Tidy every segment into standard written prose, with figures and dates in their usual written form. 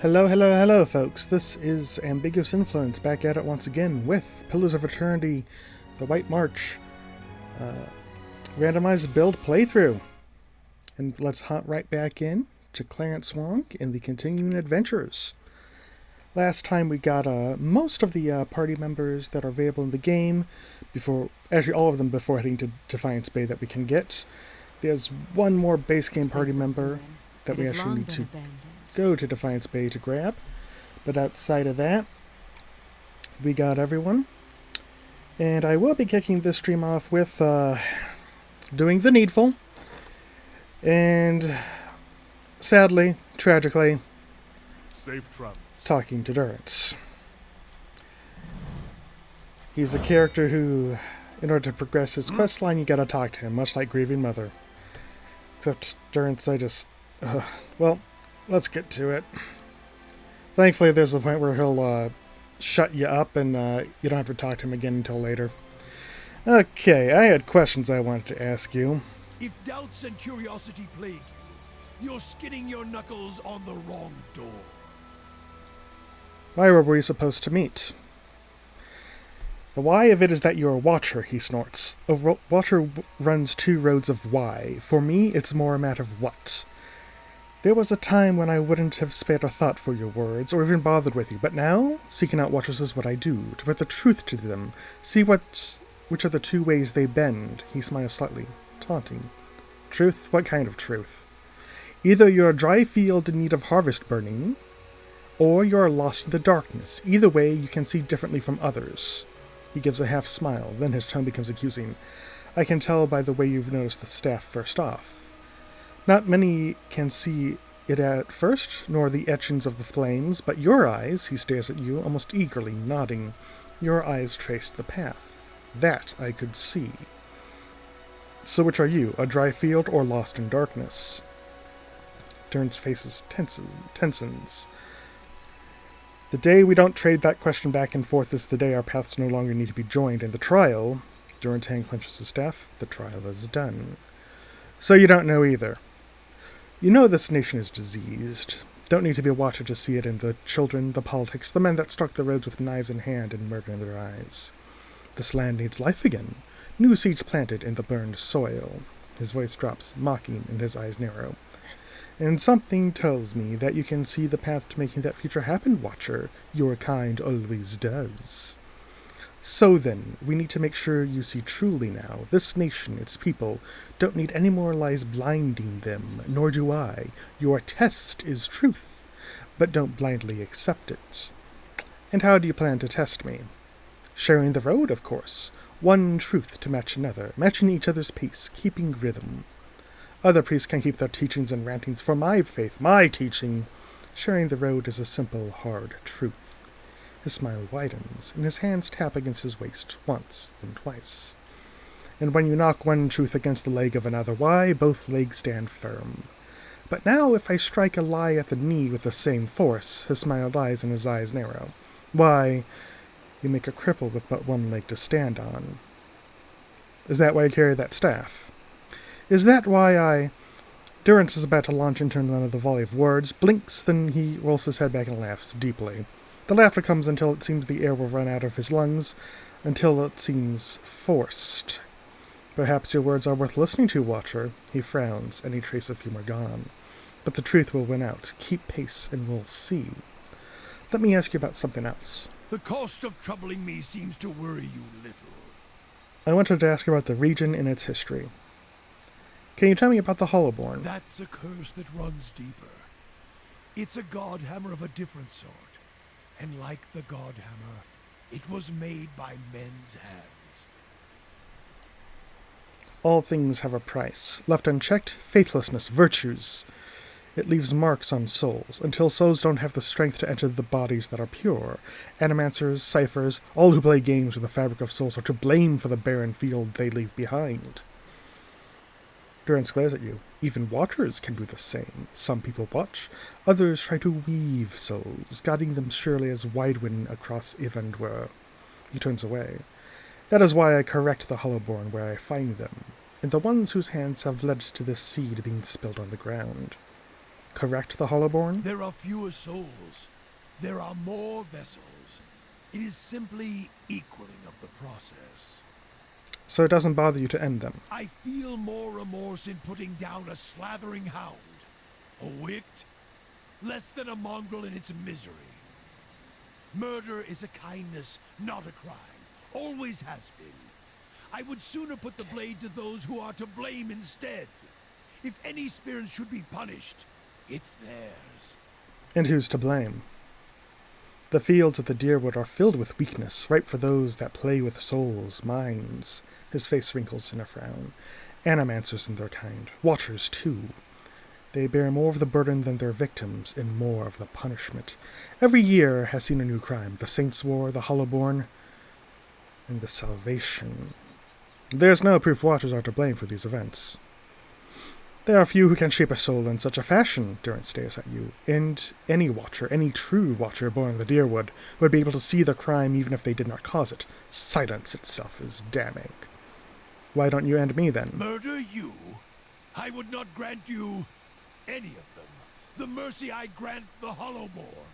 Hello, hello, hello, folks. This is Ambiguous Influence back at it once again with Pillars of Eternity, the White March, randomized build playthrough. And let's hop right back in to Clarence Wong in the continuing adventures. Last time we got most of the party members that are available in the game, actually all of them before heading to Defiance Bay that we can get. There's one more base game party member that we actually need to go to Defiance Bay to grab. But outside of that, we got everyone. And I will be kicking this stream off with doing the needful. And sadly, tragically, safe travels. Talking to Durance. He's a character who, in order to progress his quest line, you gotta talk to him, much like Grieving Mother. Except Durance, well, let's get to it. Thankfully, there's a point where he'll shut you up and you don't have to talk to him again until later. Okay, I had questions I wanted to ask you. If doubts and curiosity plague you, you're skinning your knuckles on the wrong door. Why were we supposed to meet? The why of it is that you're a watcher, he snorts. A watcher runs two roads of why. For me, it's more a matter of what. There was a time when I wouldn't have spared a thought for your words, or even bothered with you, but now, seeking out watchers is what I do, to put the truth to them, see which are the two ways they bend. He smiles slightly, taunting. Truth? What kind of truth? Either you're a dry field in need of harvest burning, or you're lost in the darkness. Either way, you can see differently from others. He gives a half smile, then his tone becomes accusing. I can tell by the way you've noticed the staff first off. Not many can see it at first, nor the etchings of the flames, but your eyes, he stares at you, almost eagerly, nodding. Your eyes traced the path. That I could see. So which are you, a dry field or lost in darkness? Dern's face tensens. The day we don't trade that question back and forth is the day our paths no longer need to be joined, and the trial, Duran's hand clenches his staff, the trial is done. So you don't know either. You know this nation is diseased. Don't need to be a watcher to see it in the children, the politics, the men that stalk the roads with knives in hand and murder in their eyes. This land needs life again. New seeds planted in the burned soil. His voice drops, mocking, and his eyes narrow. And something tells me that you can see the path to making that future happen, Watcher. Your kind always does. So then, we need to make sure you see truly now. This nation, its people, don't need any more lies blinding them, nor do I. Your test is truth, but don't blindly accept it. And how do you plan to test me? Sharing the road, of course. One truth to match another, matching each other's pace, keeping rhythm. Other priests can keep their teachings and rantings for my faith, my teaching. Sharing the road is a simple, hard truth. His smile widens, and his hands tap against his waist once, then twice. And when you knock one truth against the leg of another, why, both legs stand firm. But now if I strike a lie at the knee with the same force, his smile dies and his eyes narrow. Why, you make a cripple with but one leg to stand on. Is that why you carry that staff? Is that why Durance is about to launch into another volley of words, blinks, then he rolls his head back and laughs deeply. The laughter comes until it seems the air will run out of his lungs, until it seems forced. Perhaps your words are worth listening to, Watcher. He frowns, any trace of humor gone. But the truth will win out. Keep pace, and we'll see. Let me ask you about something else. The cost of troubling me seems to worry you little. I wanted to ask about the region and its history. Can you tell me about the Hollowborn? That's a curse that runs deeper. It's a god hammer of a different sort. And like the god hammer, it was made by men's hands. All things have a price. Left unchecked, faithlessness, virtues. It leaves marks on souls, until souls don't have the strength to enter the bodies that are pure. Animancers, ciphers, all who play games with the fabric of souls are to blame for the barren field they leave behind. Durance glares at you. Even watchers can do the same. Some people watch, others try to weave souls, guiding them surely as Widewind across Ivandwer. He turns away. That is why I correct the Hollowborn where I find them, and the ones whose hands have led to this seed being spilled on the ground. correct the Hollowborn? There are fewer souls. There are more vessels. It is simply equaling of the process. So it doesn't bother you to end them? I feel more remorse in putting down a slathering hound. A wict? Less than a mongrel in its misery. Murder is a kindness, not a crime. Always has been. I would sooner put the blade to those who are to blame instead. If any spirit should be punished, it's theirs. And who's to blame? The fields of the Deerwood are filled with weakness, ripe for those that play with souls, minds. His face wrinkles in a frown. Animancers and their kind. Watchers, too. They bear more of the burden than their victims, and more of the punishment. Every year has seen a new crime. The Saints' War, the Hollowborn, and the Salvation. There's no proof Watchers are to blame for these events. There are few who can shape a soul in such a fashion, Durrance stares at you, and any Watcher, any true Watcher born in the Deerwood, would be able to see the crime even if they did not cause it. Silence itself is damning. Why don't you end me, then? Murder you? I would not grant you any of them. The mercy I grant the Hollowborn.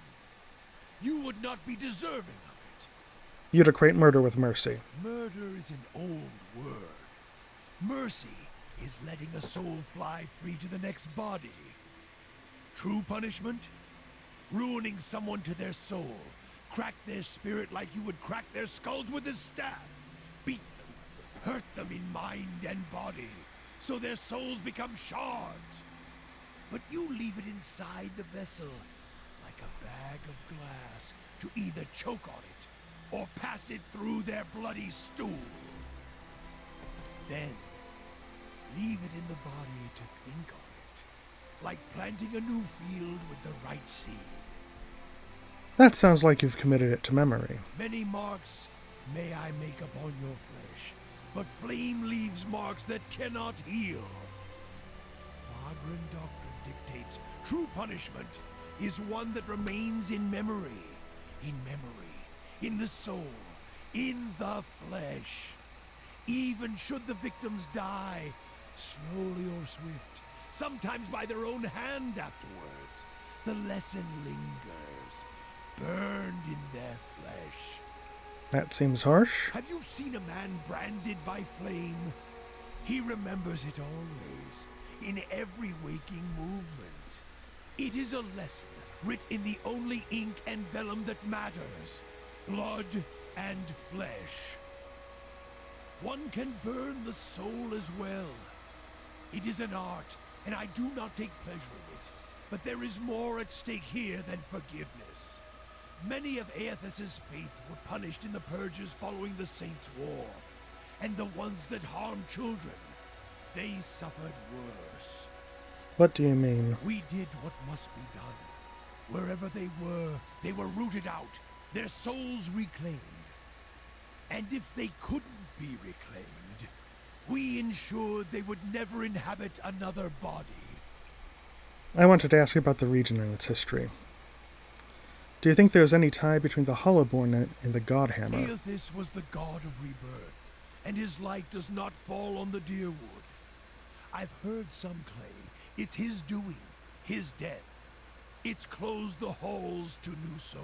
You would not be deserving of it. You'd equate murder with mercy. Murder is an old word. Mercy is letting a soul fly free to the next body. True punishment? Ruining someone to their soul. Crack their spirit like you would crack their skulls with a staff. Beat them. Hurt them in mind and body. So their souls become shards. But you leave it inside the vessel. Like a bag of glass. To either choke on it. Or pass it through their bloody stool. Then leave it in the body to think on it. Like planting a new field with the right seed. That sounds like you've committed it to memory. Many marks may I make upon your flesh, but flame leaves marks that cannot heal. Magran doctrine dictates true punishment is one that remains in memory, in the soul, in the flesh. Even should the victims die, slowly or swift, sometimes by their own hand afterwards, the lesson lingers, burned in their flesh. That seems harsh. Have you seen a man branded by flame? He remembers it always, in every waking movement. It is a lesson writ in the only ink and vellum that matters, blood and flesh. One can burn the soul as well. It is an art, and I do not take pleasure in it. But there is more at stake here than forgiveness. Many of Aethys's faith were punished in the purges following the Saints' War. And the ones that harmed children, they suffered worse. What do you mean? We did what must be done. Wherever they were rooted out, their souls reclaimed. And if they couldn't be reclaimed, we ensured they would never inhabit another body. I wanted to ask about the region and its history. Do you think there's any tie between the Hollowborn and the Godhammer? Aethys was the god of rebirth, and his light does not fall on the Deerwood. I've heard some claim it's his doing, his death. It's closed the halls to new souls.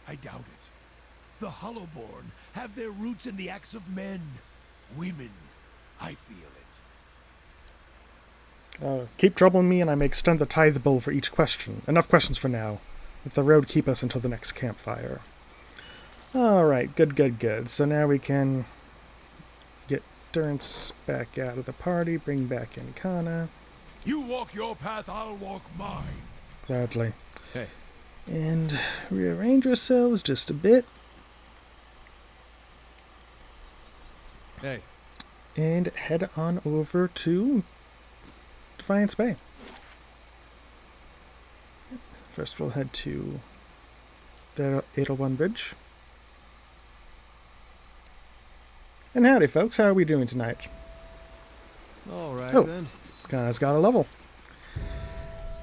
I doubt it. The Hollowborn have their roots in the acts of men, women. I feel it. Keep troubling me and I may extend the tithe bill for each question. Enough questions for now. Let the road keep us until the next campfire. Alright, good. So now we can get Durrance back out of the party, bring back in Kana. You walk your path, I'll walk mine. Gladly. Hey. And rearrange ourselves just a bit. Hey. And head on over to Defiance Bay. First we'll head to the 801 Bridge. And howdy folks, how are we doing tonight? Alright then. Kana's got a level.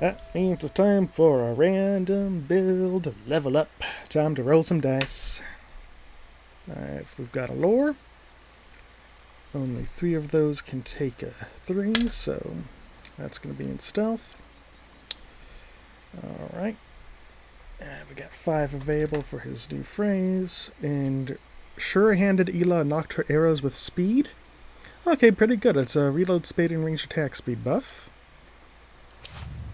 That means it's time for a random build, level up. Time to roll some dice. Alright, we've got a lore. Only 3 of those can take a 3, so that's going to be in stealth. Alright. And we got 5 available for his new phrase. And sure-handed Ela knocked her arrows with speed. Okay, pretty good. It's a reload speed and range attack speed buff.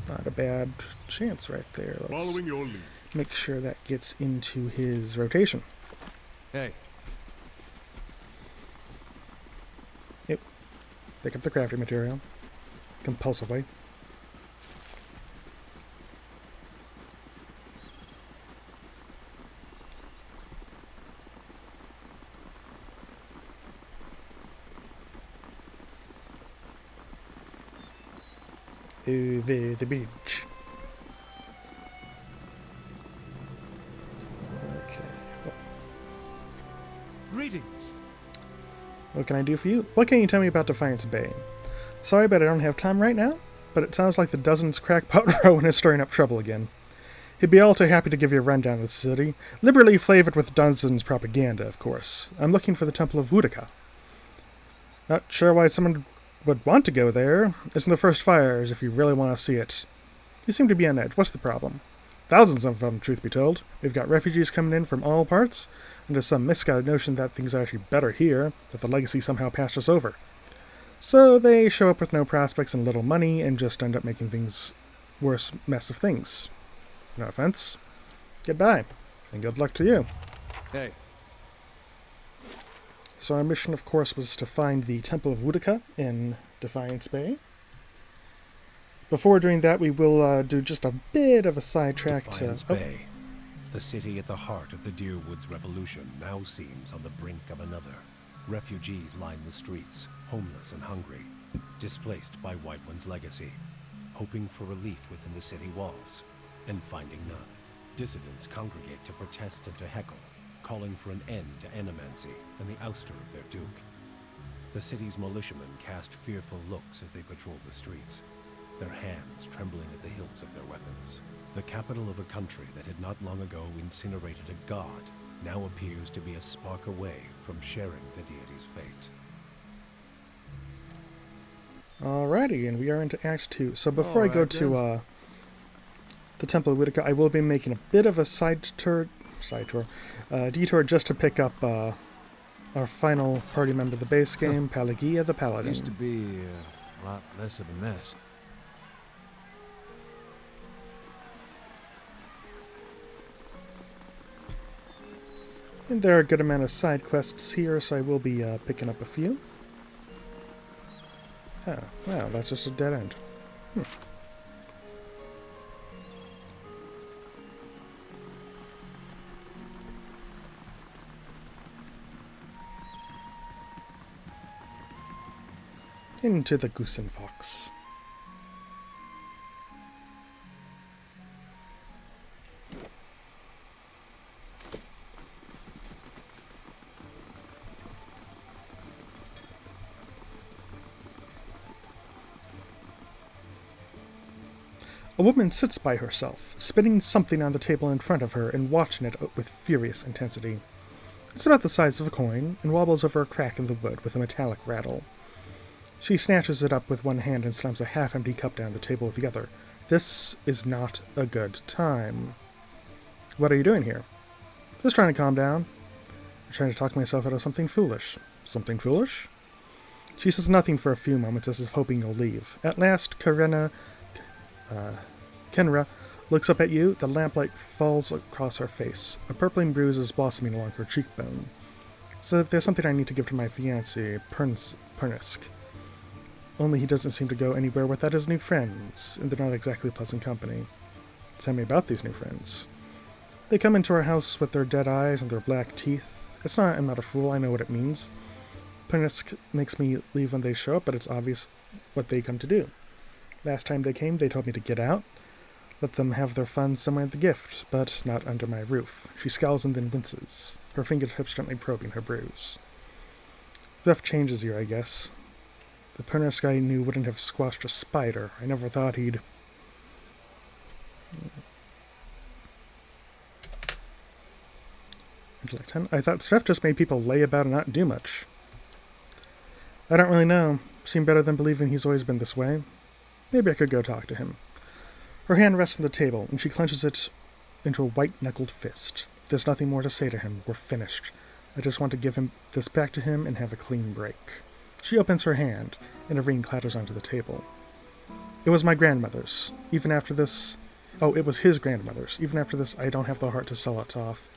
Not a bad chance right there. Let's Following your lead. make sure that gets into his rotation. Hey, Yep. Pick up the crafting material. Compulsively. Over the bridge. Okay. Greetings. What can I do for you? What can you tell me about Defiance Bay? Sorry, but I don't have time right now, but it sounds like the Dozens crackpot Rowan is stirring up trouble again. He'd be all too happy to give you a rundown of the city, liberally flavored with Dozens propaganda, of course. I'm looking for the Temple of Wudaka. Not sure why someone would want to go there. It's in the first fires if you really want to see it. You seem to be on edge. What's the problem? Thousands of them, truth be told. We've got refugees coming in from all parts, and there's some misguided notion that things are actually better here, that the legacy somehow passed us over. So they show up with no prospects and little money, and just end up making things worse mess of things. No offense. Goodbye, and good luck to you. hey. So our mission, of course, was to find the Temple of Wudaka in Defiance Bay. Before doing that, we will do just a bit of a sidetrack Defiance to... Bay. The city at the heart of the Deerwoods Revolution now seems on the brink of another. Refugees line the streets, homeless and hungry, displaced by White One's legacy, hoping for relief within the city walls, and finding none. Dissidents congregate to protest and to heckle, calling for an end to animancy and the ouster of their duke. The city's militiamen cast fearful looks as they patrol the streets, their hands trembling at the hilts of their weapons. The capital of a country that had not long ago incinerated a god now appears to be a spark away from sharing the deity's fate. Alrighty, and we are into Act 2. So before I go to the Temple of Wudaka, I will be making a bit of a detour just to pick up our final party member of the base game, Pelagia the Paladin. Used to be a lot less of a mess. And there are a good amount of side quests here, so I will be picking up a few. Oh, wow, that's just a dead end. Into the Goose and Fox. A woman sits by herself, spinning something on the table in front of her and watching it with furious intensity. It's about the size of a coin and wobbles over a crack in the wood with a metallic rattle. She snatches it up with one hand and slams a half-empty cup down the table with the other. This is not a good time. What are you doing here? Just trying to calm down. I'm trying to talk myself out of something foolish. Something foolish? She says nothing for a few moments as if hoping you'll leave. At last, Kenra looks up at you. The lamplight falls across her face. A purpling bruise is blossoming along her cheekbone. So there's something I need to give to my fiancé, Pernisk. Only he doesn't seem to go anywhere without his new friends, and they're not exactly pleasant company. Tell me about these new friends. They come into our house with their dead eyes and their black teeth. I'm not a fool, I know what it means. Pernisk makes me leave when they show up, but it's obvious what they come to do. Last time they came, they told me to get out, let them have their fun somewhere in the gift, but not under my roof. She scowls and then winces, her fingertips gently probing her bruise. Rough changes here, I guess. The Pernisk I knew wouldn't have squashed a spider. I never thought he'd... Intellect 10. I thought Sveff just made people lay about and not do much. I don't really know. Seemed better than believing he's always been this way. Maybe I could go talk to him. Her hand rests on the table, and she clenches it into a white-knuckled fist. There's nothing more to say to him. We're finished. I just want to give him this back to him and have a clean break. She opens her hand, and a ring clatters onto the table. It was my grandmother's. Even after this... Oh, it was his grandmother's. Even after this, I don't have the heart to sell it off.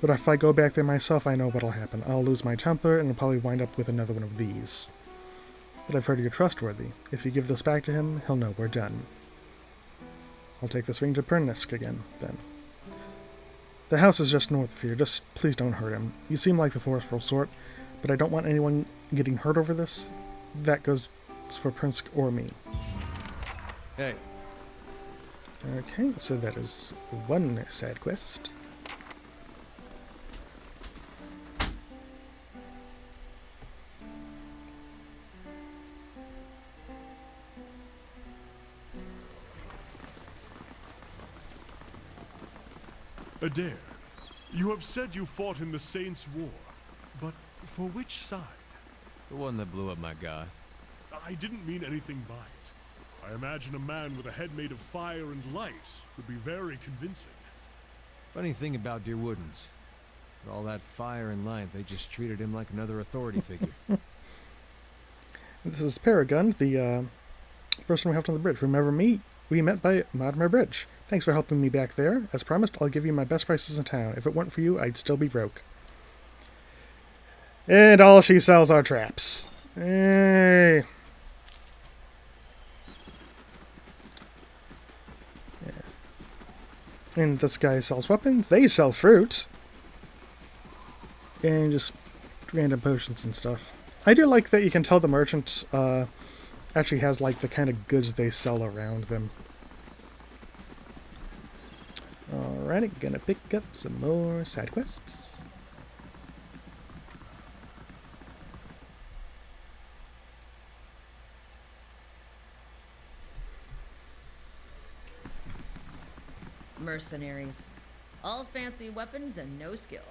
But if I go back there myself, I know what'll happen. I'll lose my temper, and I'll probably wind up with another one of these. But I've heard you're trustworthy. If you give this back to him, he'll know we're done. I'll take this ring to Pernisk again, then. The house is just north of here. Just please don't hurt him. You seem like the forceful sort, but I don't want anyone getting hurt over this. That goes for Pernisk or me. Hey. Okay, so that is one side quest. Adair, you have said you fought in the Saints' War, but for which side? The one that blew up my god. I didn't mean anything by it. I imagine a man with a head made of fire and light would be very convincing. Funny thing about Dear Woodens. With all that fire and light, they just treated him like another authority figure. This is Paragon, the person we helped on the bridge. Remember me? We met by Mortimer Bridge. Thanks for helping me back there. As promised, I'll give you my best prices in town. If it weren't for you, I'd still be broke. And all she sells are traps. Hey. Yeah. And this guy sells weapons. They sell fruit. And just random potions and stuff. I do like that you can tell the merchant actually has like the kind of goods they sell around them. Alrighty, gonna pick up some more side quests. Mercenaries. All fancy weapons and no skill.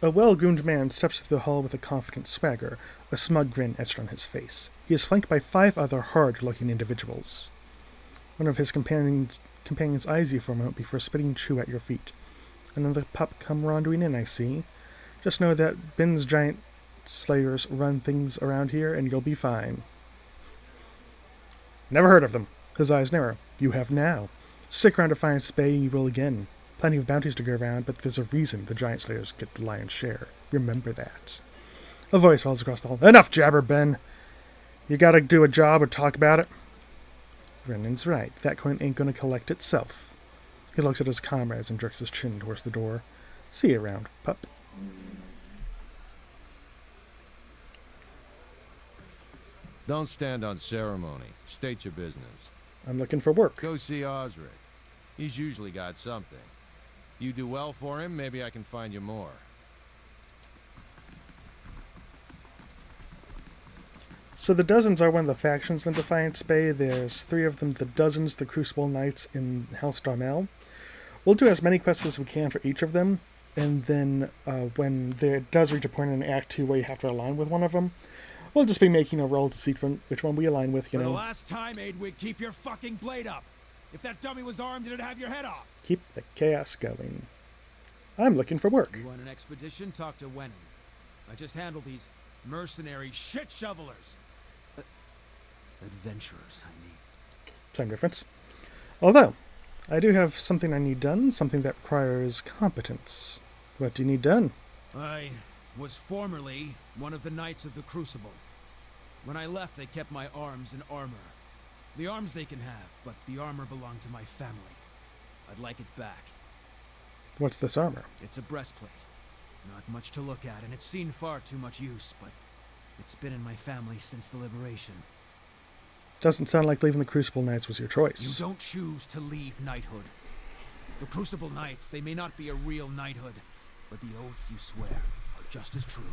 A well-groomed man steps through the hall with a confident swagger, a smug grin etched on his face. He is flanked by 5 other hard-looking individuals. One of his companions eyes you for a moment before spitting chew at your feet. Another pup come wandering in, I see. Just know that Ben's giant slayers run things around here, and you'll be fine. Never heard of them. His eyes narrow. You have now. Stick around to find Spay, and you will again. Plenty of bounties to go around, but there's a reason the giant slayers get the lion's share. Remember that. A voice falls across the hall. Enough jabber, Ben. You gotta do a job or talk about it. Brennan's right. That coin ain't gonna collect itself. He looks at his comrades and jerks his chin towards the door. See you around, pup. Don't stand on ceremony. State your business. I'm looking for work. Go see Osric. He's usually got something. You do well for him, maybe I can find you more. So the Dozens are one of the factions in Defiance Bay. There's 3 of them, the Dozens, the Crucible Knights, and House Darmel. We'll do as many quests as we can for each of them, and then when there does reach a point in Act 2 where you have to align with one of them, we'll just be making a roll to see which one we align with, you know. For the last time, Aidwig, keep your fucking blade up. If that dummy was armed, it'd have your head off. Keep the chaos going. I'm looking for work. You want an expedition? Talk to Wenham. I just handle these mercenary shit shovelers. Adventurers, I mean. Same difference. Although, I do have something I need done, something that requires competence. What do you need done? I was formerly one of the Knights of the Crucible. When I left, they kept my arms and armor. The arms they can have, but the armor belonged to my family. I'd like it back. What's this armor? It's a breastplate. Not much to look at, and it's seen far too much use, but it's been in my family since the liberation. Doesn't sound like leaving the Crucible Knights was your choice. You don't choose to leave knighthood. The Crucible Knights, they may not be a real knighthood, but the oaths you swear are just as true.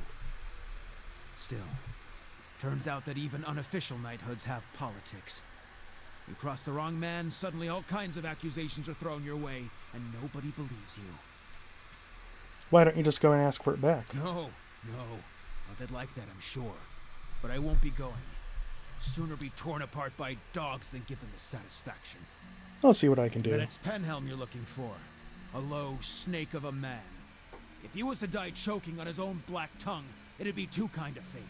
Still, turns out that even unofficial knighthoods have politics. You cross the wrong man, suddenly all kinds of accusations are thrown your way, and nobody believes you. Why don't you just go and ask for it back? No. Oh, they'd like that, I'm sure. But I won't be going. Sooner be torn apart by dogs than give them the satisfaction. I'll see what I can do. Then it's Penhelm you're looking for. A low snake of a man. If he was to die choking on his own black tongue, it'd be too kind of fate.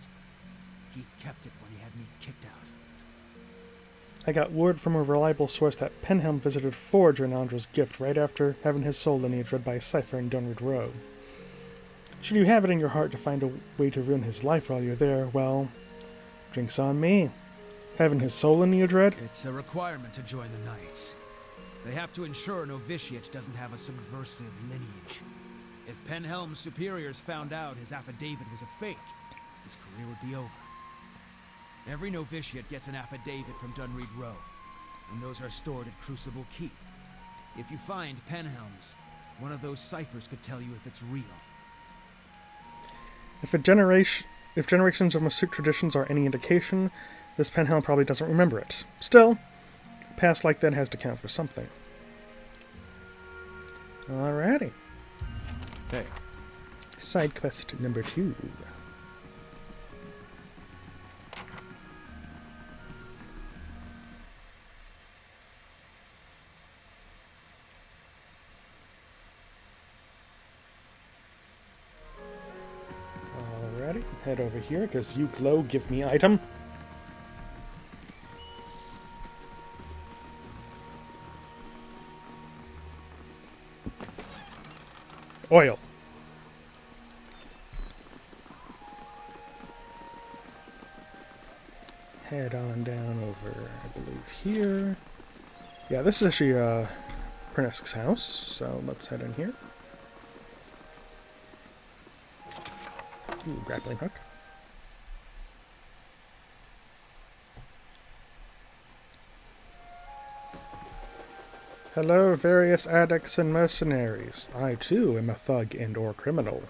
He kept it when he had me kicked out. I got word from a reliable source that Penhelm visited Forge Renandra's gift right after having his soul lineage read by a cipher in Dunwood Row. Should you have it in your heart to find a way to ruin his life while you're there, well, drinks on me. Having his soul lineage read? It's a requirement to join the Knights. They have to ensure a novitiate doesn't have a subversive lineage. If Penhelm's superiors found out his affidavit was a fake, his career would be over. Every novitiate gets an affidavit from Dunreed Row, and those are stored at Crucible Keep. If you find Penhelm's, one of those ciphers could tell you if it's real. If generations of Masuk traditions are any indication, this Penhelm probably doesn't remember it. Still, a past like that has to count for something. Alrighty. Hey. Side quest number 2. Alrighty, head over here, because you glow, give me item. Oil. Head on down over, I believe, here. Yeah, this is actually Pernesk's house, so let's head in here. Ooh, grappling hook. Hello, various addicts and mercenaries. I, too, am a thug and or criminal.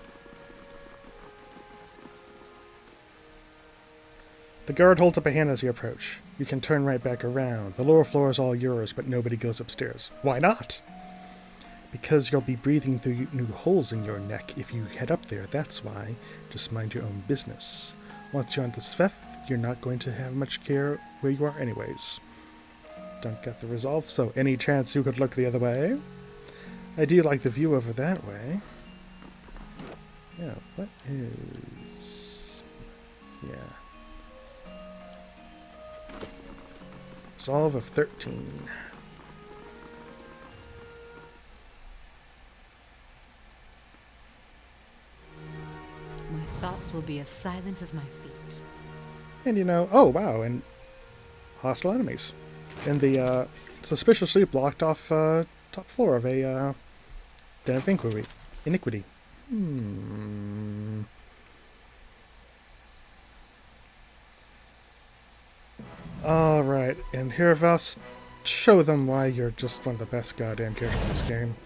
The guard holds up a hand as you approach. You can turn right back around. The lower floor is all yours, but nobody goes upstairs. Why not? Because you'll be breathing through new holes in your neck if you head up there, that's why. Just mind your own business. Once you're on the Sveth, you're not going to have much care where you are anyways. Don't get the resolve, so any chance you could look the other way? I do like the view over that way. Yeah, what is... Yeah. Resolve of 13. My thoughts will be as silent as my feet. And you know, oh wow, and hostile enemies. And the suspiciously blocked off top floor of a den of iniquity. Alright, and here of us, show them why you're just one of the best goddamn characters in this game.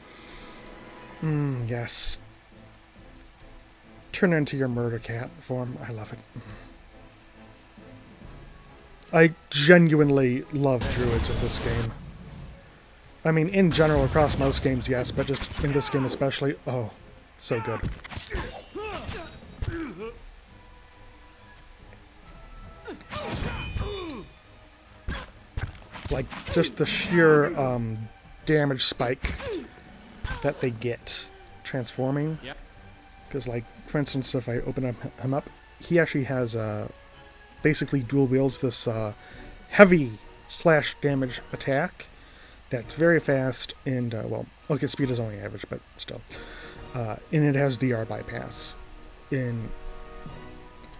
Yes. Turn into your murder cat form. I love it. I genuinely love druids in this game. I mean, in general, across most games, yes, but just in this game especially, oh, so good. Like, just the sheer damage spike that they get transforming. Because, like, for instance, if I open him up, he actually has basically dual wields this heavy slash damage attack that's very fast and, well, okay, speed is only average, but still. And it has DR bypass. And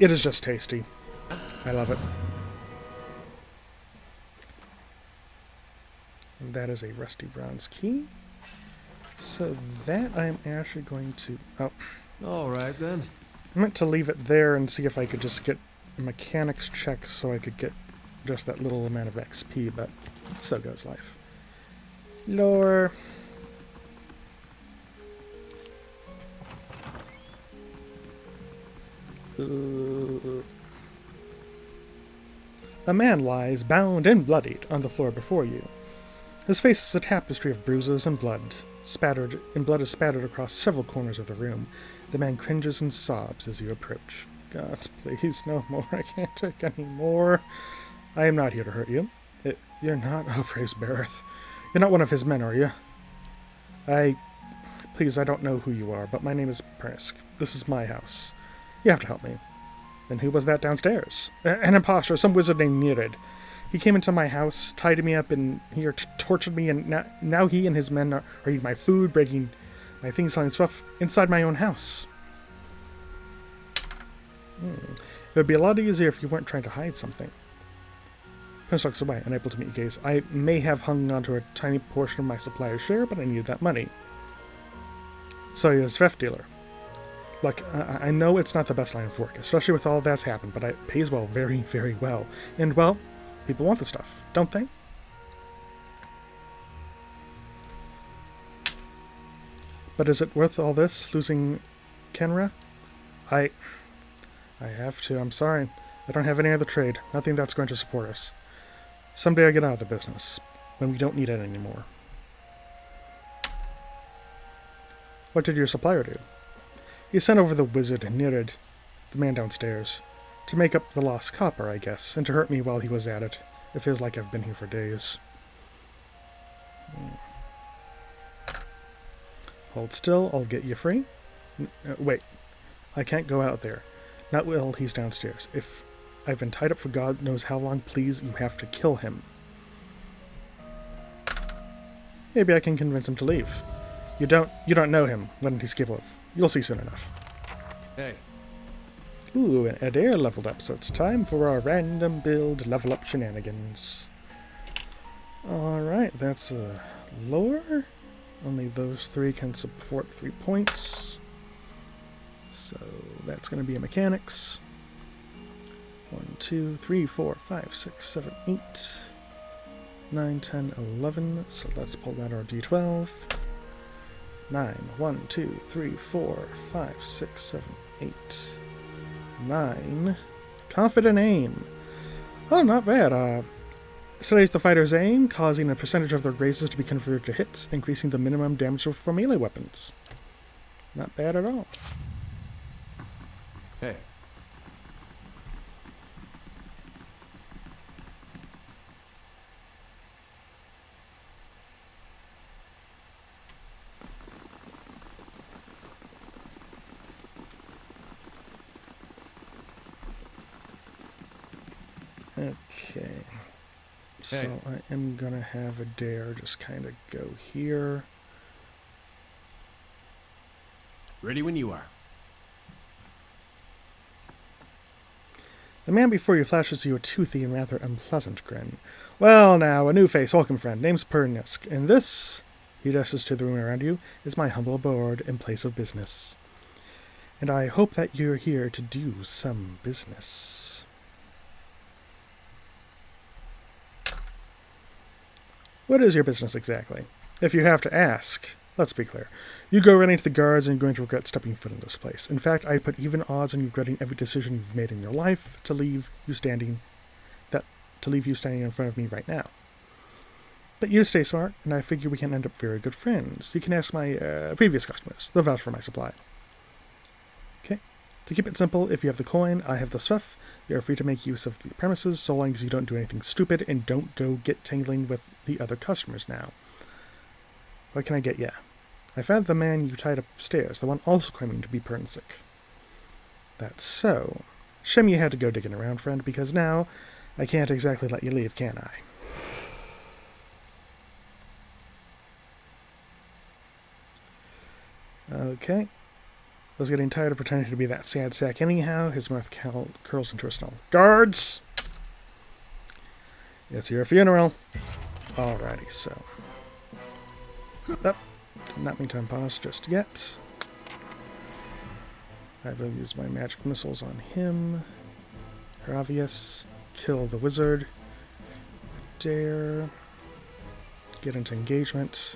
it is just tasty. I love it. And that is a rusty bronze key. So that I'm actually going to... Oh. Alright then. I meant to leave it there and see if I could just get a mechanics check so I could get just that little amount of XP, but so goes life. Lore. A man lies, bound and bloodied, on the floor before you. His face is a tapestry of bruises and blood. Blood is spattered across several corners of the room. The man cringes and sobs as you approach. God, please, no more. I can't take any more. I am not here to hurt you. You're not... Oh, praise Bareth. You're not one of his men, are you? Please, I don't know who you are, but my name is Prisk. This is my house. You have to help me. Then who was that downstairs? An imposter, some wizard named Nirid. He came into my house, tied me up in here, tortured me, and now he and his men are eating my food, breaking my things, selling stuff inside my own house. It would be a lot easier if you weren't trying to hide something. Prince looks away, unable to meet your gaze. I may have hung onto a tiny portion of my supplier's share, but I needed that money. So you're a theft dealer. Look, I know it's not the best line of work, especially with all that's happened, but it pays well, very, very well. And, well, people want the stuff, don't they? But is it worth all this, losing Kenra? I have to, I'm sorry. I don't have any other trade, nothing that's going to support us. Someday I get out of the business, when we don't need it anymore. What did your supplier do? He sent over the wizard Nirid, the man downstairs, to make up the lost copper, I guess, and to hurt me while he was at it. It feels like I've been here for days. Hold still, I'll get you free. Wait, I can't go out there. Not while he's downstairs. If I've been tied up for God knows how long, please, you have to kill him. Maybe I can convince him to leave. You don't know him. When he's capable of. You'll see soon enough. Hey. Ooh, an Adair leveled up, so it's time for our random build level up shenanigans. Alright, that's a lower. Only those three can support 3 points. So that's going to be a mechanics. 1, 2, 3, 4, 5, 6, 7, 8, 9, 10, 11. So let's pull out our d12. 9, 1, 2, 3, 4, 5, 6, 7, 8, 9. Confident aim. Oh, not bad. Studies the fighter's aim, causing a percentage of their grazes to be converted to hits, increasing the minimum damage for melee weapons. Not bad at all. Hey. Okay. So Hey. I am going to have Adair just kind of go here. Ready when you are. The man before you flashes you a toothy and rather unpleasant grin. Well now, a new face, welcome friend, name's Pernisk, and this, he gestures to the room around you, is my humble abode and place of business. And I hope that you're here to do some business. What is your business exactly? If you have to ask, let's be clear. You go running to the guards and you're going to regret stepping foot in this place. In fact, I'd put even odds on you regretting every decision you've made in your life to leave you standing in front of me right now. But you stay smart, and I figure we can end up very good friends. You can ask my previous customers. They'll vouch for my supply. Okay. To keep it simple, if you have the coin, I have the stuff. You're free to make use of the premises, so long as you don't do anything stupid and don't go get tangling with the other customers now. What can I get you? I found the man you tied upstairs, the one also claiming to be Pernisk. That's so. Shame you had to go digging around, friend, because now I can't exactly let you leave, can I? Okay. I was getting tired of pretending to be that sad sack anyhow. His mouth curls into a snarl. Guards! It's your funeral. Alrighty, so. Did not mean to unpause just yet. I will use my magic missiles on him. Obvious. Kill the wizard. Dare. Get into engagement.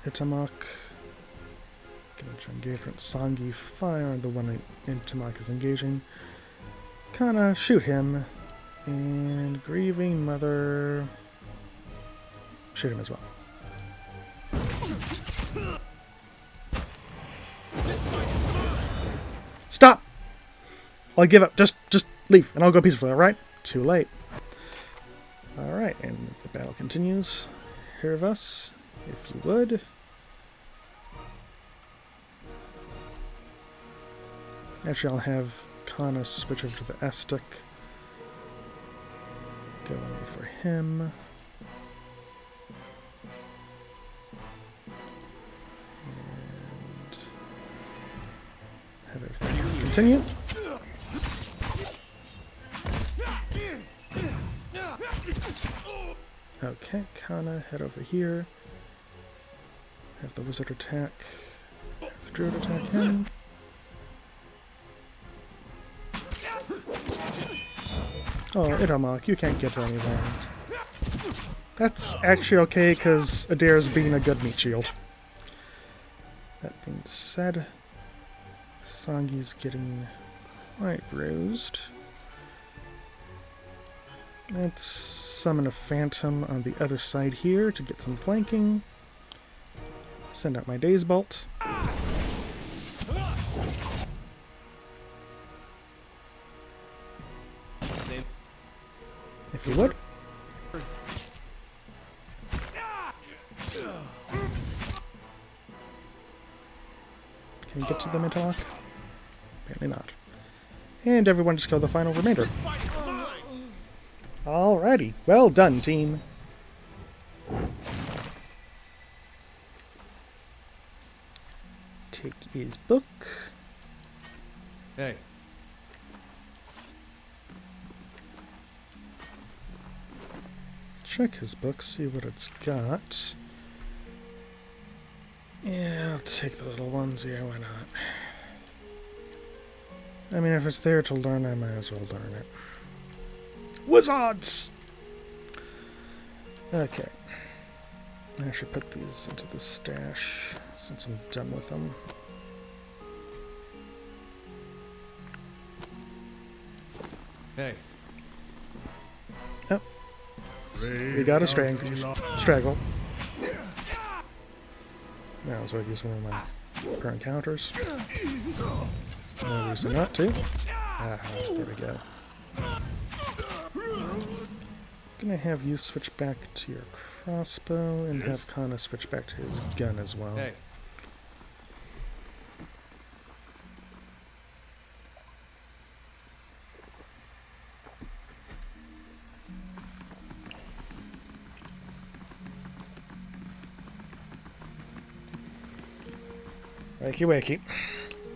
Itamok. Get into engagement. Sangi fire on the one Itamok is engaging. Kinda shoot him. And Grieving Mother. Shoot him as well. Stop! I'll give up. Just leave, and I'll go peacefully, alright? Too late. Alright, and the battle continues. Hear of us, if you would. Actually, I'll have Kana switch over to the S-stick. Go in before him. And have everything continue. Okay, Kana, head over here. Have the wizard attack. Have the druid attack him. Oh, Itamak, you can't get anything. That's actually okay, because Adair's being a good meat shield. That being said, Sangi's getting quite bruised. Let's summon a phantom on the other side here to get some flanking. Send out my Daze Bolt. If you would. Can you get to the Interlock? Apparently not. And everyone just kill the final remainder. Alrighty. Well done, team. Take his book. Hey. Check his book, see what it's got. Yeah, I'll take the little ones. Yeah, why not? I mean, if it's there to learn, I might as well learn it. Wizards! Okay. I should put these into the stash since I'm done with them. Hey. Oh. We got a straggle. Now I'll use one of my current counters. No reason not to. Ah, there we go. Gonna have you switch back to your crossbow and have Kana switch back to his gun as well. Hey. Wakey wakey.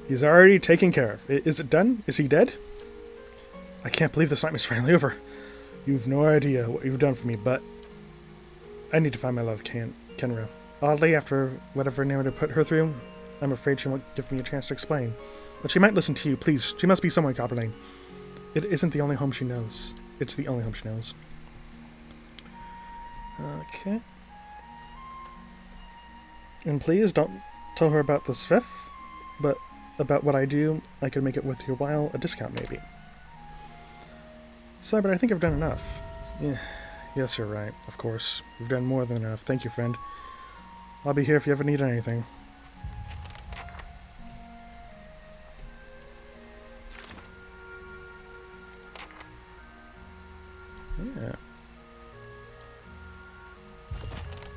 He's already taken care of. Is it done? Is he dead? I can't believe this nightmare's finally over. You've no idea what you've done for me, but I need to find my love, Kenra. Oddly, after whatever Narada put her through, I'm afraid she won't give me a chance to explain. But she might listen to you, please. She must be somewhere in Copperlane. It isn't the only home she knows. It's the only home she knows. Okay. And please don't tell her about the Svef, but about what I do. I could make it worth your while, a discount maybe. Sorry, but I think I've done enough. Yeah. Yes, you're right. Of course. You've done more than enough. Thank you, friend. I'll be here if you ever need anything. Yeah.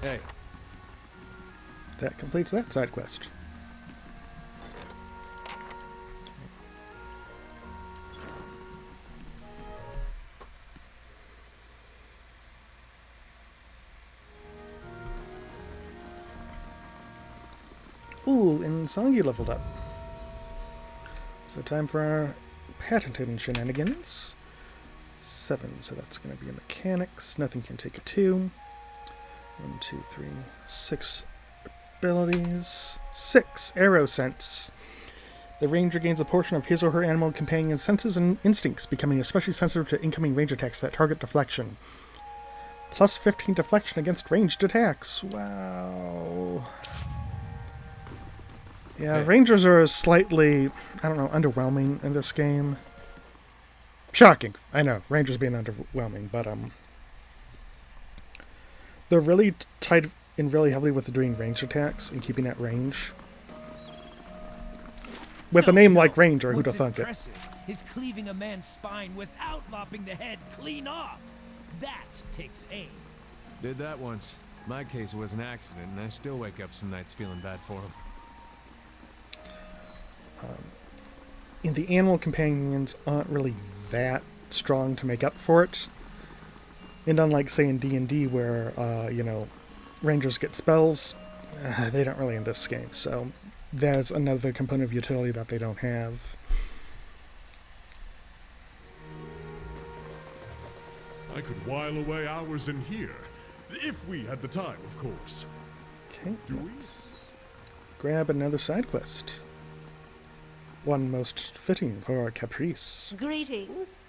Hey. That completes that side quest. Ooh, and Sangi leveled up. So time for our patented shenanigans. 7, so that's going to be a mechanics. Nothing can take a 2. 1, 2, 3, 6 abilities. 6 arrow sense. The ranger gains a portion of his or her animal companion's senses and instincts, becoming especially sensitive to incoming range attacks that target deflection. Plus 15 deflection against ranged attacks. Wow. Yeah, Hey. Rangers are slightly, I don't know, underwhelming in this game. Shocking, I know, Rangers being underwhelming, but they're really tied in really heavily with doing range attacks and keeping at range. With a name like Ranger, who'd have thunk it? is cleaving a man's spine without lopping the head clean off. That takes aim. Did that once. My case was an accident, and I still wake up some nights feeling bad for him. And the animal companions aren't really that strong to make up for it. And unlike, say, in D&D where, rangers get spells, they don't really in this game. So that's another component of utility that they don't have. I could while away hours in here. If we had the time, of course. Okay, Do we? let's grab another side quest. One most fitting for our Caprice. Greetings.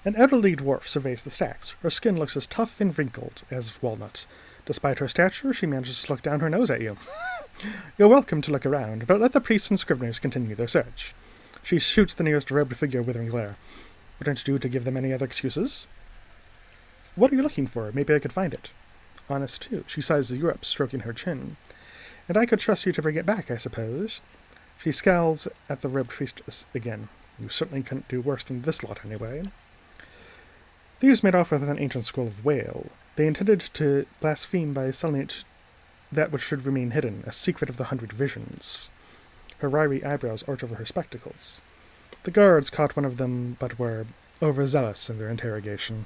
An elderly dwarf surveys the stacks. Her skin looks as tough and wrinkled as walnut. Despite her stature, she manages to look down her nose at you. You're welcome to look around, but let the priests and scriveners continue their search. She shoots the nearest robed figure a withering glare. What don't you do to give them any other excuses? What are you looking for? Maybe I could find it. Honest, too. She sizes you up, stroking her chin. And I could trust you to bring it back, I suppose. She scowls at the robed priestess again. You certainly couldn't do worse than this lot, anyway. Thieves made off with an ancient scroll of Whale. They intended to blaspheme by selling it that which should remain hidden, a secret of the 100 visions. Her wiry eyebrows arch over her spectacles. The guards caught one of them, but were overzealous in their interrogation.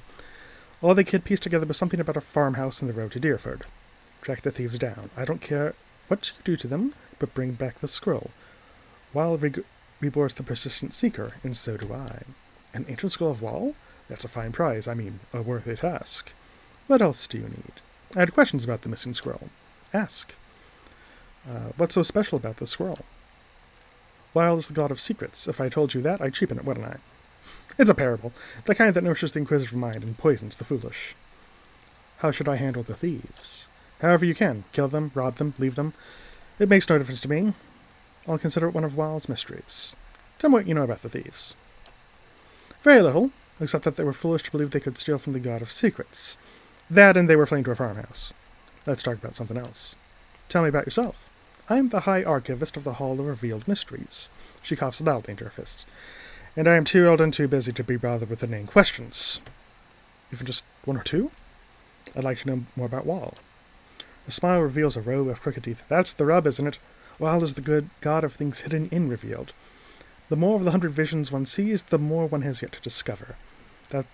All they could piece together was something about a farmhouse on the road to Deerford. Track the thieves down. I don't care what you do to them, but bring back the scroll. While rewards the persistent seeker, and so do I. An ancient scroll of Wall? That's a fine prize, a worthy task. What else do you need? I had questions about the missing scroll. Ask. What's so special about the scroll? Wild is the god of secrets. If I told you that, I'd cheapen it, wouldn't I? It's a parable, the kind that nurtures the inquisitive mind and poisons the foolish. How should I handle the thieves? However you can. Kill them, rob them, leave them. It makes no difference to me. I'll consider it one of Wild's mysteries. Tell me what you know about the thieves. Very little, except that they were foolish to believe they could steal from the god of secrets. That and they were fleeing to a farmhouse. Let's talk about something else. Tell me about yourself. I'm the High Archivist of the Hall of Revealed Mysteries. She coughs loudly into her fist. And I am too old and too busy to be bothered with inane questions. Even just one or two? I'd like to know more about Wall. A smile reveals a row of crooked teeth. That's the rub, isn't it? Wall is the good god of things hidden and revealed. The more of the 100 visions one sees, the more one has yet to discover. That,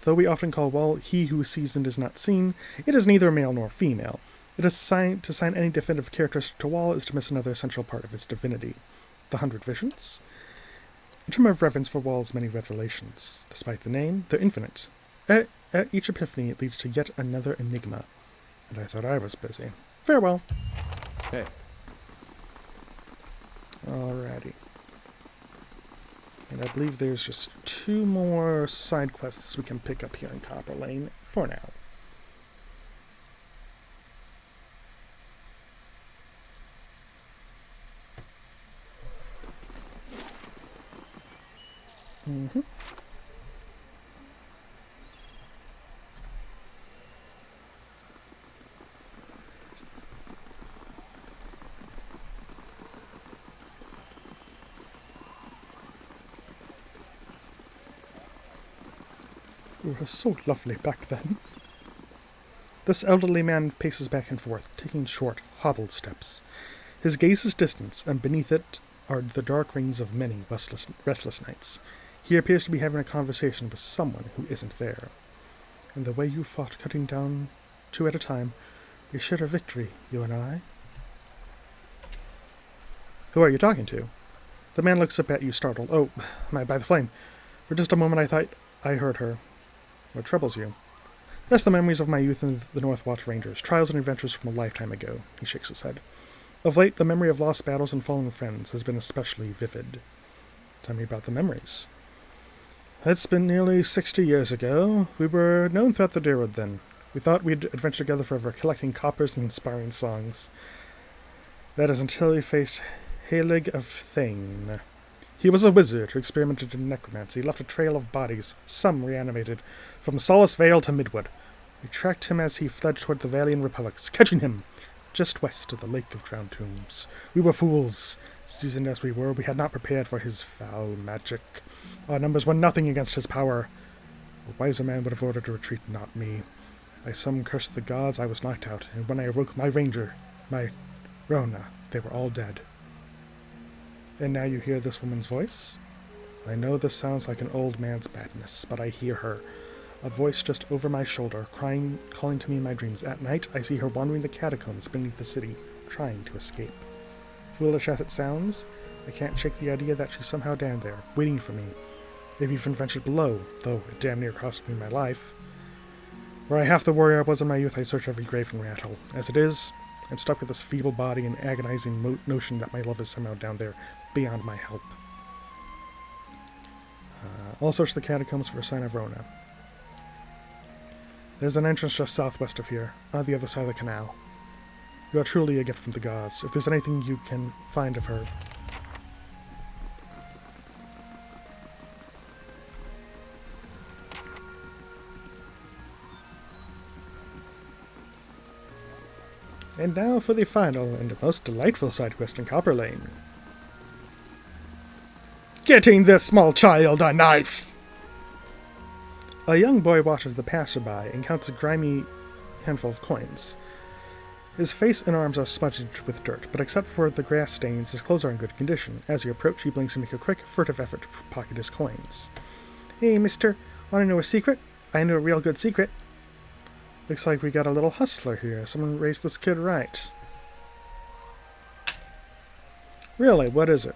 though we often call Wall he who sees and is not seen, it is neither male nor female. To assign any definitive characteristic to Wall is to miss another essential part of its divinity. The 100 visions? A term of reverence for Wall's many revelations. Despite the name, they're infinite. At each epiphany, it leads to yet another enigma. And I thought I was busy. Farewell. Hey. Alrighty. And I believe there's just 2 more side quests we can pick up here in Copper Lane for now. Mm-hmm. You were so lovely back then. This elderly man paces back and forth, taking short, hobbled steps. His gaze is distant, and beneath it are the dark rings of many restless nights. He appears to be having a conversation with someone who isn't there. And the way you fought, cutting down 2 at a time, we shared a victory, you and I. Who are you talking to? The man looks up at you, startled. Oh, by the flame. For just a moment I thought I heard her. What troubles you? Just the memories of my youth in the Northwatch Rangers, trials and adventures from a lifetime ago. He shakes his head. Of late, the memory of lost battles and fallen friends has been especially vivid. Tell me about the memories. It's been nearly 60 years ago. We were known throughout the Deerwood then. We thought we'd adventure together forever, collecting coppers and inspiring songs. That is until we faced Halig of Thane. He was a wizard who experimented in necromancy, left a trail of bodies, some reanimated, from Solace Vale to Midwood. We tracked him as he fled toward the Valian Republics, catching him. just west of the Lake of Drowned Tombs. We were fools. Seasoned as we were, we had not prepared for his foul magic. Our numbers were nothing against his power. A wiser man would have ordered a retreat, not me. By some curse of the gods, I was knocked out, and when I awoke my ranger, my Rona, they were all dead. And now you hear this woman's voice? I know this sounds like an old man's madness, but I hear her. A voice just over my shoulder, calling to me in my dreams. At night, I see her wandering the catacombs beneath the city, trying to escape. Foolish as it sounds, I can't shake the idea that she's somehow down there, waiting for me. They've even ventured below, though it damn near cost me my life. Were I half the warrior I was in my youth, I'd search every grave and rattle. As it is, I'm stuck with this feeble body and agonizing notion that my love is somehow down there, beyond my help. I'll search the catacombs for a sign of Rona. There's an entrance just southwest of here, on the other side of the canal. You are truly a gift from the gods. If there's anything you can find of her... And now for the final and most delightful side quest in Copper Lane. Getting this small child a knife! A young boy watches the passerby and counts a grimy handful of coins. His face and arms are smudged with dirt, but except for the grass stains, his clothes are in good condition. As you approach, he blinks and makes a quick, furtive effort to pocket his coins. Hey, mister, want to know a secret? I know a real good secret. Looks like we got a little hustler here. Someone raised this kid right. Really, what is it?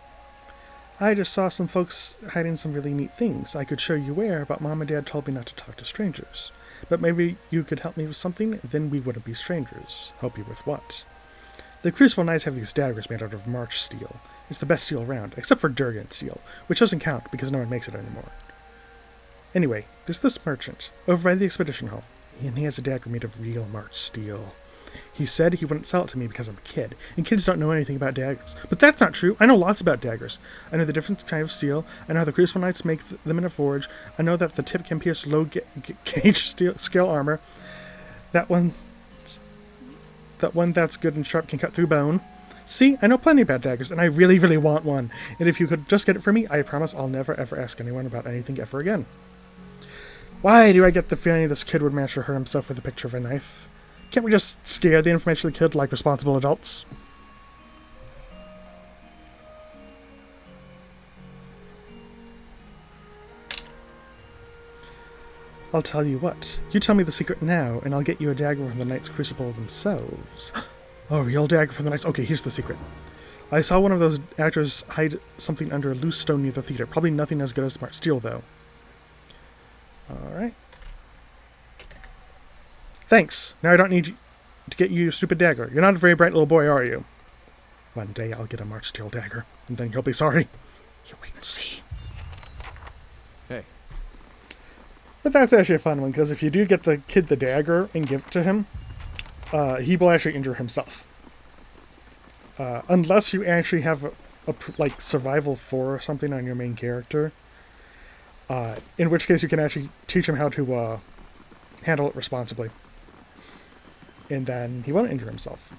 I just saw some folks hiding some really neat things. I could show you where, but Mom and Dad told me not to talk to strangers. But maybe you could help me with something? Then we wouldn't be strangers. Help you with what? The Crucible Knights have these daggers made out of March steel. It's the best steel around, except for Durgan steel, which doesn't count because no one makes it anymore. Anyway, there's this merchant, over by the expedition hall, and he has a dagger made of real March steel. He said he wouldn't sell it to me because I'm a kid, and kids don't know anything about daggers. But that's not true. I know lots about daggers. I know the different kind of steel. I know how the Crucible Knights make them in a forge. I know that the tip can pierce low-gauge scale armor. That one that's good and sharp can cut through bone. See, I know plenty about daggers, and I really, really want one. And if you could just get it for me, I promise I'll never, ever ask anyone about anything ever again. Why do I get the feeling this kid would master her himself with a picture of a knife? Can't we just scare the information of the kid like responsible adults? I'll tell you what. You tell me the secret now, and I'll get you a dagger from the Knights Crucible themselves. A real dagger from the Knights? Okay, here's the secret. I saw one of those actors hide something under a loose stone near the theater. Probably nothing as good as smart steel, though. Alright. Thanks. Now I don't need to get you a stupid dagger. You're not a very bright little boy, are you? One day I'll get a March steel dagger, and then you'll be sorry. You wait and see. Hey. But that's actually a fun one, because if you do get the kid the dagger and give it to him, he will actually injure himself. Unless you actually have a like survival 4 or something on your main character. In which case you can actually teach him how to handle it responsibly. And then he won't injure himself.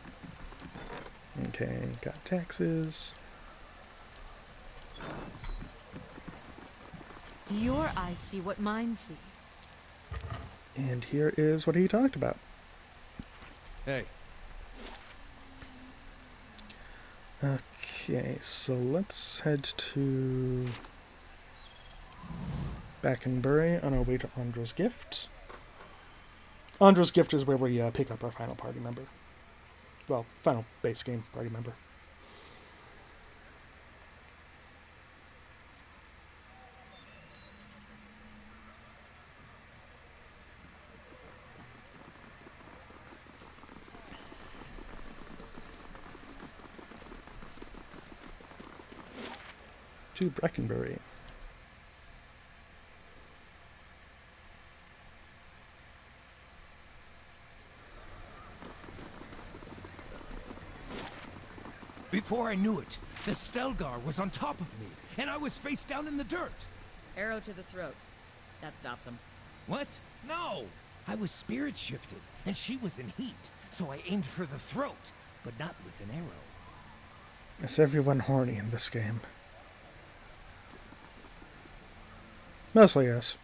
Okay, got taxes. Do your eyes see what mine see? And here is what he talked about. Hey. Okay, so let's head to Backenbury on our way to Andra's Gift. Andra's Gift is where we pick up our final party member. Well, final base game party member. To Breckenbury. Before I knew it, the Stelgar was on top of me, and I was face down in the dirt. Arrow to the throat. That stops him. What? No! I was spirit shifted, and she was in heat, so I aimed for the throat. but not with an arrow. Is everyone horny in this game? Mostly, yes.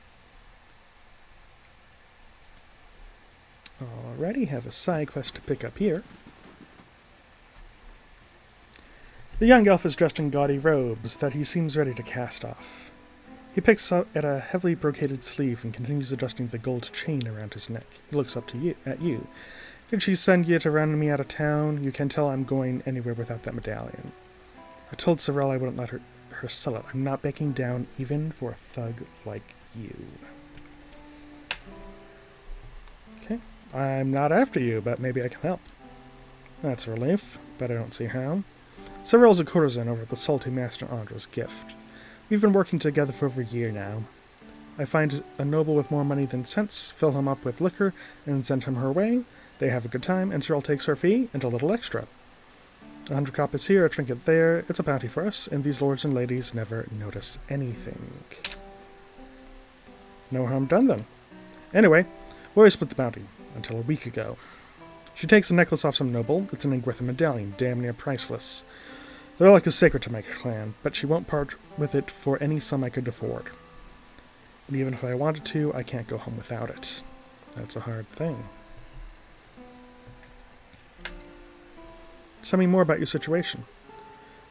Alrighty, have a side quest to pick up here. The young elf is dressed in gaudy robes that he seems ready to cast off. He picks up at a heavily brocaded sleeve and continues adjusting the gold chain around his neck. He looks up at you. Did she send you to run me out of town? You can tell I'm going anywhere without that medallion. I told Sorrel I wouldn't let her sell it. I'm not backing down even for a thug like you. Okay. I'm not after you, but maybe I can help. That's a relief, but I don't see how. Sorrel's a courtesan over at the Salty Master Andra's gift. We've been working together for over a year now. I find a noble with more money than sense, fill him up with liquor, and send him her way. They have a good time, and Sorrel takes her fee and a little extra. 100 copies here, a trinket there. It's a bounty for us, and these lords and ladies never notice anything. No harm done, then. Anyway, we always split the bounty, until a week ago. She takes a necklace off some noble. It's an Ingwithan medallion, damn near priceless. The relic is sacred to my clan, but she won't part with it for any sum I could afford. And even if I wanted to, I can't go home without it. That's a hard thing. Tell me more about your situation.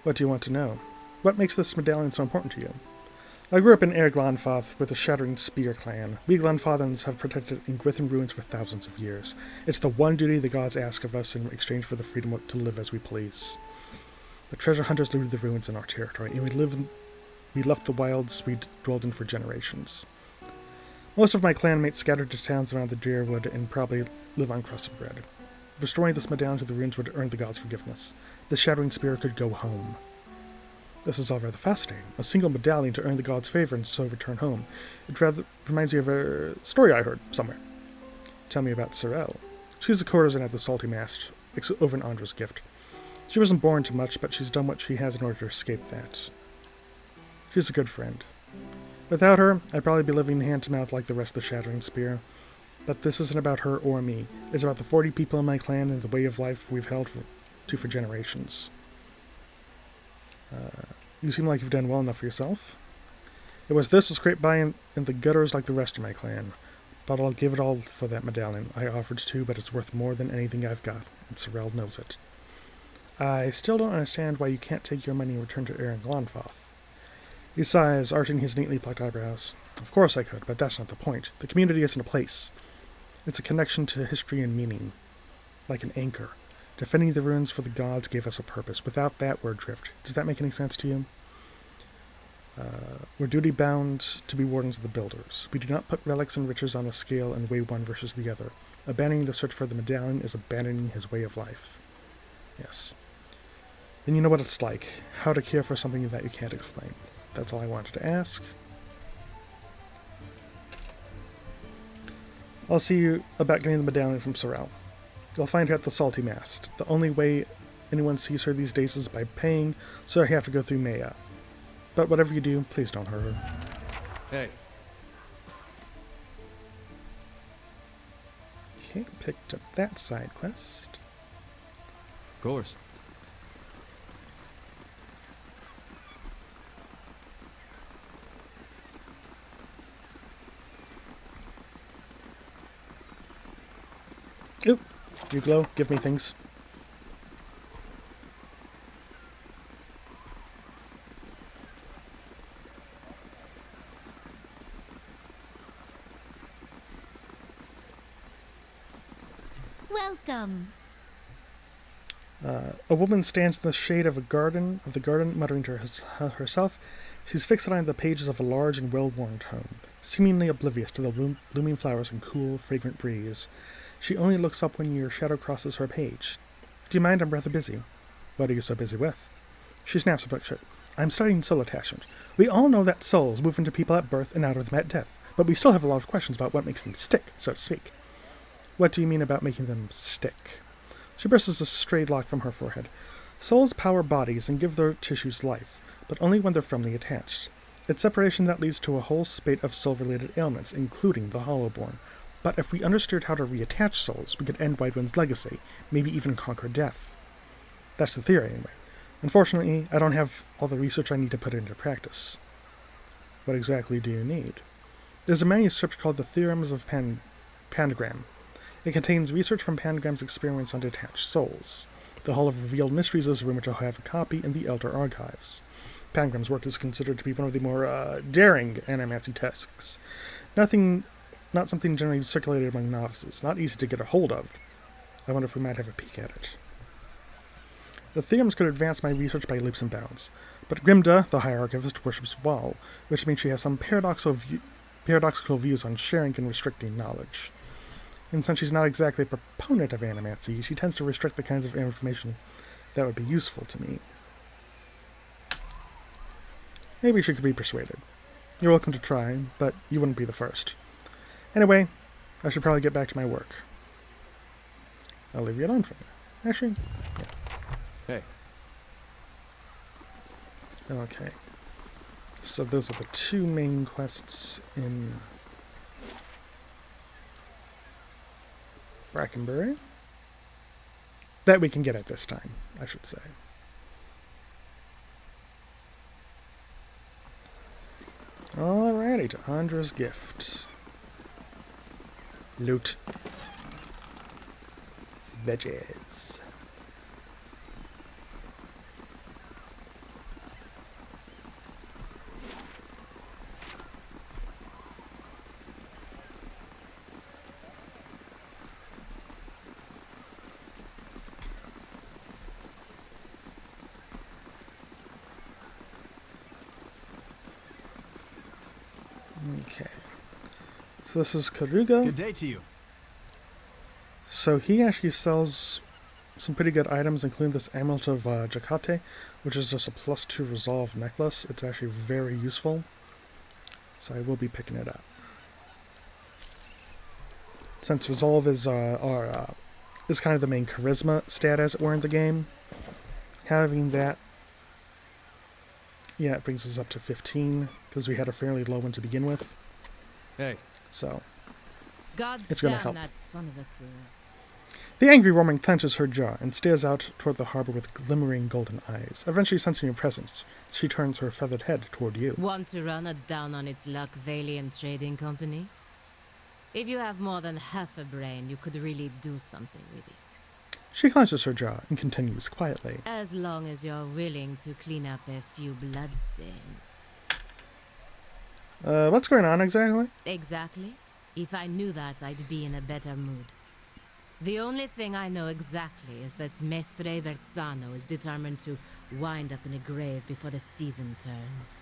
What do you want to know? What makes this medallion so important to you? I grew up in Air Glanfath with the Shattering Spear clan. We Glanfathans have protected Ingwithan ruins for thousands of years. It's the one duty the gods ask of us in exchange for the freedom to live as we please. The treasure hunters looted the ruins in our territory, and we left the wilds we dwelled in for generations. Most of my clanmates scattered to towns around the Deerwood and probably live on crusted bread. Restoring this medallion to the ruins would earn the gods' forgiveness. The Shattering Spear could go home. This is all rather fascinating. A single medallion to earn the gods' favor and so return home. It rather reminds me of a story I heard somewhere. Tell me about Sorrel. She's a courtesan at the Salty Mast, over in Andra's gift. She wasn't born to much, but she's done what she has in order to escape that. She's a good friend. Without her, I'd probably be living hand-to-mouth like the rest of the Shattering Spear. But this isn't about her or me. It's about the 40 people in my clan and the way of life we've held for generations. You seem like you've done well enough for yourself. It was this to scrape by in the gutters like the rest of my clan. But I'll give it all for that medallion. I offered to, but it's worth more than anything I've got, and Sorrel knows it. I still don't understand why you can't take your money and return to Aaron Glanfath. He sighs, arching his neatly plucked eyebrows. Of course I could, but that's not the point. The community isn't a place. It's a connection to history and meaning. Like an anchor. Defending the ruins for the gods gave us a purpose. Without that, we're adrift. Does that make any sense to you? We're duty-bound to be wardens of the builders. We do not put relics and riches on a scale and weigh one versus the other. Abandoning the search for the medallion is abandoning his way of life. Yes. Then you know what it's like. How to care for something that you can't explain. That's all I wanted to ask. I'll see you about getting the medallion from Sorrel. You'll find her at the Salty Mast. The only way anyone sees her these days is by paying, so I have to go through Maya. But whatever you do, please don't hurt her. Hey. Okay, picked up that side quest. Of course. Oop, you glow, give me things. Welcome. A woman stands in the shade of the garden, muttering to herself. She's fixated on the pages of a large and well-worn tome, seemingly oblivious to the blooming flowers and cool, fragrant breeze. She only looks up when your shadow crosses her page. Do you mind? I'm rather busy. What are you so busy with? She snaps a book shut. I'm studying soul attachment. We all know that souls move into people at birth and out of them at death, but we still have a lot of questions about what makes them stick, so to speak. What do you mean about making them stick? She bristles a straight lock from her forehead. Souls power bodies and give their tissues life, but only when they're firmly attached. It's separation that leads to a whole spate of soul-related ailments, including the Hollowborn. But if we understood how to reattach souls, we could end White Wind's legacy, maybe even conquer death. That's the theory, anyway. Unfortunately, I don't have all the research I need to put into practice. What exactly do you need? There's a manuscript called The Theorems of Pandagram. It contains research from Pandagram's experiments on detached souls. The Hall of Revealed Mysteries is rumored to have a copy in the Elder Archives. Pandagram's work is considered to be one of the more daring animancy tasks. Not something generally circulated among novices, not easy to get a hold of. I wonder if we might have a peek at it. The theorems could advance my research by leaps and bounds, but Grimda, the High Archivist, worships Wall, which means she has some paradoxical views on sharing and restricting knowledge. And since she's not exactly a proponent of animancy, she tends to restrict the kinds of information that would be useful to me. Maybe she could be persuaded. You're welcome to try, but you wouldn't be the first. Anyway, I should probably get back to my work. I'll leave you alone for now. Actually, yeah. Hey. Okay. So those are the two main quests in Brackenbury. That we can get at this time, I should say. Alrighty, to Andra's gift. Loot. Veggies. Okay. So this is Karuga. Good day to you. So he actually sells some pretty good items, including this Amulet of Jakate, which is just a +2 resolve necklace. It's actually very useful. So I will be picking it up. Since resolve is kind of the main charisma stat, as it were, in the game, having that, yeah, it brings us up to 15, because we had a fairly low one to begin with. Hey. So, God's it's going to damn help. that son of a fool. The angry woman clenches her jaw and stares out toward the harbor with glimmering golden eyes. Eventually sensing your presence, she turns her feathered head toward you. Want to run it down on its luck, Valiant Trading Company? If you have more than half a brain, you could really do something with it. She clenches her jaw and continues quietly. As long as you're willing to clean up a few bloodstains. What's going on exactly? Exactly. If I knew that, I'd be in a better mood. The only thing I know exactly is that Mestre Verzano is determined to wind up in a grave before the season turns.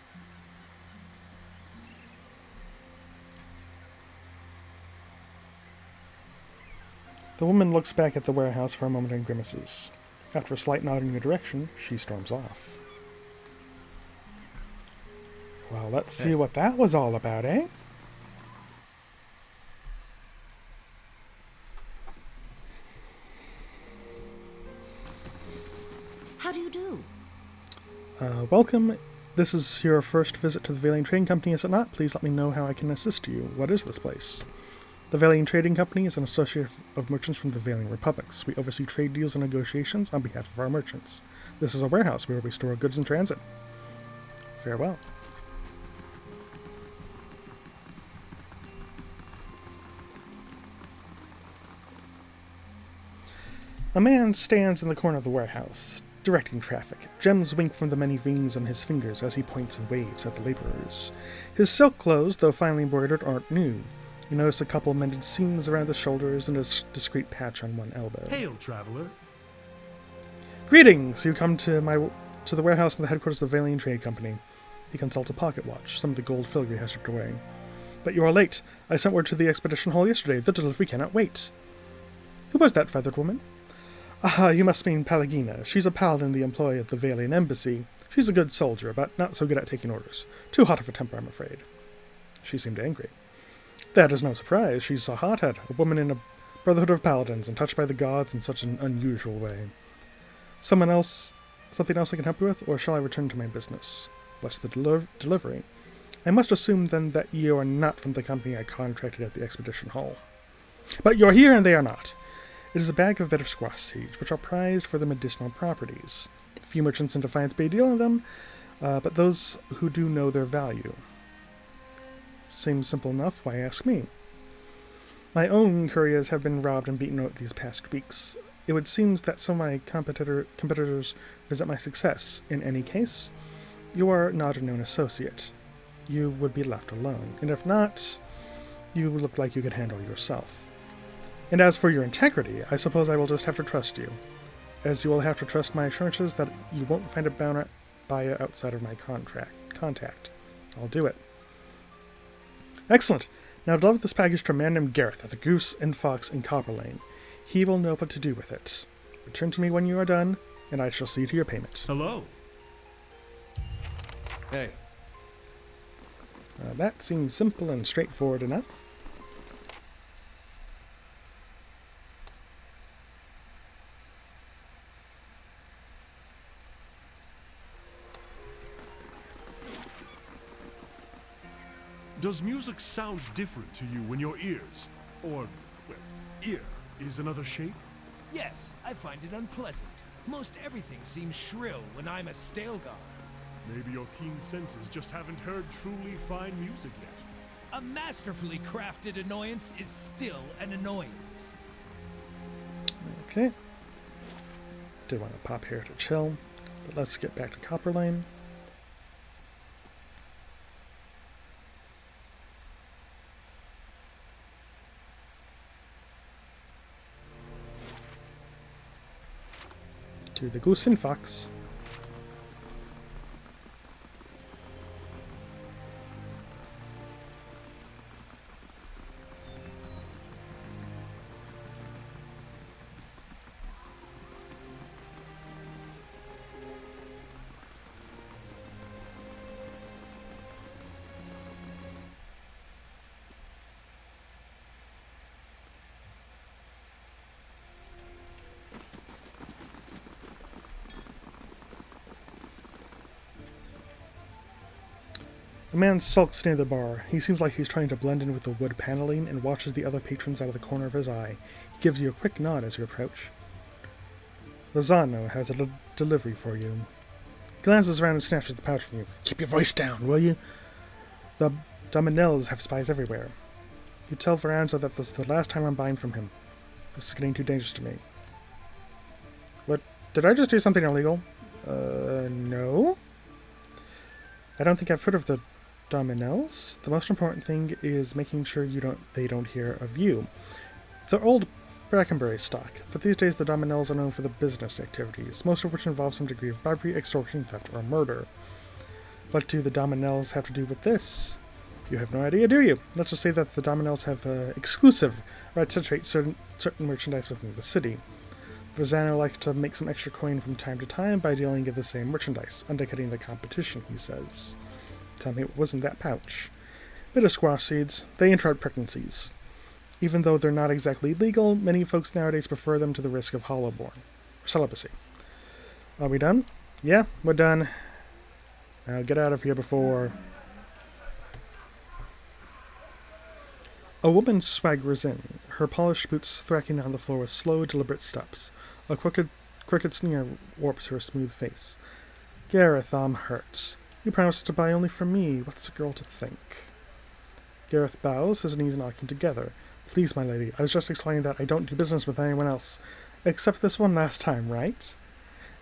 The woman looks back at the warehouse for a moment and grimaces. After a slight nod in your direction, she storms off. Well, let's see what that was all about, eh? How do you do? Welcome. This is your first visit to the Valiant Trading Company, is it not? Please let me know how I can assist you. What is this place? The Valiant Trading Company is an associate of merchants from the Valiant Republics. We oversee trade deals and negotiations on behalf of our merchants. This is a warehouse where we store goods in transit. Farewell. A man stands in the corner of the warehouse, directing traffic. Gems wink from the many rings on his fingers as he points and waves at the laborers. His silk clothes, though finely embroidered, aren't new. You notice a couple mended seams around the shoulders and a discreet patch on one elbow. Hail, traveler. Greetings! You come to the warehouse in the headquarters of the Valiant Trade Company. He consults a pocket watch. Some of the gold filigree has stripped away. But you are late. I sent word to the expedition hall yesterday. The delivery cannot wait. Who was that feathered woman? Ah, you must mean Pelagina. She's a paladin in the employ of the Valiant Embassy. She's a good soldier, but not so good at taking orders. Too hot of a temper, I'm afraid. She seemed angry. That is no surprise. She's a hothead, a woman in a brotherhood of paladins, and touched by the gods in such an unusual way. Something else I can help you with, or shall I return to my business? What's the delivery? I must assume, then, that you are not from the company I contracted at the expedition hall. But you're here and they are not. It is a bag of bitter squash seeds, which are prized for their medicinal properties. Few merchants in Defiance Bay deal in them, but those who do know their value. Seems simple enough, why ask me? My own couriers have been robbed and beaten out these past weeks. It would seem that some of my competitors resent my success. In any case, you are not a known associate. You would be left alone, and if not, you look like you could handle yourself. And as for your integrity, I suppose I will just have to trust you, as you will have to trust my assurances that you won't find a buyer outside of my contact. I'll do it. Excellent. Now deliver this package to a man named Gareth at the Goose and Fox in Copper Lane. He will know what to do with it. Return to me when you are done, and I shall see to your payment. Hello. Hey. That seems simple and straightforward enough. Does music sound different to you when your ears, or, well, ear, is another shape? Yes, I find it unpleasant. Most everything seems shrill when I'm a Stalgar. Maybe your keen senses just haven't heard truly fine music yet. A masterfully crafted annoyance is still an annoyance. Okay. Do want to pop here to chill, but let's get back to Copper Lane. To the Goose and Fox. The man sulks near the bar. He seems like he's trying to blend in with the wood paneling and watches the other patrons out of the corner of his eye. He gives you a quick nod as you approach. Lozano has a delivery for you. He glances around and snatches the pouch from you. Keep your voice down, will you? The Dominells have spies everywhere. You tell Veranzo that this is the last time I'm buying from him. This is getting too dangerous to me. What? Did I just do something illegal? No? I don't think I've heard of the Dominells. The most important thing is making sure they don't hear of you. They're old Brackenbury stock, but these days the Dominells are known for the business activities, most of which involve some degree of bribery, extortion, theft, or murder. What do the Dominells have to do with this? You have no idea, do you? Let's just say that the Dominells have exclusive rights to trade certain merchandise within the city. Verzano likes to make some extra coin from time to time by dealing in the same merchandise, undercutting the competition, he says. Tell me what was in that pouch. Bitter squash seeds. They interrupt pregnancies. Even though they're not exactly legal, many folks nowadays prefer them to the risk of hollowborn. Or celibacy. Are we done? Yeah, we're done. Now get out of here before... A woman swaggers in, her polished boots thwacking on the floor with slow, deliberate steps. A crooked sneer warps her smooth face. Gareth, I'm hurt. You promised to buy only for me. What's a girl to think? Gareth bows, his knees knocking together. Please, my lady, I was just explaining that I don't do business with anyone else. Except this one last time, right?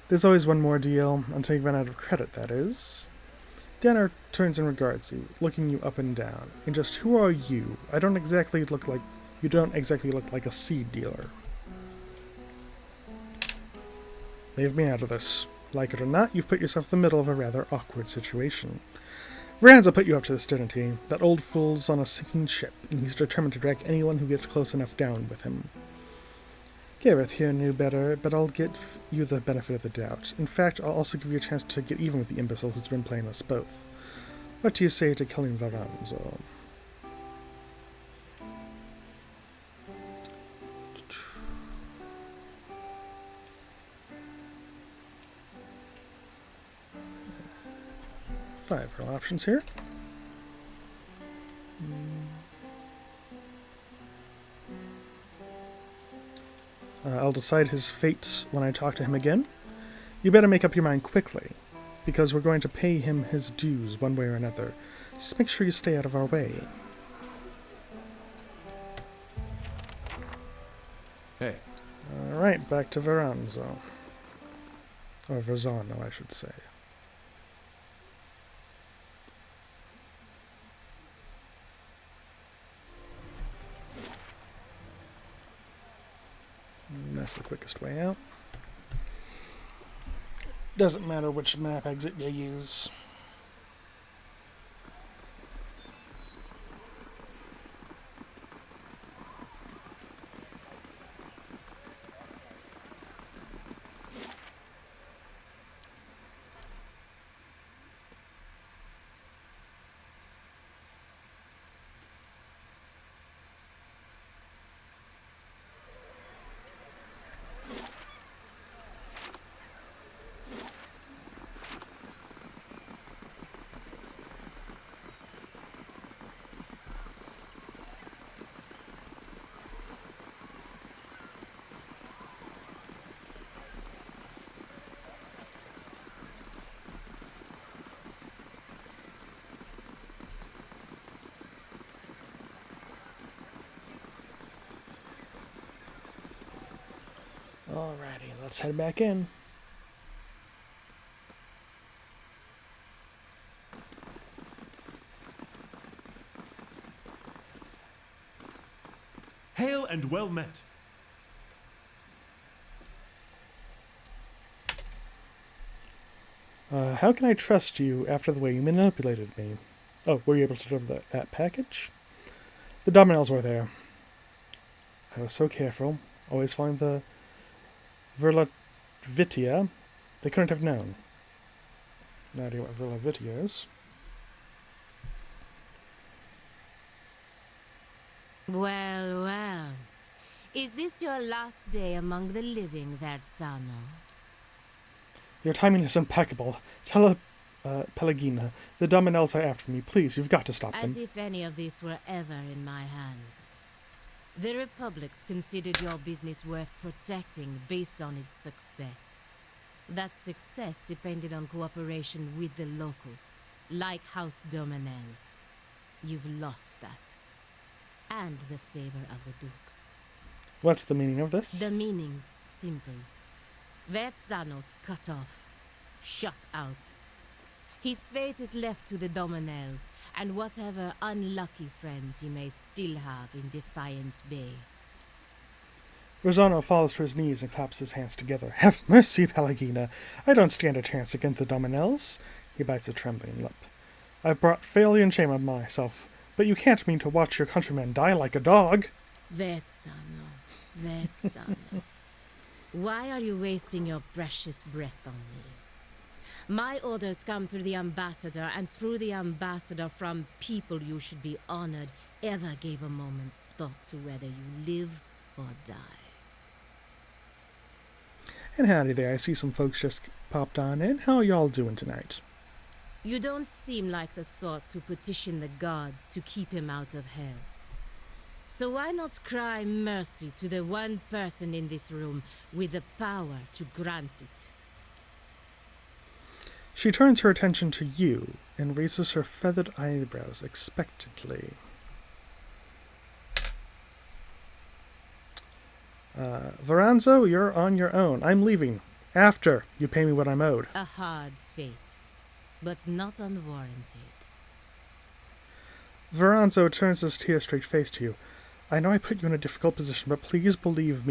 There's always one more deal, until you run out of credit, that is. Danner turns and regards you, looking you up and down. And just who are you? You don't exactly look like a seed dealer. Leave me out of this. Like it or not, you've put yourself in the middle of a rather awkward situation. Rand's will put you up to this, didn't he? That old fool's on a sinking ship, and he's determined to drag anyone who gets close enough down with him. Gareth here knew better, but I'll give you the benefit of the doubt. In fact, I'll also give you a chance to get even with the imbecile who's been playing us both. What do you say to killing Veranzo? Five real options here. I'll decide his fate when I talk to him again. You better make up your mind quickly, because we're going to pay him his dues one way or another. Just make sure you stay out of our way. Hey. Alright, back to Veranzo. Or Verzano, I should say. And that's the quickest way out. Doesn't matter which map exit you use. Alrighty, let's head back in. Hail and well met. How can I trust you after the way you manipulated me? Oh, were you able to deliver that package? The dominoes were there. I was so careful. Always find the Verlavitia. They couldn't have known. No idea what Verlavitia is. Well, well. Is this your last day among the living, Verzano? Your timing is impeccable. Tell Pelagina, the Dominels are after me. Please, you've got to stop them. As if any of this were ever in my hands. The Republics considered your business worth protecting based on its success. That success depended on cooperation with the locals, like House Dominel. You've lost that. And the favor of the Dukes. What's the meaning of this? The meaning's simple. Verzano's cut off. Shut out. His fate is left to the Dominels, and whatever unlucky friends he may still have in Defiance Bay. Rosano falls to his knees and claps his hands together. Have mercy, Pelagina. I don't stand a chance against the Dominels. He bites a trembling lip. I've brought failure and shame on myself, but you can't mean to watch your countrymen die like a dog. Verzano. Why are you wasting your precious breath on me? My orders come through the ambassador, and through the ambassador from people you should be honored ever gave a moment's thought to whether you live or die. And howdy there, I see some folks just popped on in. How are y'all doing tonight? You don't seem like the sort to petition the gods to keep him out of hell. So why not cry mercy to the one person in this room with the power to grant it? She turns her attention to you and raises her feathered eyebrows expectantly. Veranzo, you're on your own. I'm leaving. After you pay me what I'm owed. A hard fate, but not unwarranted. Veranzo turns his tear-streaked face to you. I know I put you in a difficult position, but please believe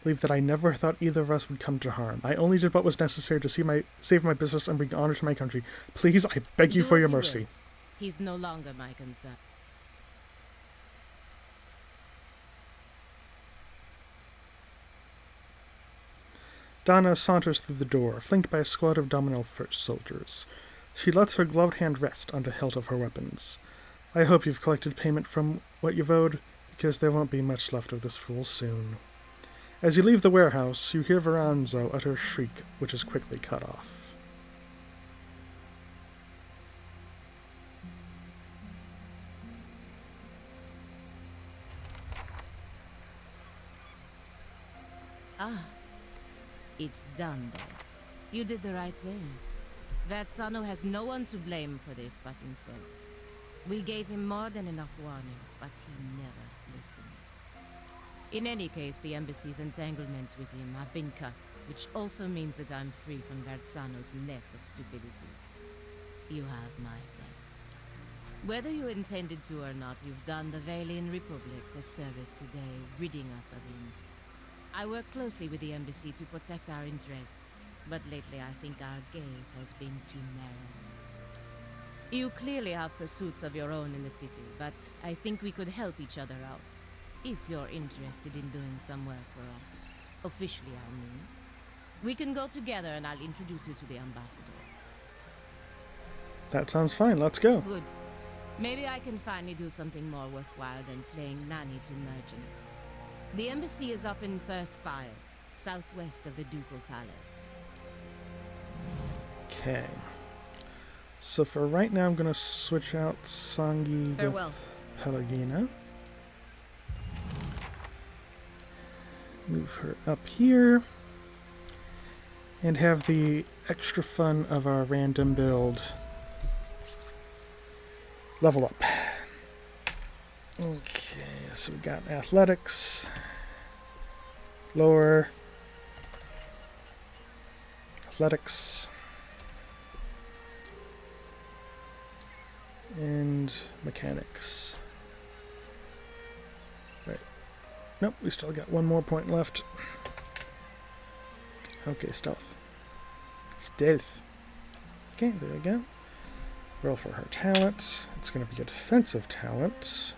that I never thought either of us would come to harm. I only did what was necessary to save my business and bring honor to my country. Please, I beg you for your mercy. He's no longer my concern. Donna saunters through the door, flanked by a squad of Dominel foot soldiers. She lets her gloved hand rest on the hilt of her weapons. I hope you've collected payment from what you've owed, because there won't be much left of this fool soon. As you leave the warehouse, you hear Veranzo utter a shriek, which is quickly cut off. It's done, though. You did the right thing. Versano has no one to blame for this but himself. We gave him more than enough warnings, but he never listened. In any case, the embassy's entanglements with him have been cut, which also means that I'm free from Versano's net of stupidity. You have my thanks. Whether you intended to or not, you've done the Valian Republics a service today, ridding us of him. I work closely with the embassy to protect our interests, but lately I think our gaze has been too narrow. You clearly have pursuits of your own in the city, but I think we could help each other out. If you're interested in doing some work for us. Officially, I mean. We can go together and I'll introduce you to the ambassador. That sounds fine. Let's go. Good. Maybe I can finally do something more worthwhile than playing nanny to merchants. The embassy is up in First Fires, southwest of the Ducal Palace. Okay. So for right now, I'm going to switch out Sangi with Pelagina. Move her up here. And have the extra fun of our random build level up. Okay, so we got athletics, lower, athletics, and mechanics. Right. Nope, we still got one more point left. Okay, stealth. Stealth. Okay, there we go. Roll for her talent. It's going to be a defensive talent.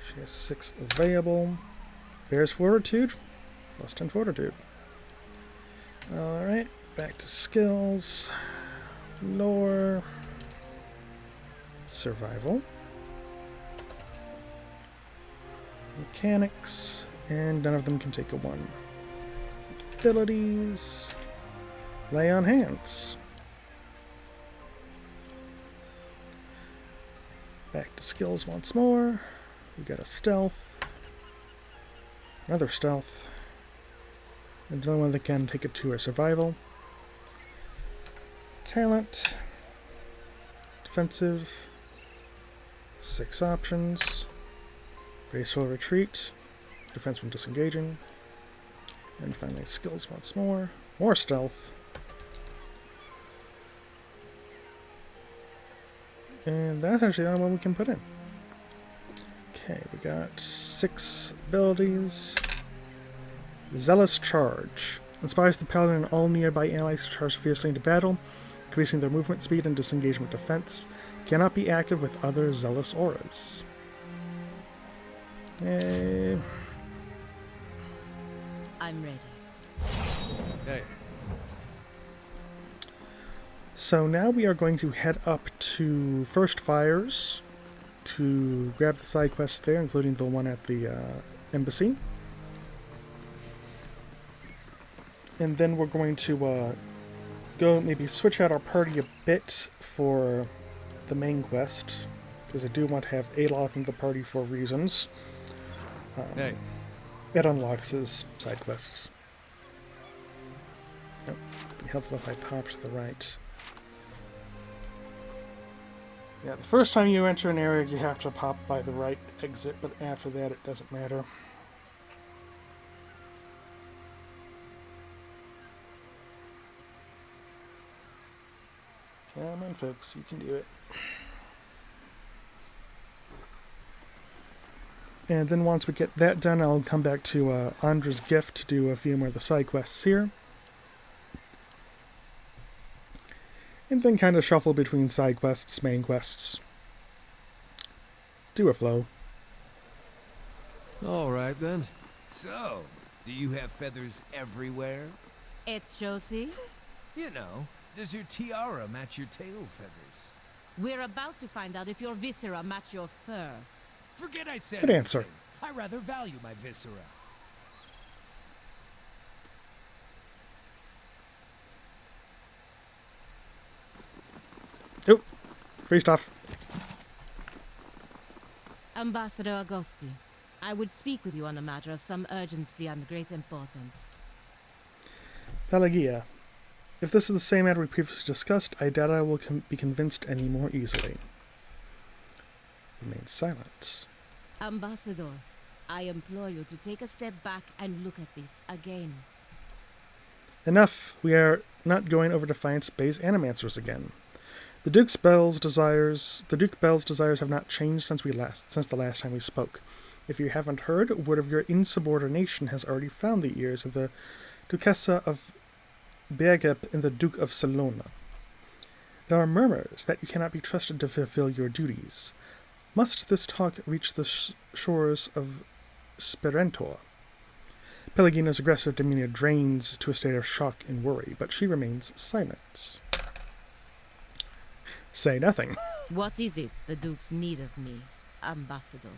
She has 6 available. Bears fortitude. Plus 10 fortitude. Alright, back to skills. Lore. Survival. Mechanics. And none of them can take a 1. Abilities. Lay on hands. Back to skills once more. We got a stealth. Another stealth. And the only one that can take it to a survival. Talent. Defensive. 6 options. Graceful retreat. Defense from disengaging. And finally skills once more. More stealth. And that's actually the only one we can put in. Okay, we got 6 abilities. Zealous Charge. Inspires the paladin and all nearby allies to charge fiercely into battle, increasing their movement speed and disengagement defense. Cannot be active with other zealous auras. I'm ready. Hey. So now we are going to head up to First Fires to grab the side quests there, including the one at the embassy. And then we're going to go maybe switch out our party a bit for the main quest, because I do want to have Aloth in the party for reasons. Hey. It unlocks his side quests. Yep. Be helpful if I pop to the right. Yeah, the first time you enter an area, you have to pop by the right exit, but after that, it doesn't matter. Come on, folks, you can do it. And then once we get that done, I'll come back to Andra's Gift to do a few more of the side quests here. And then kind of shuffle between side quests, main quests. Do a flow. Alright then. So, do you have feathers everywhere? Et Josie? You know, does your tiara match your tail feathers? We're about to find out if your viscera match your fur. Forget I said Good answer. anything. I rather value my viscera. Oh, free stuff. Ambassador Agosti, I would speak with you on a matter of some urgency and great importance. Pelagia, if this is the same matter we previously discussed, I doubt I will be convinced any more easily. Remain silent. Ambassador, I implore you to take a step back and look at this again. Enough. We are not going over Defiance Bay's animancers again. The Duke Bell's desires have not changed since the last time we spoke. If you haven't heard, word of your insubordination has already found the ears of the Duchessa of Decrepit and the Duke of Salona. There are murmurs that you cannot be trusted to fulfill your duties. Must this talk reach the shores of Sperentor? Pelagina's aggressive demeanor drains to a state of shock and worry, but she remains silent. Say nothing. What is it the Dukes need of me, Ambassador?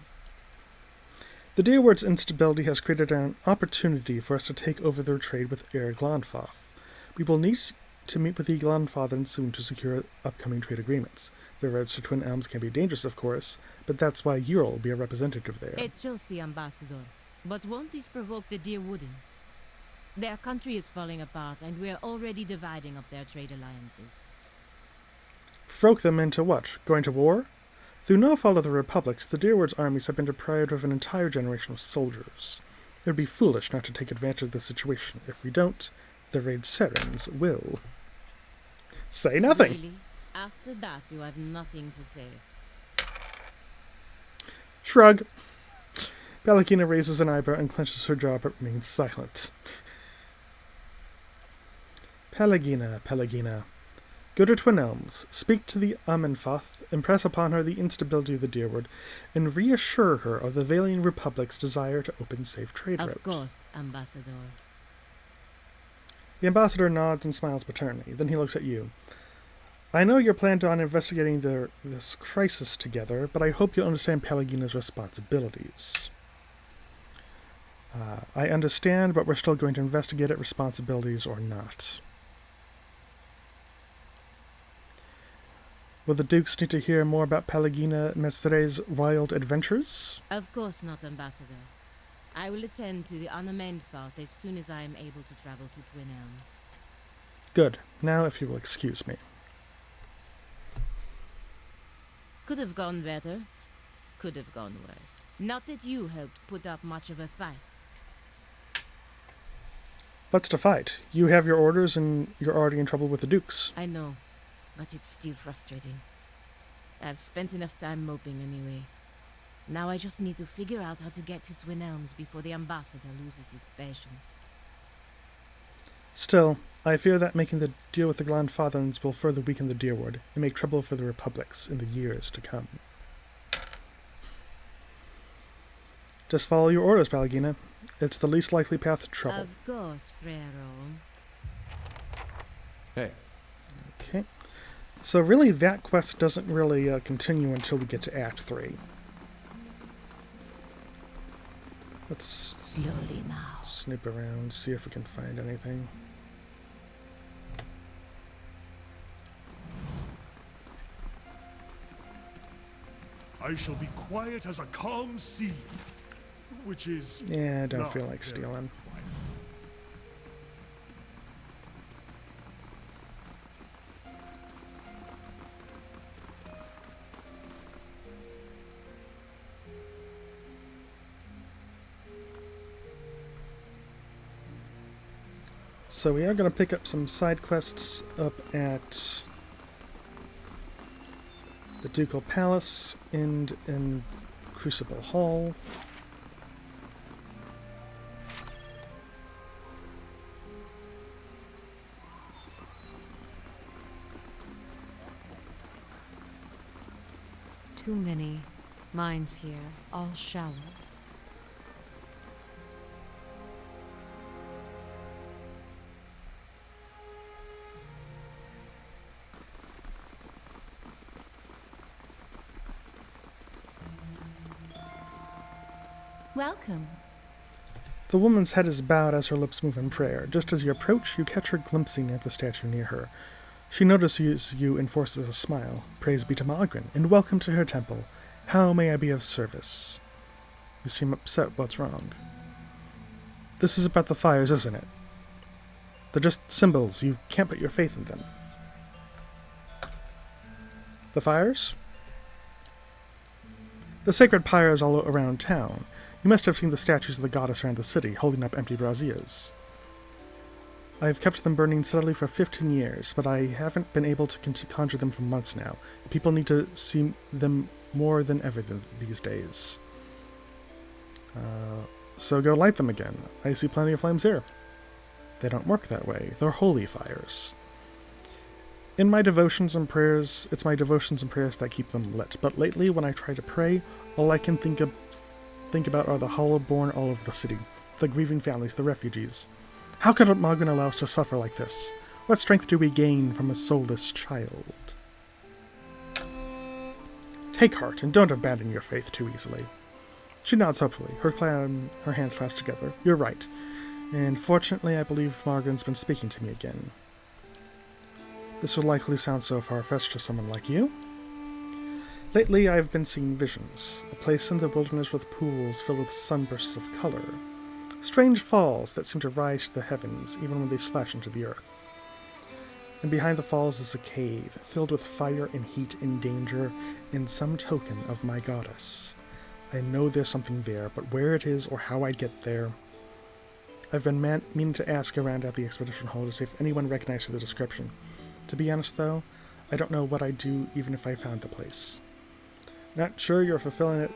The Deerward's instability has created an opportunity for us to take over their trade with Air Glanfath. We will need to meet with the Glanfathen soon to secure upcoming trade agreements. The roads to Twin Elms can be dangerous, of course, but that's why Ural will be a representative there. It shall see, Ambassador. But won't this provoke the Deerwoodens? Their country is falling apart, and we are already dividing up their trade alliances. Provoke them into what? Going to war? Through no fault of the Republic's, the Deerward's armies have been deprived of an entire generation of soldiers. It would be foolish not to take advantage of the situation. If we don't, the Raid Serens will. Say nothing! Really? After that, you have nothing to say. Shrug. Pelagina raises an eyebrow and clenches her jaw but remains silent. Pelagina. Go to Twin Elms, speak to the Amenfath, impress upon her the instability of the Deerwood, and reassure her of the Valian Republic's desire to open safe trade routes. Of course, Ambassador. The ambassador nods and smiles paternally. Then he looks at you. I know you're planned on investigating this crisis together, but I hope you'll understand Pelagina's responsibilities. I understand, but we're still going to investigate it, responsibilities or not. Will the Dukes need to hear more about Pelagina Mestre's wild adventures? Of course not, Ambassador. I will attend to the Amenfath as soon as I am able to travel to Twin Elms. Good. Now, if you will excuse me. Could have gone better. Could have gone worse. Not that you helped put up much of a fight. What's to fight? You have your orders and you're already in trouble with the Dukes. I know, but it's still frustrating. I've spent enough time moping anyway. Now I just need to figure out how to get to Twin Elms before the ambassador loses his patience. Still, I fear that making the deal with the Glanfathens will further weaken the Deerwood and make trouble for the Republics in the years to come. Just follow your orders, Pelagina. It's the least likely path to trouble. Of course, Frero. Hey. Okay. So really, that quest doesn't really continue until we get to Act 3. Let's slowly now snoop around, see if we can find anything. I shall be quiet as a calm sea, which is... Yeah, I don't not feel like very stealing. quiet. So we are going to pick up some side quests up at the Ducal Palace and in Crucible Hall. Too many mines here, all shallow. Welcome. The woman's head is bowed as her lips move in prayer. Just as you approach, you catch her glimpsing at the statue near her. She notices you and forces a smile. Praise be to Magrin, and welcome to her temple. How may I be of service? You seem upset. What's wrong? This is about the fires, isn't it? They're just symbols. You can't put your faith in them. The fires? The sacred pyres all around town. You must have seen the statues of the goddess around the city, holding up empty braziers. I have kept them burning steadily for 15 years, but I haven't been able to conjure them for months now. People need to see them more than ever these days. So go light them again. I see plenty of flames here. They don't work that way. They're holy fires. In my devotions and prayers, it's my devotions and prayers that keep them lit. But lately, when I try to pray, all I can think about are the hollow-born all over the city, the grieving families, the refugees. How could Magun allow us to suffer like this? What strength do we gain from a soulless child? Take heart, and don't abandon your faith too easily. She nods hopefully, her hands clasped together. You're right. And fortunately, I believe Margan's been speaking to me again. This would likely sound so far-fetched to someone like you. Lately, I've been seeing visions. A place in the wilderness with pools filled with sunbursts of color. Strange falls that seem to rise to the heavens, even when they splash into the earth. And behind the falls is a cave, filled with fire and heat and danger, and some token of my goddess. I know there's something there, but where it is or how I'd get there... I've been meaning to ask around at the expedition hall to see if anyone recognized the description. To be honest, though, I don't know what I'd do even if I found the place. Not sure you're fulfilling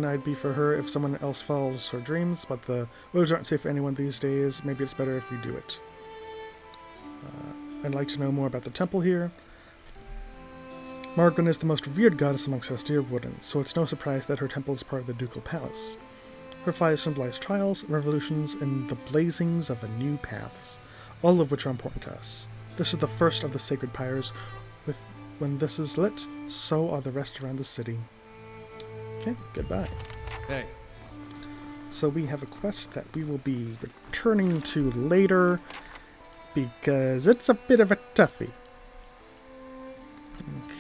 I'd be for her if someone else follows her dreams, but the roads aren't safe for anyone these days. Maybe it's better if we do it. I'd like to know more about the temple here. Margan is the most revered goddess amongst us Deerwoodens, so it's no surprise that her temple is part of the ducal palace. Her fires symbolize trials, revolutions, and the blazings of new paths, all of which are important to us. This is the first of the sacred pyres. When this is lit, so are the rest around the city. Okay, goodbye. Hey. So we have a quest that we will be returning to later, because it's a bit of a toughie. Okay.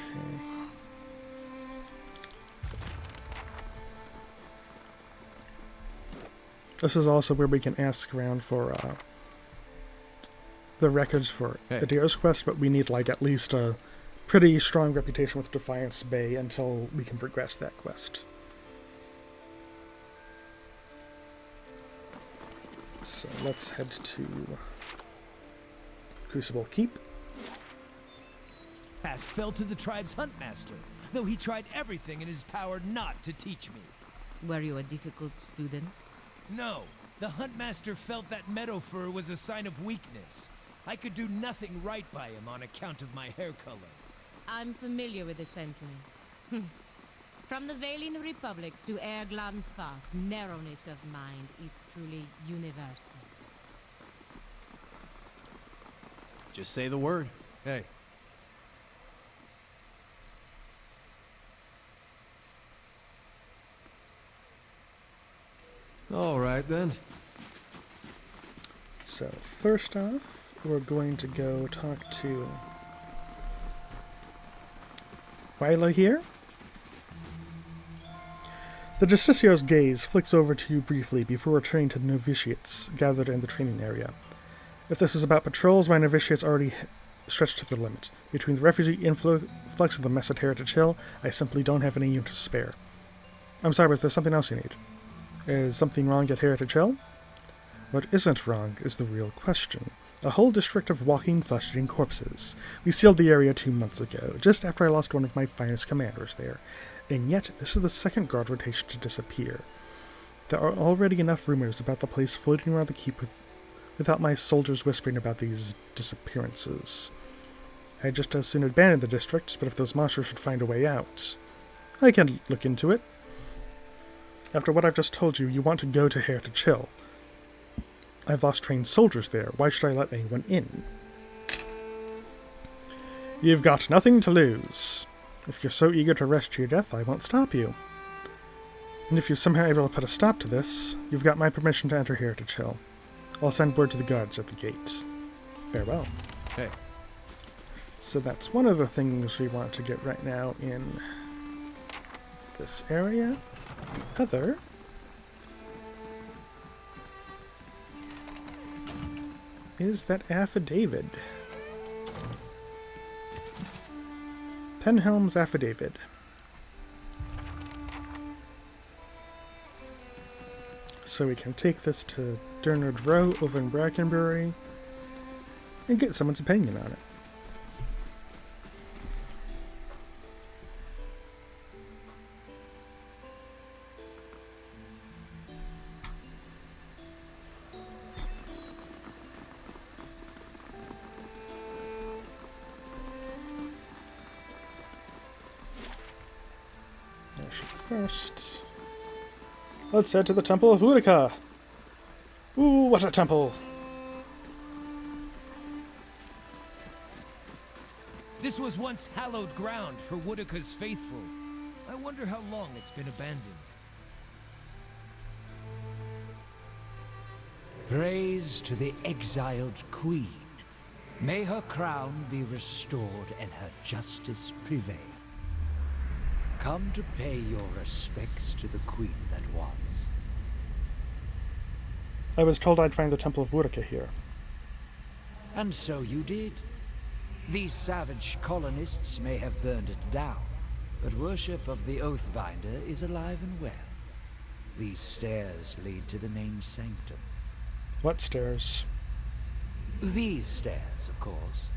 This is also where we can ask around for the records for the Deer's quest, but we need like at least a pretty strong reputation with Defiance Bay until we can progress that quest. So let's head to Crucible Keep. Task fell to the tribe's huntmaster, though he tried everything in his power not to teach me. Were you a difficult student? No, the huntmaster felt that meadow fur was a sign of weakness. I could do nothing right by him on account of my hair color. I'm familiar with the sentiment. From the Valian Republics to Erglan Thoth, narrowness of mind is truly universal. Just say the word. Hey. All right, then. So, first off, we're going to go talk to Wyla here. The Justicio's gaze flicks over to you briefly before returning to the novitiates gathered in the training area. If this is about patrols, my novitiates already stretched to their limit. Between the refugee influx and the mess at Heritage Hill, I simply don't have any units to spare. I'm sorry, but there's something else you need. Is something wrong at Heritage Hill? What isn't wrong is the real question. A whole district of walking, flesh-eating corpses. We sealed the area 2 months ago, just after I lost one of my finest commanders there. And yet, this is the second guard rotation to disappear. There are already enough rumors about the place floating around the keep without my soldiers whispering about these disappearances. I'd just as soon abandon the district, but if those monsters should find a way out, I can look into it. After what I've just told you, you want to go to Heritage Hill. I've lost trained soldiers there. Why should I let anyone in? You've got nothing to lose. If you're so eager to rush to your death, I won't stop you. And if you're somehow able to put a stop to this, you've got my permission to enter Heritage Hill. I'll send word to the guards at the gate. Farewell. Hey. So that's one of the things we want to get right now in this area. The other... is that affidavit? Penhelm's affidavit. So we can take this to Dernard Row over in Brackenbury and get someone's opinion on it. First, let's head to the Temple of Utica. Ooh, what a temple! This was once hallowed ground for Woodica's faithful. I wonder how long it's been abandoned. Praise to the exiled queen. May her crown be restored and her justice prevail. Come to pay your respects to the queen that was. I was told I'd find the Temple of Utica here. And so you did. These savage colonists may have burned it down, but worship of the Oathbinder is alive and well. These stairs lead to the main sanctum. What stairs? These stairs, of course.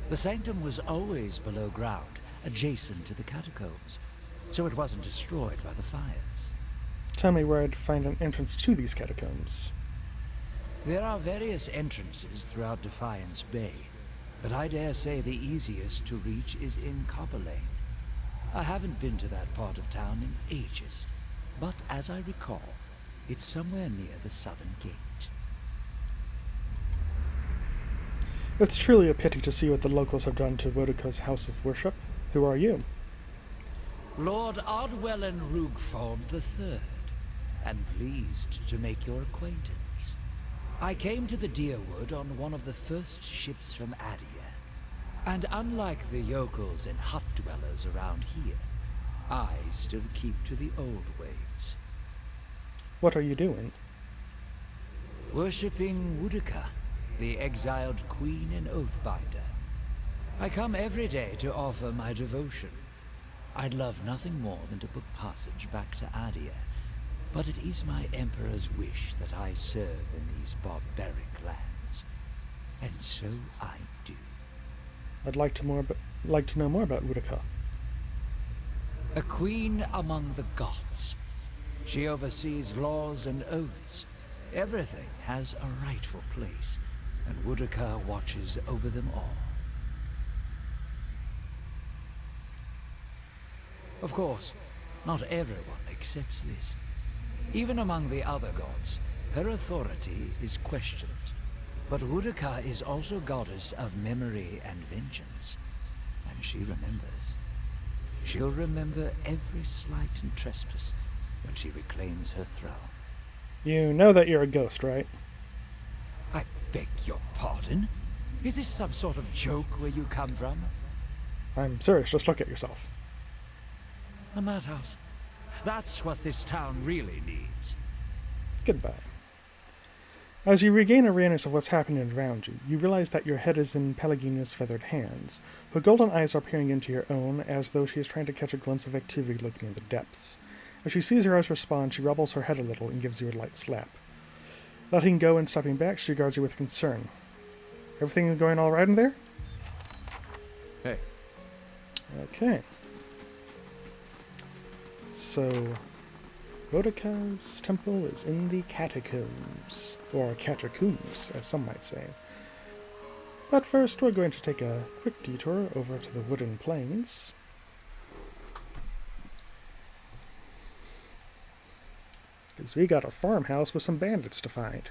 The sanctum was always below ground, adjacent to the catacombs, so it wasn't destroyed by the fires. Tell me where I'd find an entrance to these catacombs. There are various entrances throughout Defiance Bay, but I dare say the easiest to reach is in Copper Lane. I haven't been to that part of town in ages, but as I recall, it's somewhere near the southern gate. It's truly a pity to see what the locals have done to Woodica's house of worship. Who are you? Lord Ardwellen Rugford III, and pleased to make your acquaintance. I came to the Deerwood on one of the first ships from Adia, and unlike the yokels and hut dwellers around here, I still keep to the old ways. What are you doing? Worshipping Woodica, the exiled queen and Oathbinder. I come every day to offer my devotion. I'd love nothing more than to book passage back to Adia, but it is my Emperor's wish that I serve in these barbaric lands. And so I do. I'd like to know more about Utica. A queen among the gods. She oversees laws and oaths. Everything has a rightful place, and Woodica watches over them all. Of course, not everyone accepts this. Even among the other gods, her authority is questioned. But Woodica is also goddess of memory and vengeance, and she remembers. She'll remember every slight and trespass when she reclaims her throne. You know that you're a ghost, right? I beg your pardon? Is this some sort of joke where you come from? I'm serious, just look at yourself. A madhouse. That's what this town really needs. Goodbye. As you regain awareness of what's happening around you, you realize that your head is in Pelagina's feathered hands. Her golden eyes are peering into your own, as though she is trying to catch a glimpse of activity looking in the depths. As she sees your eyes respond, she wobbles her head a little and gives you a light slap. Letting go and stepping back, she regards you with concern. Everything going all right in there? Hey. Okay. So, Woodica's temple is in the catacombs, or catacombs, as some might say. But first, we're going to take a quick detour over to the Wooden Plains. Because we got a farmhouse with some bandits to find.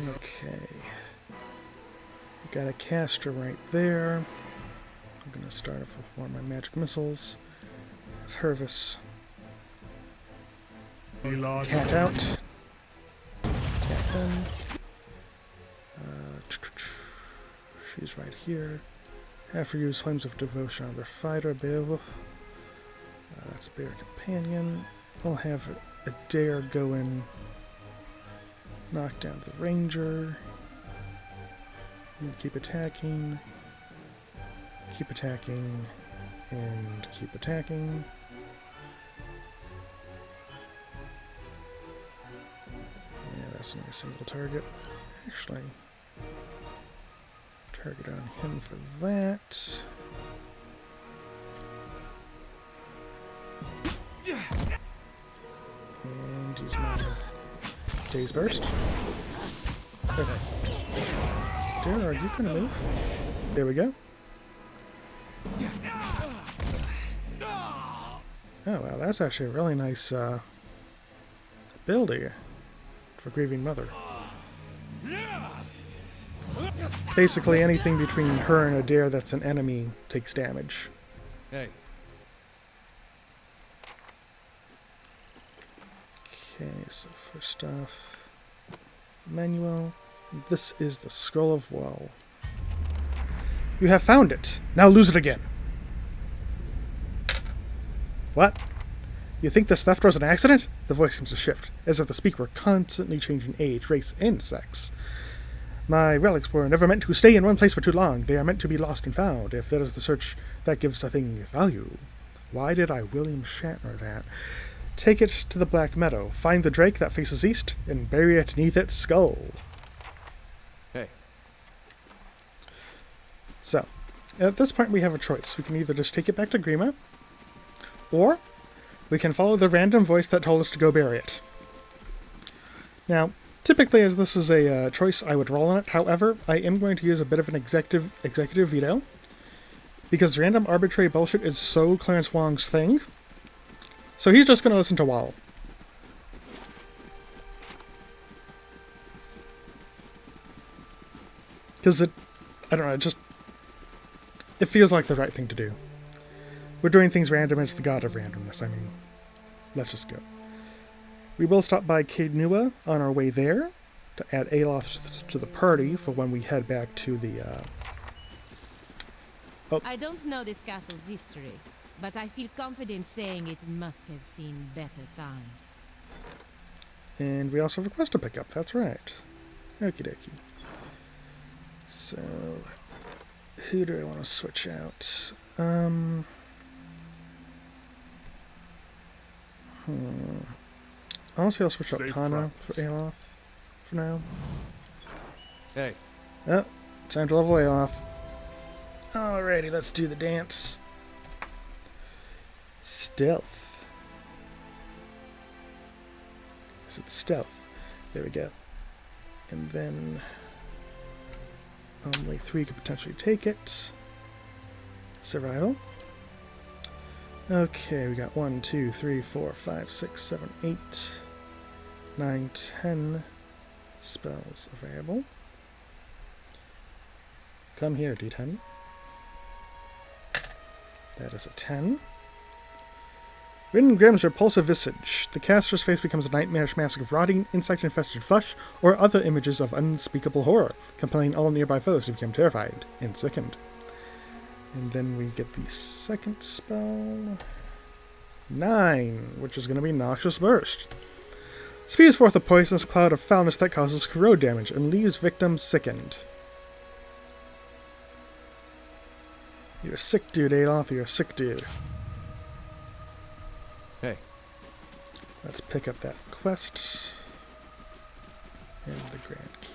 Okay. Got a caster right there. I'm going to start off with one of my magic missiles. Hervis cat out. then. She's right here. Have her use Flames of Devotion on their fighter, Beowulf. That's a bear companion. We'll have a dare go in, knock down the ranger. And keep attacking, and keep attacking. Yeah, that's a nice single target. Actually, target on him for that. And use my Daze Burst. Okay. Dare, are you gonna move? There we go. Oh wow, that's actually a really nice build here for Grieving Mother. Basically anything between her and a dare that's an enemy takes damage. Hey. Okay, so first off, manual. This is the Scroll of Woe. You have found it. Now lose it again. What? You think this theft was an accident? The voice seems to shift, as if the speaker were constantly changing age, race, and sex. My relics were never meant to stay in one place for too long. They are meant to be lost and found. If that is the search that gives a thing value. Why did I William Shatner that? Take it to the Black Meadow, find the drake that faces east, and bury it beneath its skull. Hey. So, at this point we have a choice. We can either just take it back to Grima, or we can follow the random voice that told us to go bury it. Now, typically as this is a choice, I would roll on it. However, I am going to use a bit of an executive veto, because random arbitrary bullshit is so Clarence Wong's thing. So he's just going to listen to Wall. Because I don't know, it feels like the right thing to do. We're doing things random, it's the god of randomness. I mean, let's just go. We will stop by Caed Nua on our way there to add Aloth to the party for when we head back to the, I don't know this castle's history, but I feel confident saying it must have seen better times. And we also have a quest to pick up, that's right. Okie dokie. So, who do I want to switch out? Honestly, I'll switch out Kana for Aloth for now. Hey. Oh, time to level Aloth. Alrighty, let's do the dance. Stealth. Is it stealth? There we go. And then only 3 could potentially take it. Survival. Okay, we got 1, 2, 3, 4, 5, 6, 7, 8, 9, 10 spells available. Come here, D10. That is a 10. Written Grimm's repulsive visage. The caster's face becomes a nightmarish mask of rotting, insect-infested flesh, or other images of unspeakable horror, compelling all nearby foes to become terrified and sickened. And then we get the second spell. 9, which is going to be Noxious Burst. Spews forth a poisonous cloud of foulness that causes corrode damage and leaves victims sickened. You're a sick dude, Aloth. You're a sick dude. Hey. Let's pick up that quest. And the Grand Keep.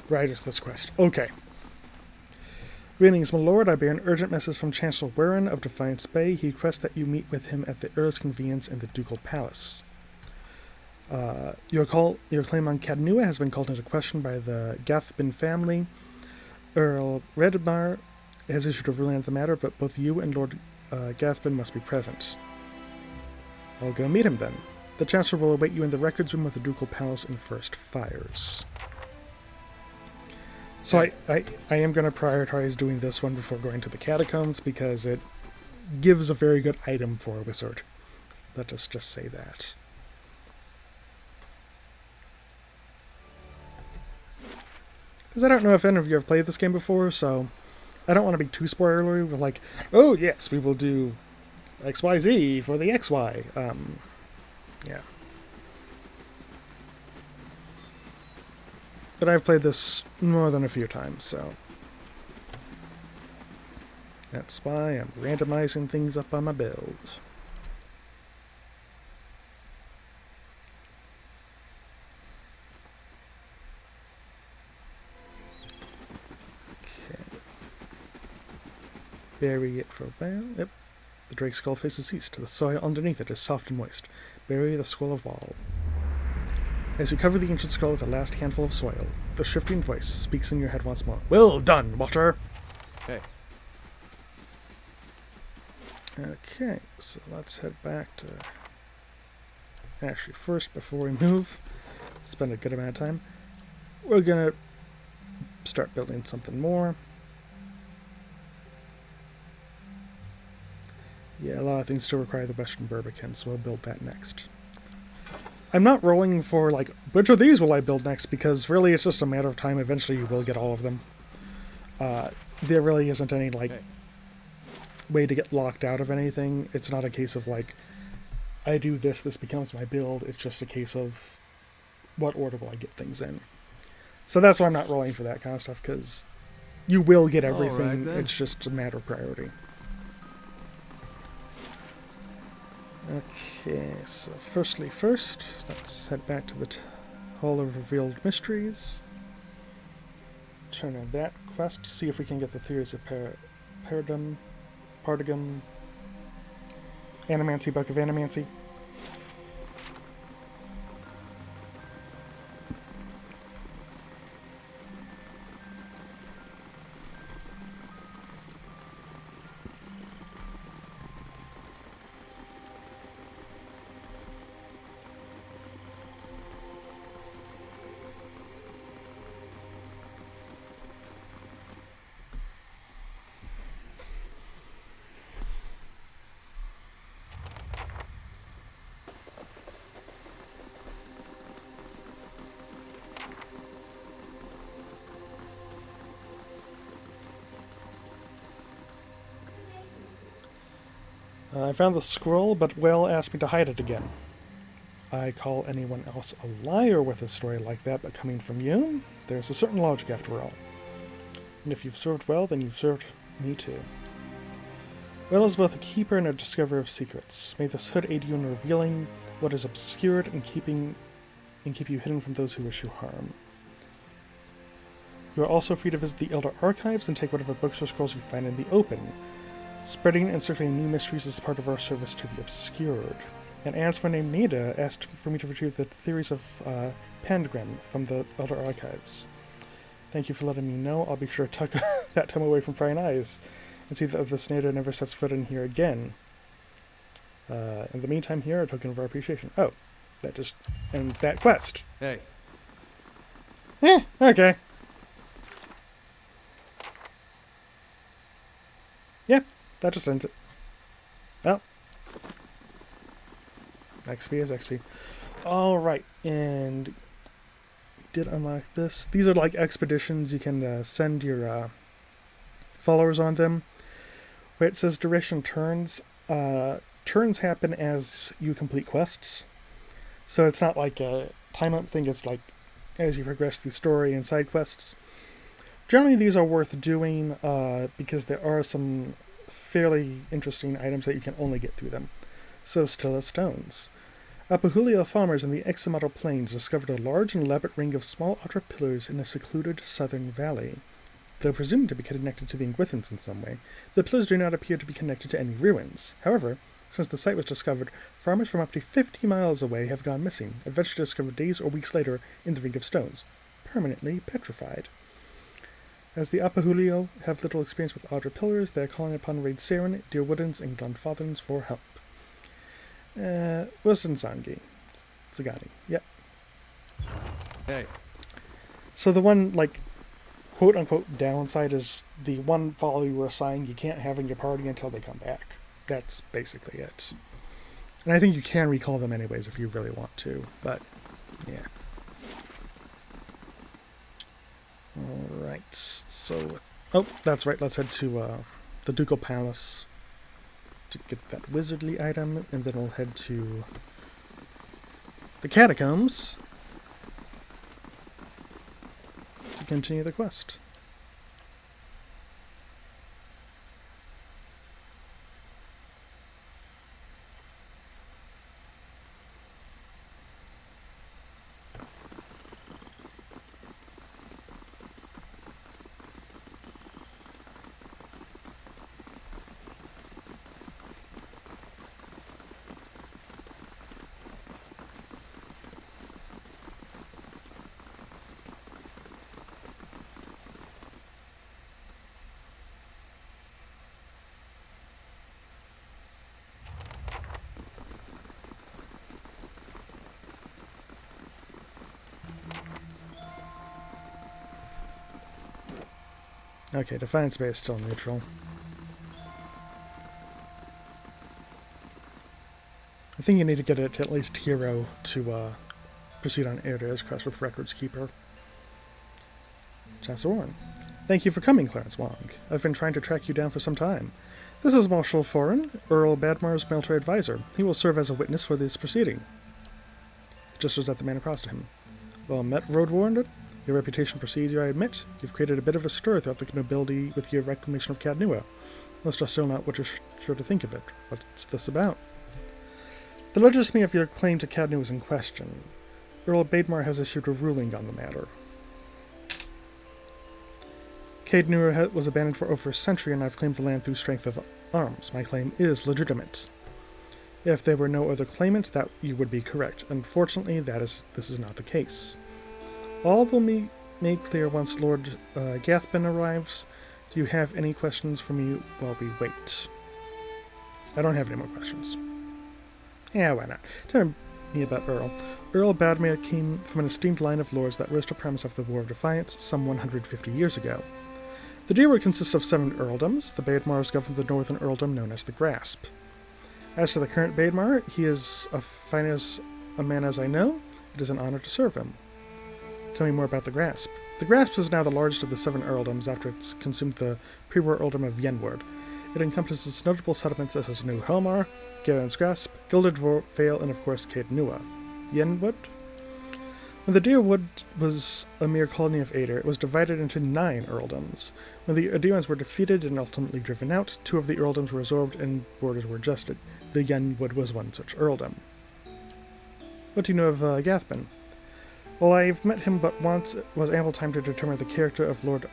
Right, it's this quest. Okay. Greetings, my lord. I bear an urgent message from Chancellor Warren of Defiance Bay. He requests that you meet with him at the earliest convenience in the Ducal Palace. Your claim on Caed Nua has been called into question by the Gathbin family. Earl Redmar has issued a ruling on the matter, but both you and Lord Gathbin must be present. I'll go meet him then. The Chancellor will await you in the records room of the Ducal Palace in First Fires. So I am going to prioritize doing this one before going to the Catacombs because it gives a very good item for a wizard. Let us just say that. Because I don't know if any of you have played this game before, so I don't want to be too spoilery. We're like, oh yes, we will do XYZ for the XY. Yeah. But I've played this more than a few times, so that's why I'm randomizing things up on my build. Okay. Bury it for a while. Yep. The drake's skull faces east. The soil underneath it is soft and moist. Bury the skull of wall. As you cover the ancient skull with a last handful of soil, the shifting voice speaks in your head once more. Well done, Water! Hey. Okay, so let's head back to... Actually, first, before we move, spend a good amount of time, we're gonna start building something more. Yeah, a lot of things still require the Western Barbican, so we'll build that next. I'm not rolling for, like, which of these will I build next, because really it's just a matter of time. Eventually you will get all of them. There really isn't any, like, way to get locked out of anything. It's not a case of, like, I do this, this becomes my build. It's just a case of what order will I get things in. So that's why I'm not rolling for that kind of stuff, because you will get everything. Right, it's just a matter of priority. Okay, so first, let's head back to the Hall of Revealed Mysteries. Turn on that quest, see if we can get the theories of Paradigm, Animancy, Book of Animancy. I found the scroll, but Will asked me to hide it again. I call anyone else a liar with a story like that, but coming from you, there's a certain logic after all. And if you've served well, then you've served me too. Will is both a keeper and a discoverer of secrets. May this hood aid you in revealing what is obscured and keep you hidden from those who wish you harm. You are also free to visit the Elder Archives and take whatever books or scrolls you find in the open. Spreading and circulating new mysteries is part of our service to the obscured. An answer named Nida asked for me to retrieve the theories of Pandagram from the Elder Archives. Thank you for letting me know. I'll be sure to tuck that time away from prying eyes and see that this Nida never sets foot in here again. In the meantime, here, a token of our appreciation. Oh, that just ends that quest. Hey. Okay. Yeah, that just ends it. Oh. XP is XP. Alright, and did unlock this. These are like expeditions. You can send your followers on them. Where it says duration turns. Turns happen as you complete quests. So it's not like a time up thing. It's like as you progress through story and side quests. Generally, these are worth doing because there are some fairly interesting items that you can only get through them. So, Stella Stones. Apahulio farmers in the Exomoto Plains discovered a large and elaborate ring of small outer pillars in a secluded southern valley. Though presumed to be connected to the Ingwithans in some way, the pillars do not appear to be connected to any ruins. However, since the site was discovered, farmers from up to 50 miles away have gone missing, eventually discovered days or weeks later in the Ring of Stones, permanently petrified. As the Apahulio have little experience with outer pillars, they are calling upon Raid Saren, Dear Woodens, and Glenfatherns for help. Wilson Sangi. Zagani. Yep. Hey, So the one, like, quote-unquote downside is the one follower you were assigned you can't have in your party until they come back. That's basically it. And I think you can recall them anyways if you really want to, but, yeah. Alright, so... Oh, that's right, let's head to the Ducal Palace to get that wizardly item, and then we'll head to the Catacombs to continue the quest. Okay, Defiance Bay is still neutral. I think you need to get it to at least hero to proceed on Erda's quest with Records Keeper. Chancellor Warren. Thank you for coming, Clarence Wong. I've been trying to track you down for some time. This is Marshal Foran, Earl Badmar's military advisor. He will serve as a witness for this proceeding. Just as at the man across to him. Well met, Road Warden. Your reputation precedes you, I admit. You've created a bit of a stir throughout the nobility with your reclamation of Cadnua. Most are still not what you're sure to think of it. What's this about? The legitimacy of your claim to Cadnua is in question. Earl Badmar has issued a ruling on the matter. Cadnua was abandoned for over a century, and I've claimed the land through strength of arms. My claim is legitimate. If there were no other claimant, that you would be correct. Unfortunately, this is not the case. All will be made clear once Lord Gathbin arrives. Do you have any questions for me while we wait? I don't have any more questions. Yeah, why not? Tell me about Earl. Earl Badmer came from an esteemed line of lords that rose to premise of the War of Defiance some 150 years ago. The Deerwood consists of 7 earldoms. The Badmars govern the northern earldom known as the Grasp. As to the current Badmar, he is as fine as a man as I know. It is an honor to serve him. Tell me more about the Grasp. The Grasp is now the largest of the 7 earldoms after it's consumed the pre-war earldom of Yenward. It encompasses notable settlements such as New Helmar, Garen's Grasp, Gilded Vale, and of course Cadnua. Yenwood? When the Deerwood was a mere colony of Ader, it was divided into 9 earldoms. When the Adirans were defeated and ultimately driven out, 2 of the earldoms were absorbed and borders were adjusted. The Yenwood was one such earldom. What do you know of Gathbin? Well, I've met him but once. It was ample time to determine the character of Lord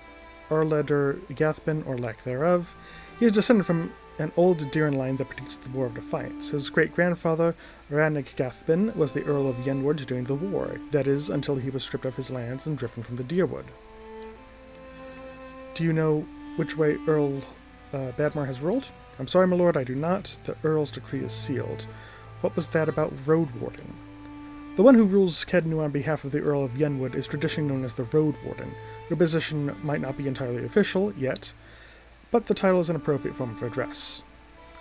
Arleder Gathbin, or lack thereof. He is descended from an old Deeran line that predates the War of Defiance. His great-grandfather, Ranig Gathbin, was the Earl of Yenwood during the war, that is, until he was stripped of his lands and driven from the Deerwood. Do you know which way Earl Badmar has ruled? I'm sorry, my lord, I do not. The Earl's decree is sealed. What was that about Road Warden? The one who rules Cadnua on behalf of the Earl of Yenwood is traditionally known as the Road Warden. Your position might not be entirely official yet, but the title is an appropriate form of address.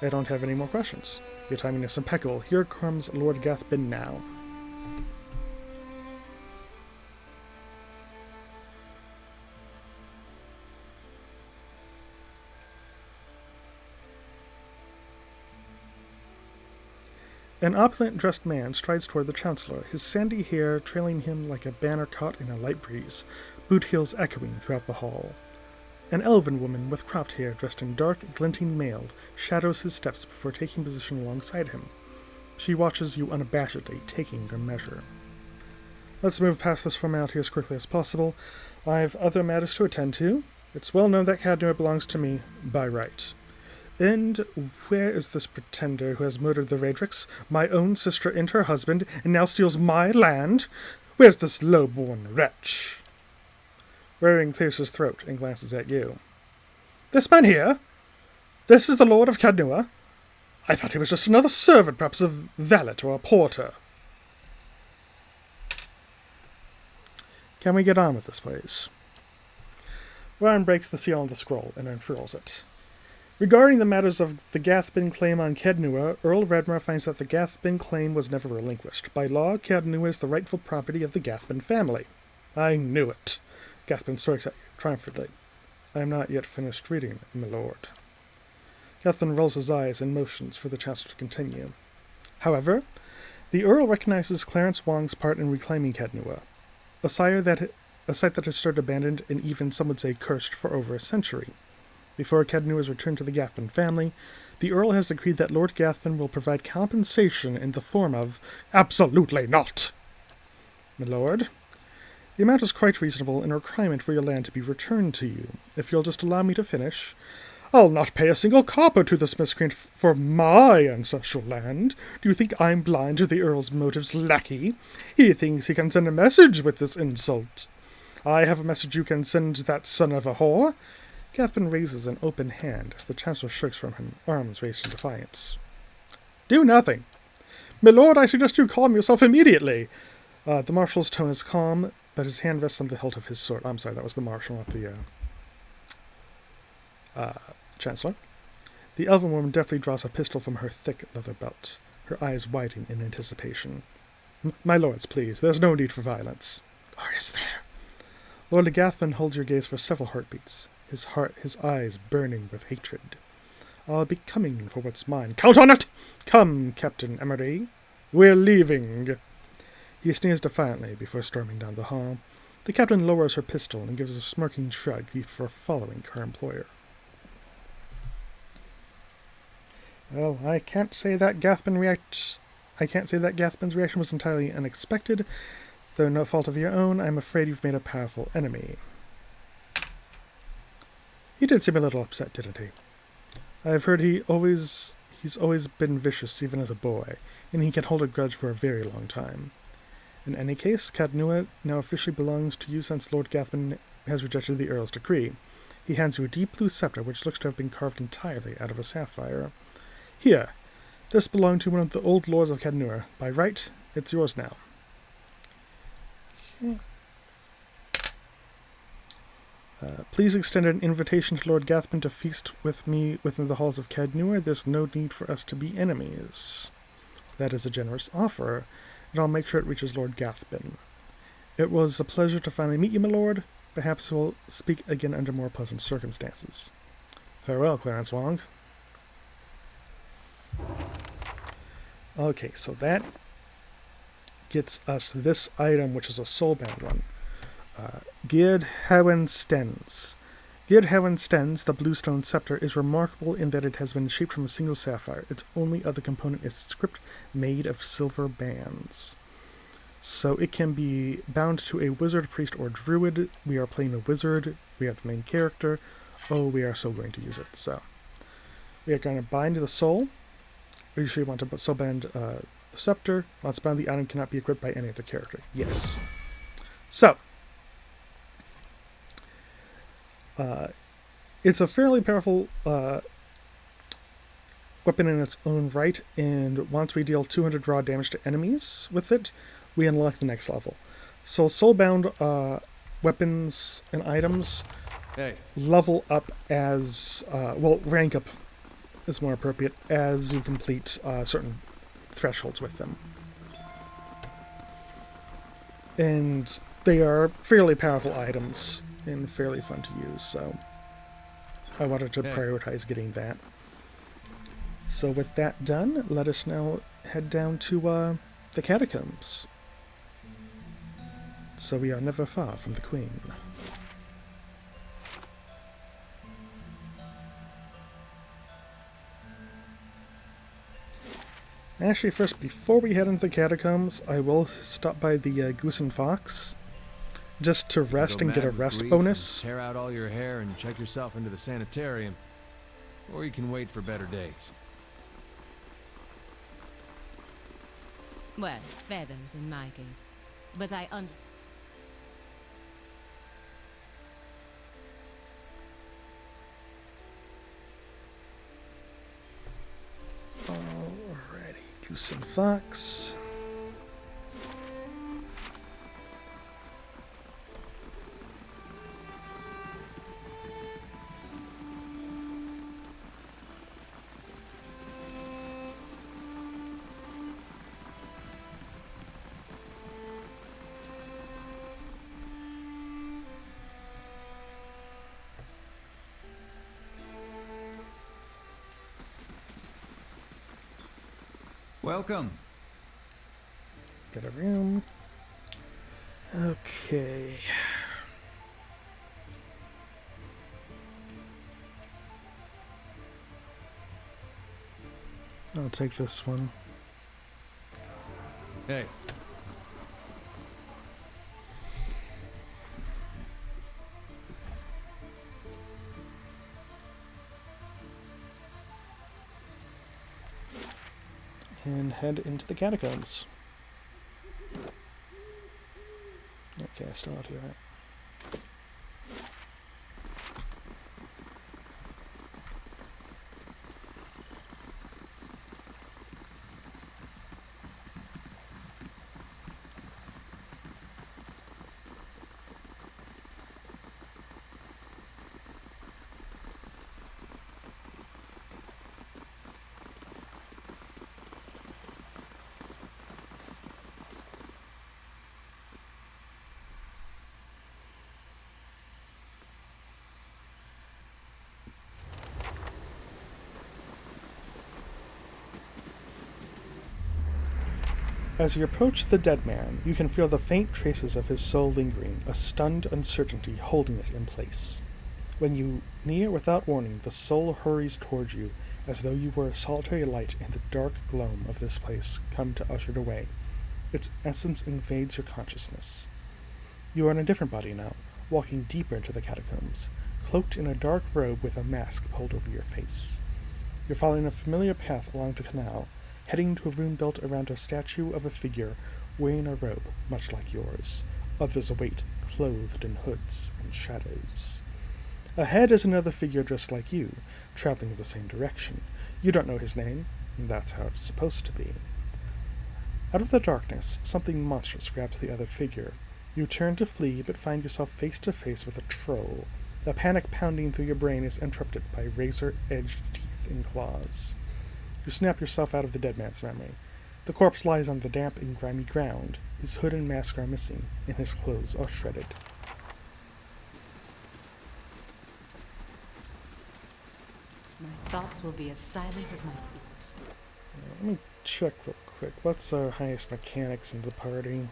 I don't have any more questions. Your timing is impeccable. Here comes Lord Gathbin now. An opulent-dressed man strides toward the Chancellor, his sandy hair trailing him like a banner caught in a light breeze, boot heels echoing throughout the hall. An elven woman with cropped hair, dressed in dark, glinting mail, shadows his steps before taking position alongside him. She watches you unabashedly, taking your measure. Let's move past this formality as quickly as possible. I've other matters to attend to. It's well known that Cadnua belongs to me by right. And where is this pretender who has murdered the Radrix, my own sister and her husband, and now steals my land? Where's this low-born wretch? Waring clears his throat and glances at you. This man here? This is the Lord of Cadnua? I thought he was just another servant, perhaps a valet or a porter. Can we get on with this, please? Ron breaks the seal on the scroll and unfurls it. Regarding the matters of the Gathbin claim on Kednua, Earl Redmar finds that the Gathbin claim was never relinquished. By law, Kednua is the rightful property of the Gathbin family. I knew it. Gathbin smirks at you triumphantly. I am not yet finished reading, my lord. Gathbin rolls his eyes and motions for the Chancellor to continue. However, the Earl recognizes Clarence Wong's part in reclaiming Kednua, a site that has stood abandoned and even, some would say, cursed for over a century. Before Kednua is returned to the Gathbin family, the Earl has decreed that Lord Gathbin will provide compensation in the form of... Absolutely not! My lord, the amount is quite reasonable and a requirement for your land to be returned to you. If you'll just allow me to finish... I'll not pay a single copper to this miscreant for my ancestral land. Do you think I'm blind to the Earl's motives, lackey? He thinks he can send a message with this insult. I have a message you can send to that son of a whore. Gathbin raises an open hand as the Chancellor shirks from him, arms raised in defiance. Do nothing. My lord, I suggest you calm yourself immediately. The Marshal's tone is calm, but his hand rests on the hilt of his sword. I'm sorry, that was the Marshal, not the Chancellor. The elven woman deftly draws a pistol from her thick leather belt, her eyes widen in anticipation. My lords, please, there's no need for violence. Or is there? Lord Gathbin holds your gaze for several heartbeats, his eyes burning with hatred. I'll be coming for what's mine. Count on it! Come, Captain Emery. We're leaving. He sneers defiantly before storming down the hall. The captain lowers her pistol and gives a smirking shrug before following her employer. Well, I can't say that Gathbin's reaction was entirely unexpected. Though no fault of your own, I'm afraid you've made a powerful enemy. He did seem a little upset, didn't he? I've heard he's always been vicious even as a boy, and he can hold a grudge for a very long time. In any case, Kednua now officially belongs to you since Lord Gathbin has rejected the Earl's decree. He hands you a deep blue scepter which looks to have been carved entirely out of a sapphire. Here, this belonged to one of the old lords of Kednua. By right, it's yours now. Okay. Please extend an invitation to Lord Gathbin to feast with me within the halls of Kednua. There's no need for us to be enemies. That is a generous offer, and I'll make sure it reaches Lord Gathbin. It was a pleasure to finally meet you, my lord. Perhaps we'll speak again under more pleasant circumstances. Farewell, Clarence Wong. Okay, so that gets us this item, which is a soulbound one. Geared Hewen Stens. Geared Hewen Stens, the bluestone scepter, is remarkable in that it has been shaped from a single sapphire. Its only other component is script made of silver bands. So it can be bound to a wizard, priest, or druid. We are playing a wizard. We have the main character. Oh, we are so going to use it. So we are going to bind the soul. We usually want to soulband the scepter. Once bound, the item cannot be equipped by any other character. Yes. So it's a fairly powerful weapon in its own right, and once we deal 200 raw damage to enemies with it, we unlock the next level. So soulbound weapons and items level up as, rank up is more appropriate as you complete certain thresholds with them. And they are fairly powerful items and fairly fun to use, so I wanted to prioritize getting that. So with that done, let us now head down to the catacombs. So we are never far from the Queen. Actually, first, before we head into the catacombs, I will stop by the Goose and Fox, just to rest and get a rest bonus. Tear out all your hair and check yourself into the sanitarium, or you can wait for better days. Well, feathers in my case. But I Goose and Fox. Welcome. Got a room. Okay. I'll take this one. Hey. And head into the catacombs. Okay, still out here, right? As you approach the dead man, you can feel the faint traces of his soul lingering, a stunned uncertainty holding it in place. When you near without warning, the soul hurries toward you, as though you were a solitary light in the dark gloom of this place come to usher it away. Its essence invades your consciousness. You are in a different body now, walking deeper into the catacombs, cloaked in a dark robe with a mask pulled over your face. You're following a familiar path along the canal, heading to a room built around a statue of a figure wearing a robe much like yours. Others await, clothed in hoods and shadows. Ahead is another figure dressed like you, traveling in the same direction. You don't know his name, and that's how it's supposed to be. Out of the darkness, something monstrous grabs the other figure. You turn to flee, but find yourself face to face with a troll. The panic pounding through your brain is interrupted by razor-edged teeth and claws. You snap yourself out of the dead man's memory. The corpse lies on the damp and grimy ground. His hood and mask are missing, and his clothes are shredded. My thoughts will be as silent as my feet. Let me check real quick. What's our highest mechanics in the party?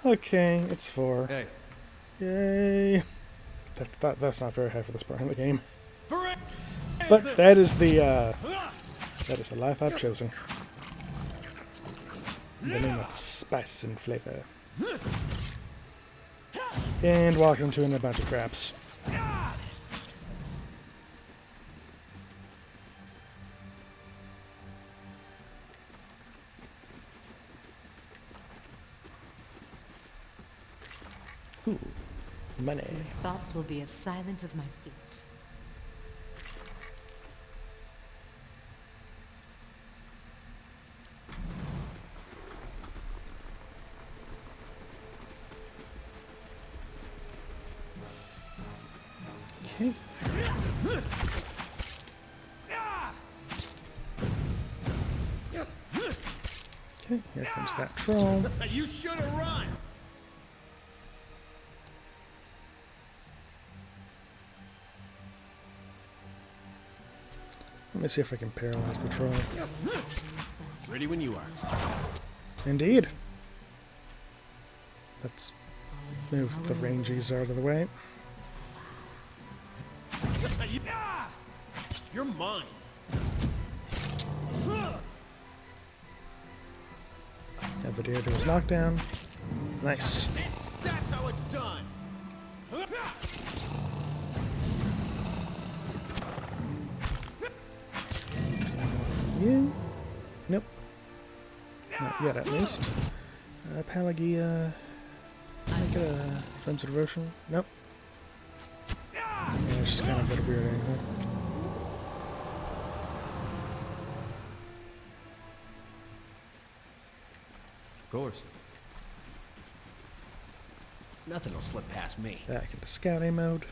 Okay, it's 4. Hey. Yay! That's not very high for this part in the game. But that is the life I've chosen. In the name of spice and flavor. And walk into a bunch of traps. Ooh, money. My thoughts will be as silent as my feet. Okay. Okay, here comes that troll. You should have run. Let me see if I can paralyze the troll. Ready when you are. Indeed. Let's move the rangies out of the way. You're mine. Have the deer do his knockdown. Nice. That's how it's done. You? Nope. Not yet, at least. Pelagia. Can I get a Friends of Devotion? Nope. Yeah, it's just kind of at a weird angle. Of course. Nothing will slip past me. Back into scouting mode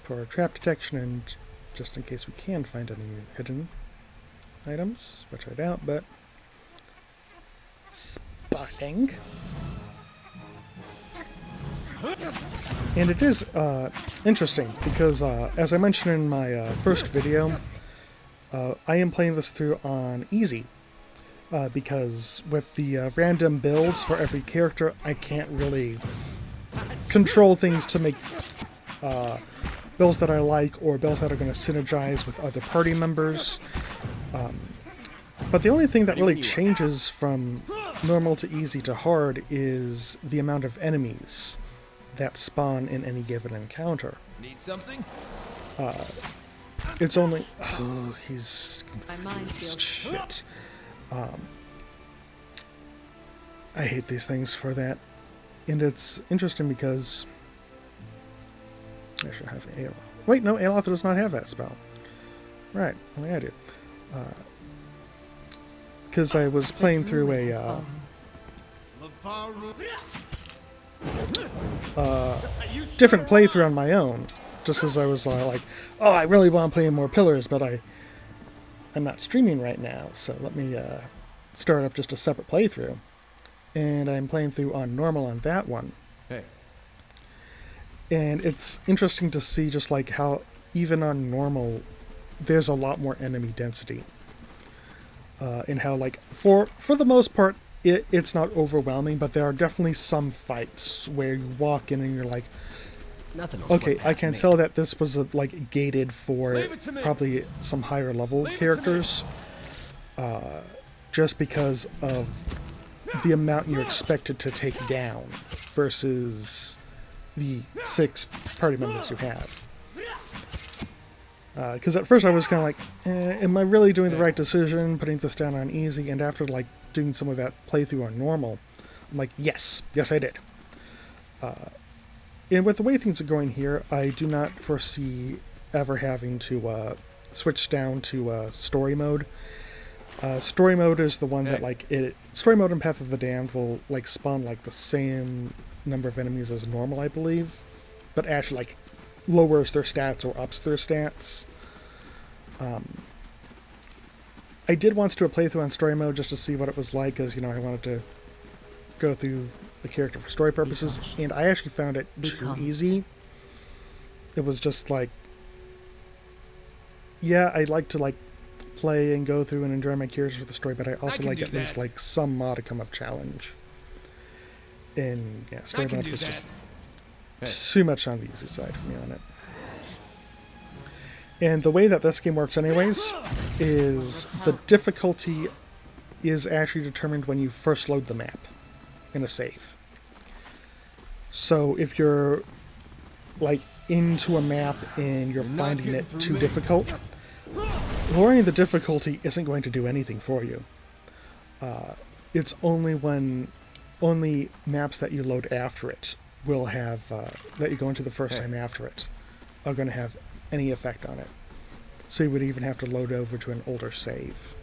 for trap detection and just in case we can find any hidden items, which I doubt, but spotting. And it is interesting because, as I mentioned in my first video, I am playing this through on easy. Because with the random builds for every character, I can't really control things to make builds that I like or builds that are going to synergize with other party members. But the only thing that really changes from normal to easy to hard is the amount of enemies that spawn in any given encounter. Need something? It's only... Oh, he's My mind feels confused. Shit. I hate these things for that. And it's interesting because... I should have Aloth. Wait, no, Aloth does not have that spell. Right, only I do. Because I was playing through a... different playthrough on my own. Just as I was like, oh, I really want to play more Pillars, but I'm not streaming right now, so let me start up just a separate playthrough. And I'm playing through on normal on that one. Hey. And it's interesting to see just like how even on normal there's a lot more enemy density. And how like for the most part it's not overwhelming, but there are definitely some fights where you walk in and you're like, okay, I can tell that this was like gated for probably some higher level characters, just because of the amount you're expected to take down versus the 6 party members you have. Because at first I was kind of like, am I really doing the right decision putting this down on easy? And after like doing some of that playthrough on normal, I'm like, yes I did. And with the way things are going here, I do not foresee ever having to switch down to story mode. Story mode is the one that story mode in Path of the Damned will like spawn like the same number of enemies as normal, I believe, but actually like lowers their stats or ups their stats. I did once do a playthrough on story mode just to see what it was like, because I wanted to go through the character for story purposes, and I actually found it too easy. It was just like, yeah, I like to like play and go through and enjoy my characters with the story, but I also like at least like some modicum of challenge. And yeah, story mode was just too much on the easy side for me on it. And the way that this game works anyways is the difficulty is actually determined when you first load the map in a save. So if you're like into a map and you're finding it too difficult, lowering the difficulty isn't going to do anything for you. It's only maps that you load after it will have, that you go into the first time after it, are going to have any effect on it. So you would even have to load over to an older save.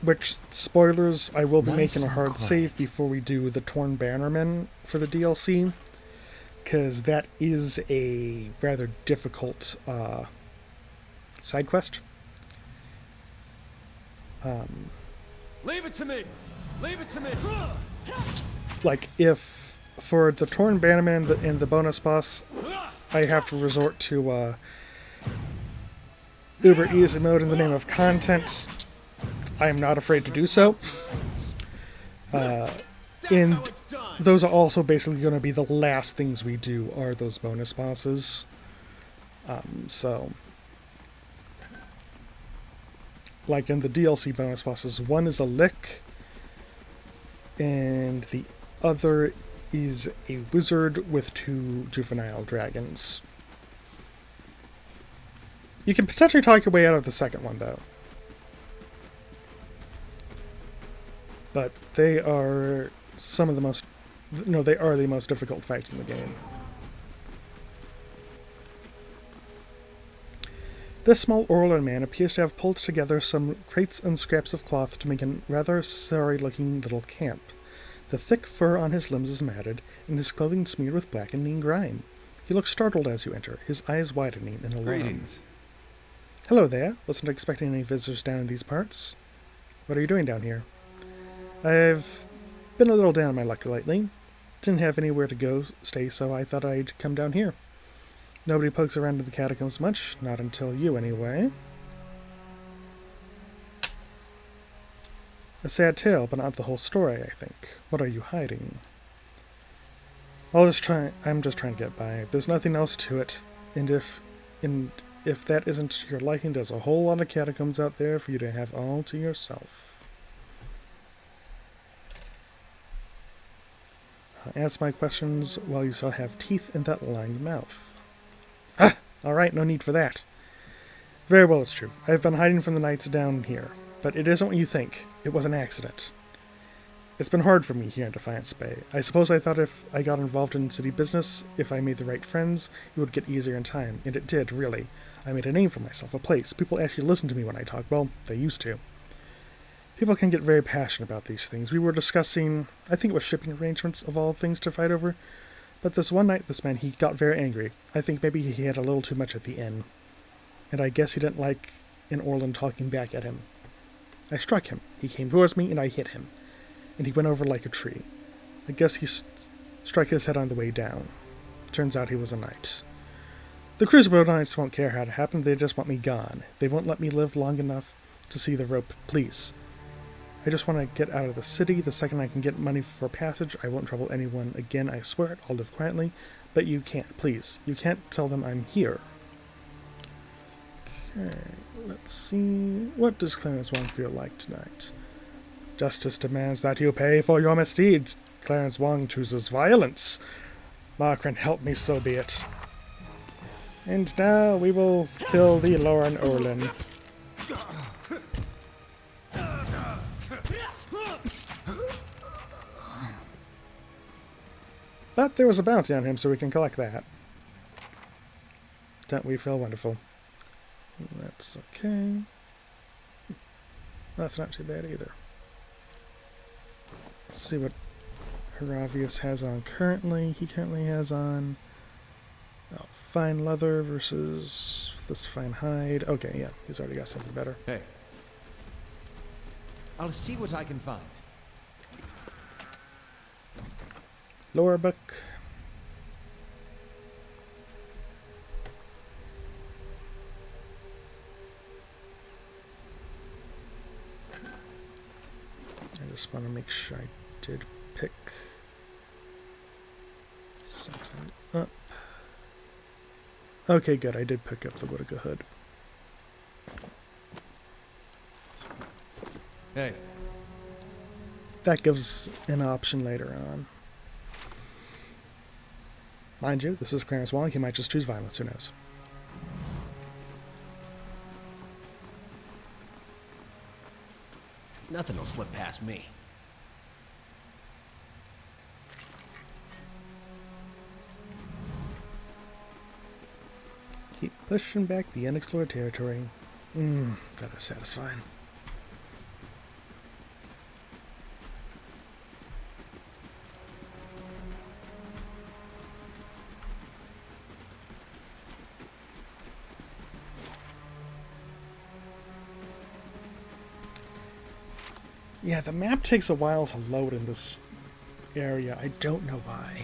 Which, spoilers, I will be making a hard save before we do the Torn Bannerman for the DLC, because that is a rather difficult side quest. Leave it to me! Leave it to me! Like, if for the Torn Bannerman and the bonus boss, I have to resort to uber easy mode in the name of content, I am not afraid to do so. And those are also basically going to be the last things we do, are those bonus bosses. So, like in the DLC bonus bosses, one is a lick, and the other is a wizard with 2 juvenile dragons. You can potentially talk your way out of the second one, though. But they are some of the most... No, they are the most difficult fights in the game. This small Orlan man appears to have pulled together some crates and scraps of cloth to make a rather sorry-looking little camp. The thick fur on his limbs is matted, and his clothing smeared with blackening grime. He looks startled as you enter, his eyes widening in alarm. Greetings. Hello there. Wasn't expecting any visitors down in these parts. What are you doing down here? I've been a little down on my luck lately. Didn't have anywhere to go stay, so I thought I'd come down here. Nobody pokes around in the catacombs much, not until you anyway. A sad tale, but not the whole story, I think. What are you hiding? I'm just trying to get by. There's nothing else to it, and if that isn't to your liking, there's a whole lot of catacombs out there for you to have all to yourself. Ask my questions while you still have teeth in that lying mouth. Ah! Alright, no need for that. Very well, it's true. I've been hiding from the knights down here, but it isn't what you think. It was an accident. It's been hard for me here in Defiance Bay. I suppose I thought if I got involved in city business, if I made the right friends, it would get easier in time, and it did, really. I made a name for myself, a place. People actually listen to me when I talk. Well, they used to. People can get very passionate about these things. We were discussing, I think it was shipping arrangements of all things to fight over, but this one night, this man, he got very angry. I think maybe he had a little too much at the inn, and I guess he didn't like an Orlan talking back at him. I struck him. He came towards me, and I hit him, and he went over like a tree. I guess he struck his head on the way down. Turns out he was a knight. The Crucible Knights won't care how it happened, they just want me gone. They won't let me live long enough to see the rope, please. I just want to get out of the city. The second I can get money for passage, I won't trouble anyone again, I swear it. I'll live quietly. But you can't, please. You can't tell them I'm here. Okay, let's see. What does Clarence Wong feel like tonight? Justice demands that you pay for your misdeeds. Clarence Wong chooses violence. Markren, help me, so be it. And now we will kill the Lauren Orlan. But there was a bounty on him, so we can collect that. Don't we feel wonderful? That's okay. That's not too bad either. Let's see what Heravius has on currently. He currently has on fine leather versus this fine hide. Okay, yeah, he's already got something better. Hey. I'll see what I can find. Lore book. I just want to make sure I did pick something up. Okay, good. I did pick up the Woodica hood. Hey. That gives an option later on. Mind you, this is Clarence Wong. He might just choose violence. Who knows? Nothing will slip past me. Keep pushing back the unexplored territory. That is satisfying. Yeah, the map takes a while to load in this area. I don't know why.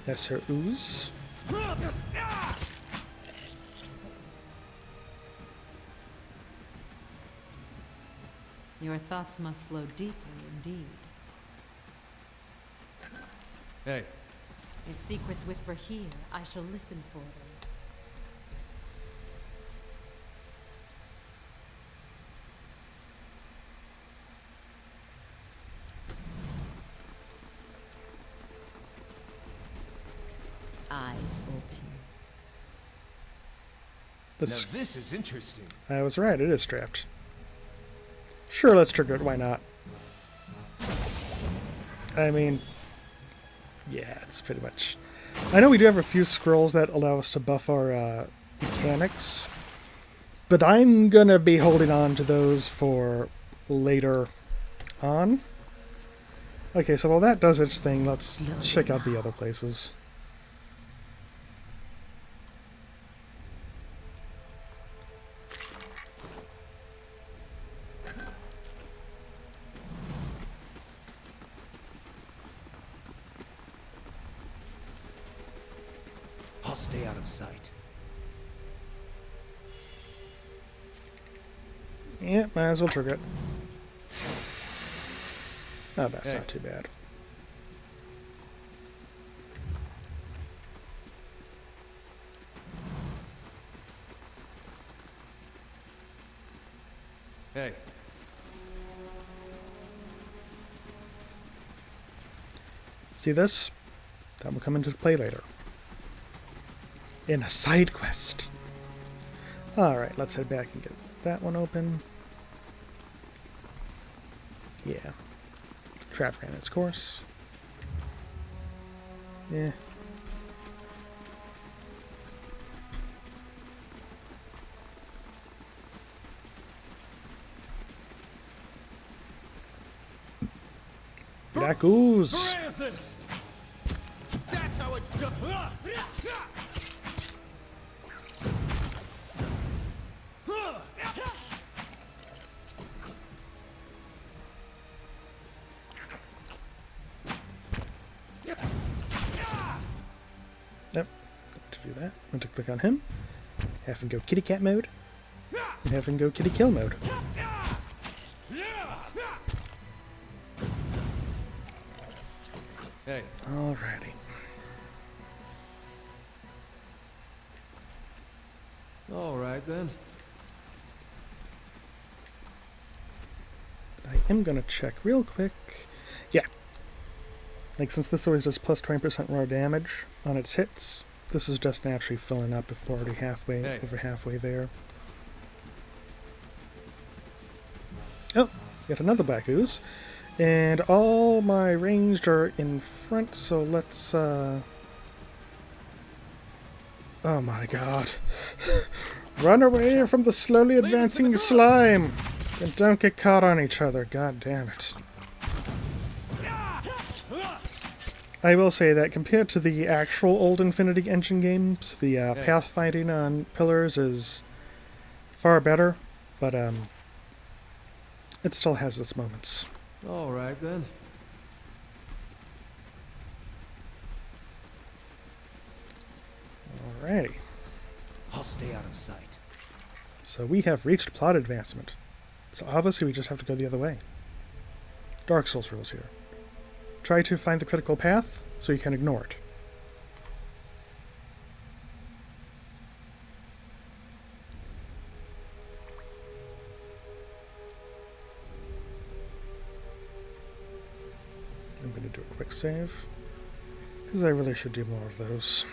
Lesser ooze. Your thoughts must flow deeply indeed. Hey. If secrets whisper here, I shall listen for them. Eyes open. Now this is interesting. I was right, it is strapped. Sure, let's trigger it. Why not? I mean, yeah, it's pretty much... I know we do have a few scrolls that allow us to buff our mechanics, but I'm gonna be holding on to those for later on. Okay, so while that does its thing, let's check out the other places. I'll stay out of sight. Yeah, might as well trigger it. Oh, that's not too bad. Hey. See this? That will come into play later. In a side quest. Alright, let's head back and get that one open. Yeah. Trap ran its course. Yeah. Black ooze. That's how it's done. Yep. To do that, I'm going to click on him. Have him go kitty cat mode. And have him go kitty kill mode. Hey. Alrighty. All right then. I am going to check real quick. Yeah. Like, since this always does plus 20% raw damage on its hits, this is just naturally filling up if we're already halfway, over halfway there. Oh, yet another black ooze. And all my ranged are in front, so let's, oh my god. Run away from the slowly advancing slime! And don't get caught on each other, god damn it. I will say that compared to the actual old Infinity Engine games, the pathfinding on pillars is far better, but it still has its moments. All right then. Alrighty. I'll stay out of sight. So we have reached plot advancement. So obviously we just have to go the other way. Dark Souls rules here. Try to find the critical path so you can ignore it. I'm going to do a quick save, because I really should do more of those.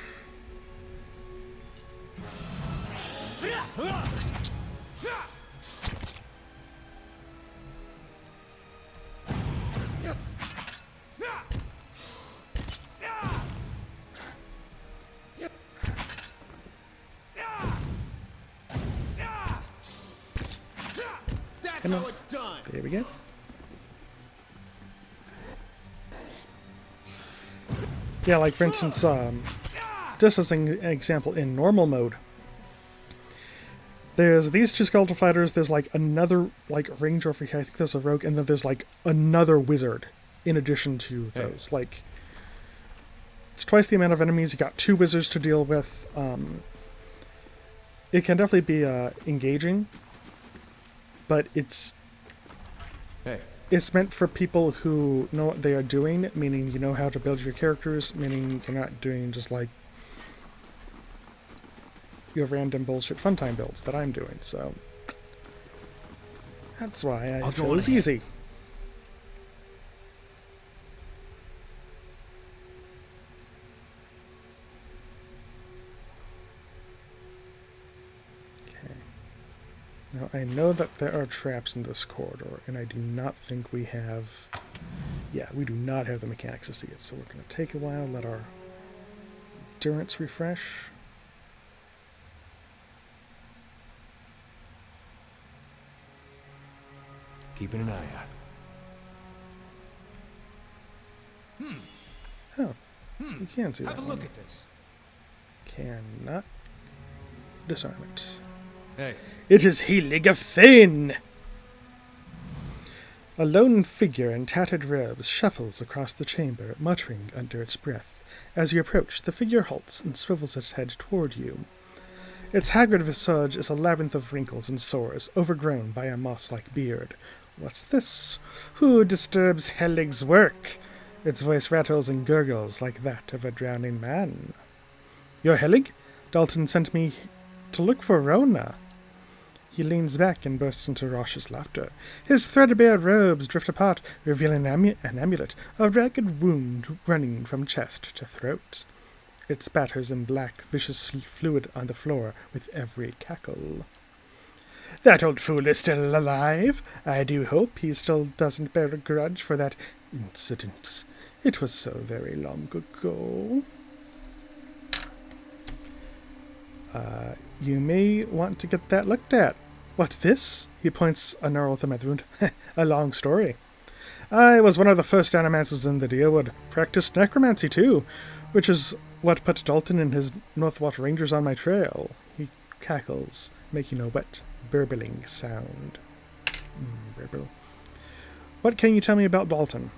That's how it's done. There we go. Yeah, like for instance, just as an example, in normal mode, there's these two skeletal fighters, there's like another like ranger over here, I think there's a rogue, and then there's like another wizard in addition to those. Like, it's twice the amount of enemies, you got two wizards to deal with. It can definitely be engaging, but it's meant for people who know what they are doing, meaning you know how to build your characters, meaning you're not doing just like your random bullshit funtime builds that I'm doing, so that's why I chose easy. Okay. Now, I know that there are traps in this corridor, and I do not think we have... Yeah, we do not have the mechanics to see it, so we're going to take a while, let our endurance refresh. Keeping an eye out. Oh, you can see that. Have a look at this. Cannot disarm it. Hey. It is Helig of Thane! A lone figure in tattered robes shuffles across the chamber, muttering under its breath. As you approach, the figure halts and swivels its head toward you. Its haggard visage is a labyrinth of wrinkles and sores, overgrown by a moss-like beard. What's this? Who disturbs Helig's work? Its voice rattles and gurgles like that of a drowning man. You're Helig? Dalton sent me to look for Rona. He leans back and bursts into raucous laughter. His threadbare robes drift apart, revealing an amulet, a ragged wound running from chest to throat. It spatters in black, vicious fluid on the floor with every cackle. That old fool is still alive. I do hope he still doesn't bear a grudge for that incident. It was so very long ago. You may want to get that looked at. What's this? He points a gnarled thumb at the wound. A long story. I was one of the first animancers in the Deerwood. Practiced necromancy, too, which is what put Dalton and his Northwatch Rangers on my trail. He cackles, making a wet, burbling sound. Burble. What can you tell me about Dalton?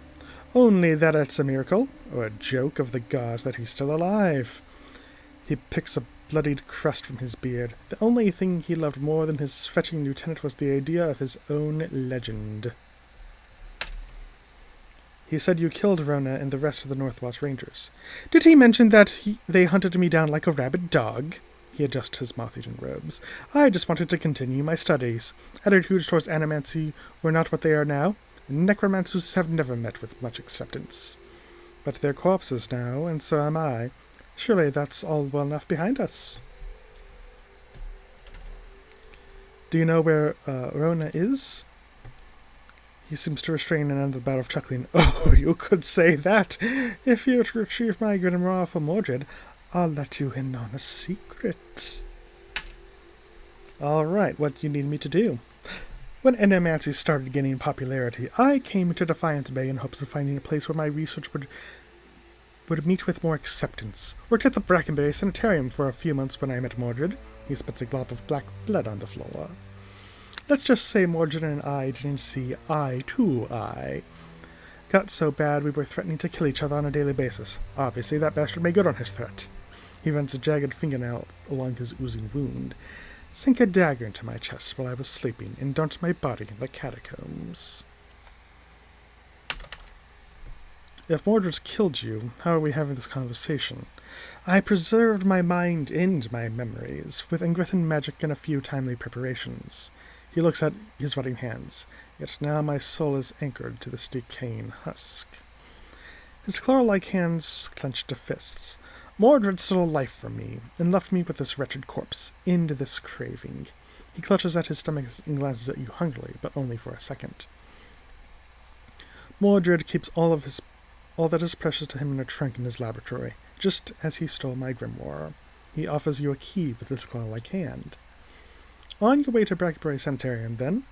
Only that it's a miracle, or a joke of the gods that he's still alive. He picks a bloodied crust from his beard. The only thing he loved more than his fetching lieutenant was the idea of his own legend. He said you killed Rona and the rest of the Northwatch Rangers. Did he mention that they hunted me down like a rabid dog? He adjusts his moth-eaten robes. I just wanted to continue my studies. Attitudes towards animancy were not what they are now. Necromancers have never met with much acceptance. But they're corpses now, and so am I. Surely that's all well enough behind us. Do you know where Rona is? He seems to restrain an ended bout of chuckling. Oh, you could say that. If you're to retrieve my grimoire for Mordred, I'll let you in on a secret. All right, what do you need me to do? When animancy started gaining popularity, I came to Defiance Bay in hopes of finding a place where my research would meet with more acceptance. Worked at the Brackenberry Sanitarium for a few months when I met Mordred. He spits a glob of black blood on the floor. Let's just say Mordred and I didn't see eye to eye. Got so bad we were threatening to kill each other on a daily basis. Obviously, that bastard made good on his threat. He runs a jagged fingernail along his oozing wound. Sink a dagger into my chest while I was sleeping and dumped my body in the catacombs. If Mordred's killed you, how are we having this conversation? I preserved my mind and my memories, with Engrithan magic and a few timely preparations. He looks at his rotting hands, yet now my soul is anchored to this decaying husk. His claw-like hands clenched to fists. Mordred stole a life from me, and left me with this wretched corpse, into this craving. He clutches at his stomach and glances at you hungrily, but only for a second. Mordred keeps all that is precious to him in a trunk in his laboratory, just as he stole my grimoire. He offers you a key with his claw-like hand. On your way to Brackenberry Sanitarium, then,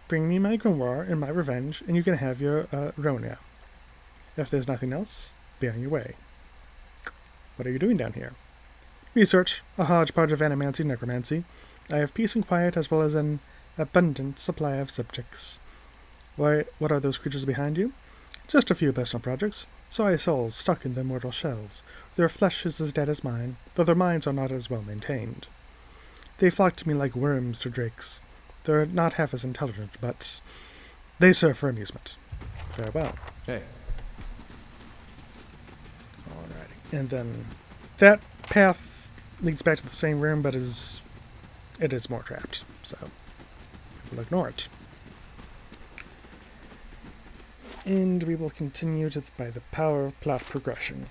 bring me my grimoire and my revenge, and you can have your Rona. If there's nothing else, be on your way. What are you doing down here? Research, a hodgepodge of animancy and necromancy. I have peace and quiet as well as an abundant supply of subjects. Why, what are those creatures behind you? Just a few personal projects. Soy souls stuck in their mortal shells. Their flesh is as dead as mine, though their minds are not as well maintained. They flock to me like worms to drakes. They're not half as intelligent, but they serve for amusement. Farewell. Hey. Alrighty. And then that path leads back to the same room, but it is more trapped, so we'll ignore it. And we will continue by the power of plot progression.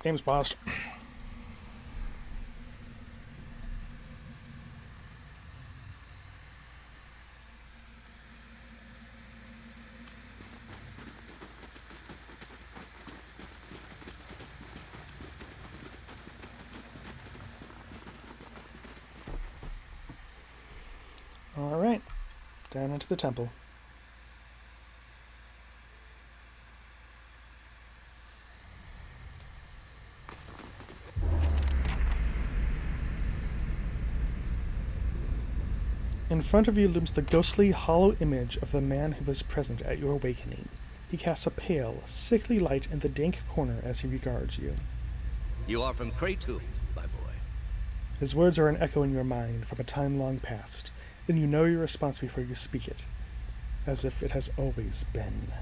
Game's paused. Alright, down into the temple. In front of you looms the ghostly, hollow image of the man who was present at your awakening. He casts a pale, sickly light in the dank corner as he regards you. You are from Decrepit, my boy. His words are an echo in your mind from a time long past, and you know your response before you speak it, as if it has always been.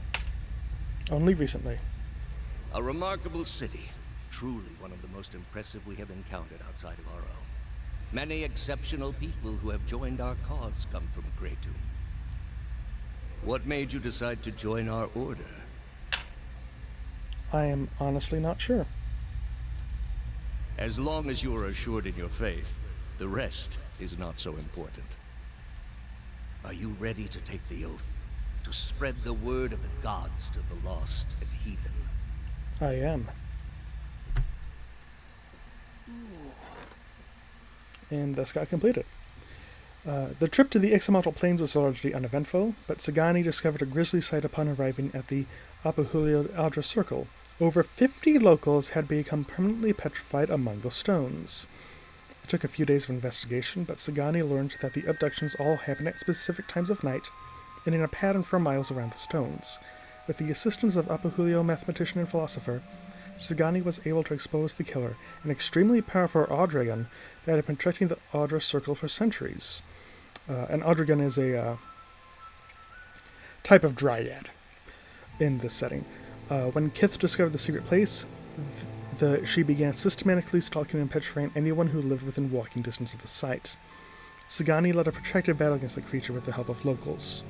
Only recently. A remarkable city. Truly one of the most impressive we have encountered outside of our own. Many exceptional people who have joined our cause come from Decrepit. What made you decide to join our order? I am honestly not sure. As long as you are assured in your faith, the rest is not so important. Are you ready to take the oath? To spread the word of the gods to the lost and heathen? I am. And this got completed. The trip to the Ixamontl Plains was largely uneventful, but Sagani discovered a grisly sight upon arriving at the Apuhulio Aldra Circle. Over 50 locals had become permanently petrified among the stones. It took a few days of investigation, but Sagani learned that the abductions all happened at specific times of night and in a pattern for miles around the stones. With the assistance of Apuhulio, mathematician and philosopher, Sagani was able to expose the killer, an extremely powerful Audrigan that had been protecting the Aldra Circle for centuries. An Audrigan is a type of dryad in this setting. When Kith discovered the secret place, she began systematically stalking and petrifying anyone who lived within walking distance of the site. Sagani led a protracted battle against the creature with the help of locals.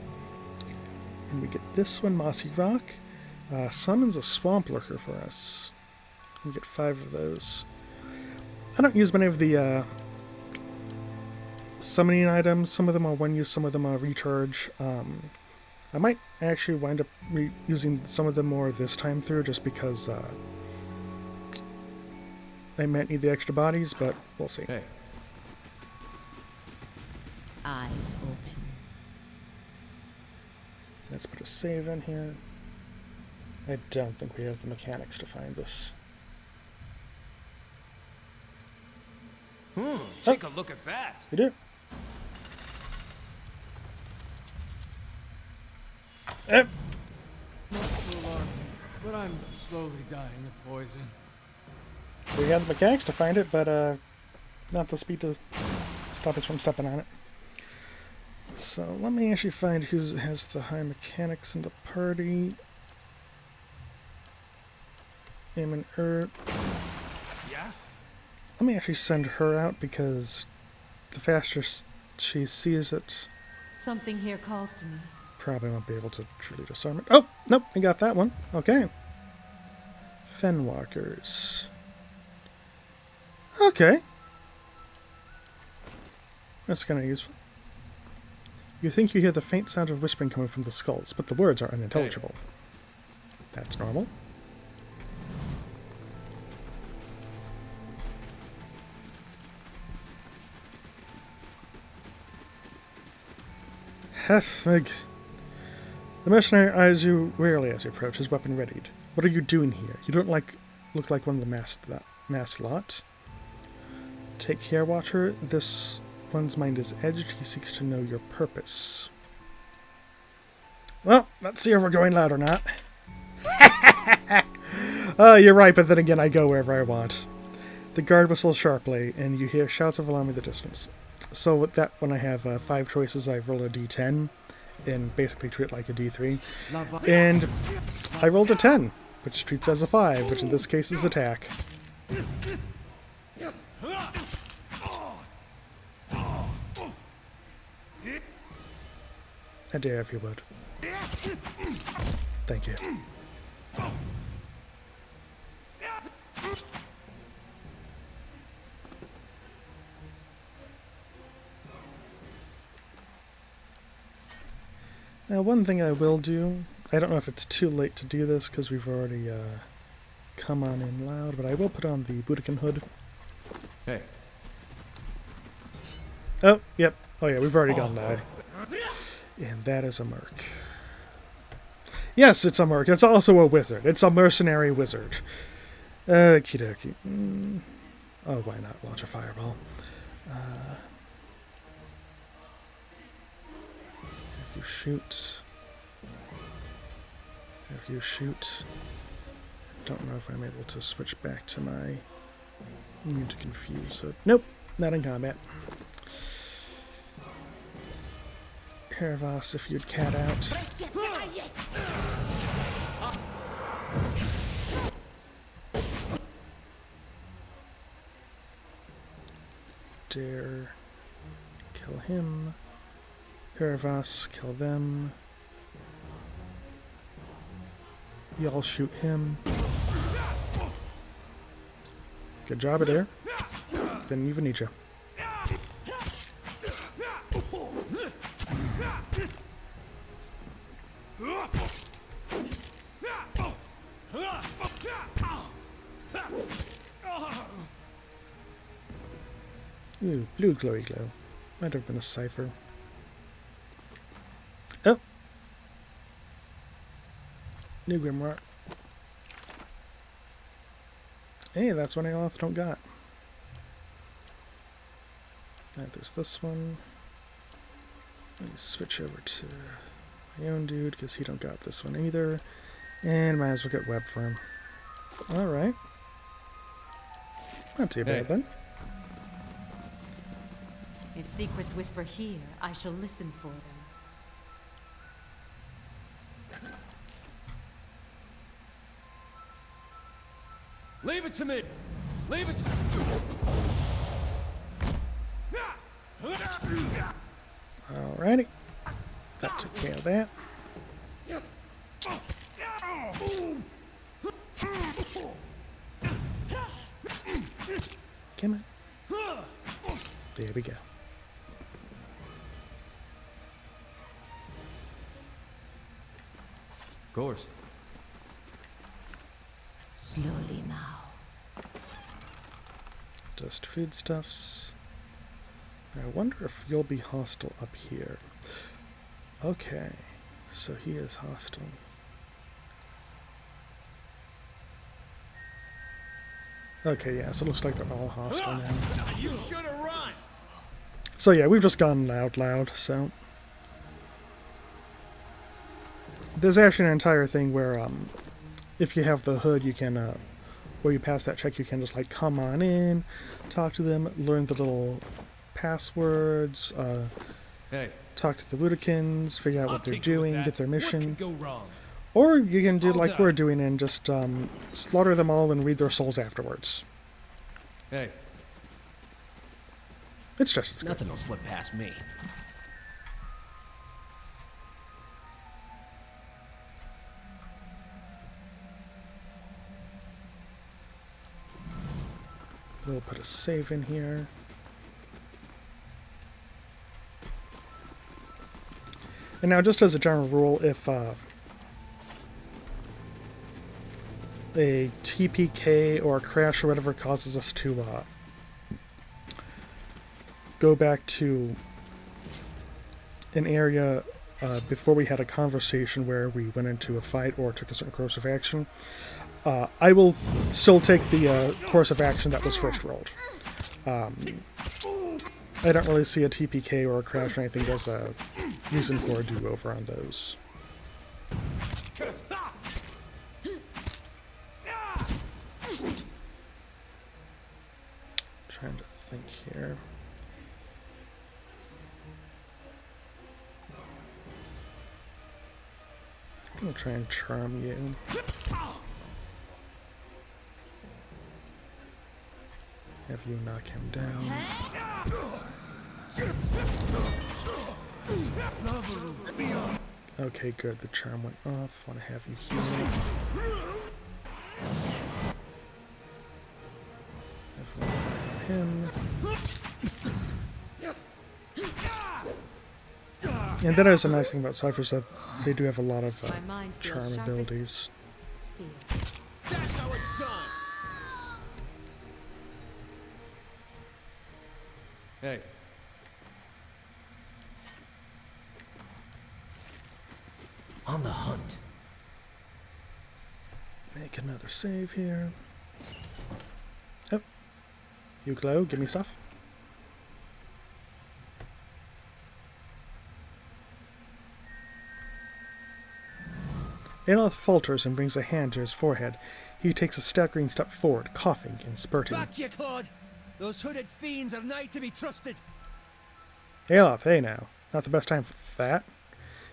And we get this one, Mossy Rock. Summons a swamp lurker for us. We get 5 of those. I don't use many of the summoning items. Some of them are one use, some of them are recharge. I might actually wind up using some of them more this time through, just because I might need the extra bodies, but we'll see. Hey. Eyes open. Let's put a save in here. I don't think we have the mechanics to find this. Take a look at that. We do. Not too alarming, but I'm slowly dying of poison. We have the mechanics to find it, but not the speed to stop us from stepping on it. So let me actually find who has the high mechanics in the party. Eamon Yeah? Let me actually send her out, because the faster she sees it, Something here calls to me. probably won't be able to truly disarm it. Oh, nope, we got that one. Okay. Fenwalkers. Okay. That's kind of useful. You think you hear the faint sound of whispering coming from the skulls, but the words are unintelligible. That's normal. Hethmig. The mercenary eyes you warily as you approach, his weapon readied. What are you doing here? You don't look like one of the masked lot. Take care, Watcher. This one's mind is edged. He seeks to know your purpose. Well, let's see if we're going loud or not. You're right, but then again, I go wherever I want. The guard whistles sharply, and you hear shouts of alarm in the distance. So with that, when I have 5 choices, I roll a d10 and basically treat it like a d3. And I rolled a 10, which treats as a 5, which in this case is attack. I dare if you would. Thank you. Now, one thing I will do, I don't know if it's too late to do this because we've already come on in loud, but I will put on the Budokan hood. Hey. Oh, yep. Oh yeah, we've already gone loud. And that is a merc. Yes, it's a merc. It's also a wizard. It's a mercenary wizard. Okie dokie. Oh, why not launch a fireball? Have you shoot. Have you shoot. Don't know if I'm able to switch back to my immune to confuse. So, nope, not in combat. Hervas, if you'd cat out. Dare kill him. Hervas, kill them. Y'all shoot him. Good job, Adair. Didn't even need you. Ooh, blue glowy glow. Might have been a cipher. Oh! New Grimrock. Hey, that's one I also don't got. Alright, there's this one. Let me switch over to my own dude, because he don't got this one either. And might as well get web for him. Alright. Not too bad then. If secrets whisper here, I shall listen for them. Leave it to me! Leave it to Alrighty. That took care of that. Come on. There we go. Of course. Slowly now. Just foodstuffs. I wonder if you'll be hostile up here. Okay, so he is hostile. Okay, yeah, so it looks like they're all hostile now. You should have run. So yeah, we've just gone loud, so. There's actually an entire thing where, if you have the hood, you can, where you pass that check, you can just, like, come on in, talk to them, learn the little passwords, Hey. talk to the Wudikins, figure out what they're doing, get their mission. What could go wrong? Or you can do Hold like up. we're doing and just slaughter them all and read their souls afterwards. Hey. It's just as good. Nothing will slip past me. We'll put a save in here. And now, just as a general rule, if a TPK or a crash or whatever causes us to go back to an area before we had a conversation where we went into a fight or took a certain course of action, I will still take the course of action that was first rolled. I don't really see a TPK or a crash or anything as a reason for a do-over on those. Trying to think here. I'm gonna try and charm you. Have you knock him down. Okay, good. The charm went off. Want to have you heal. Everyone on him. And that is a nice thing about ciphers, that they do have a lot of My mind feels charm sharp as abilities. steel. That's how it's done. Hey. On the hunt. Make another save here. Oh. You glow, give me stuff. Aloth falters and brings a hand to his forehead. He takes a staggering step forward, coughing and spurting. Back, ye clod! Those hooded fiends are nigh to be trusted. Aloth, hey now. Not the best time for that.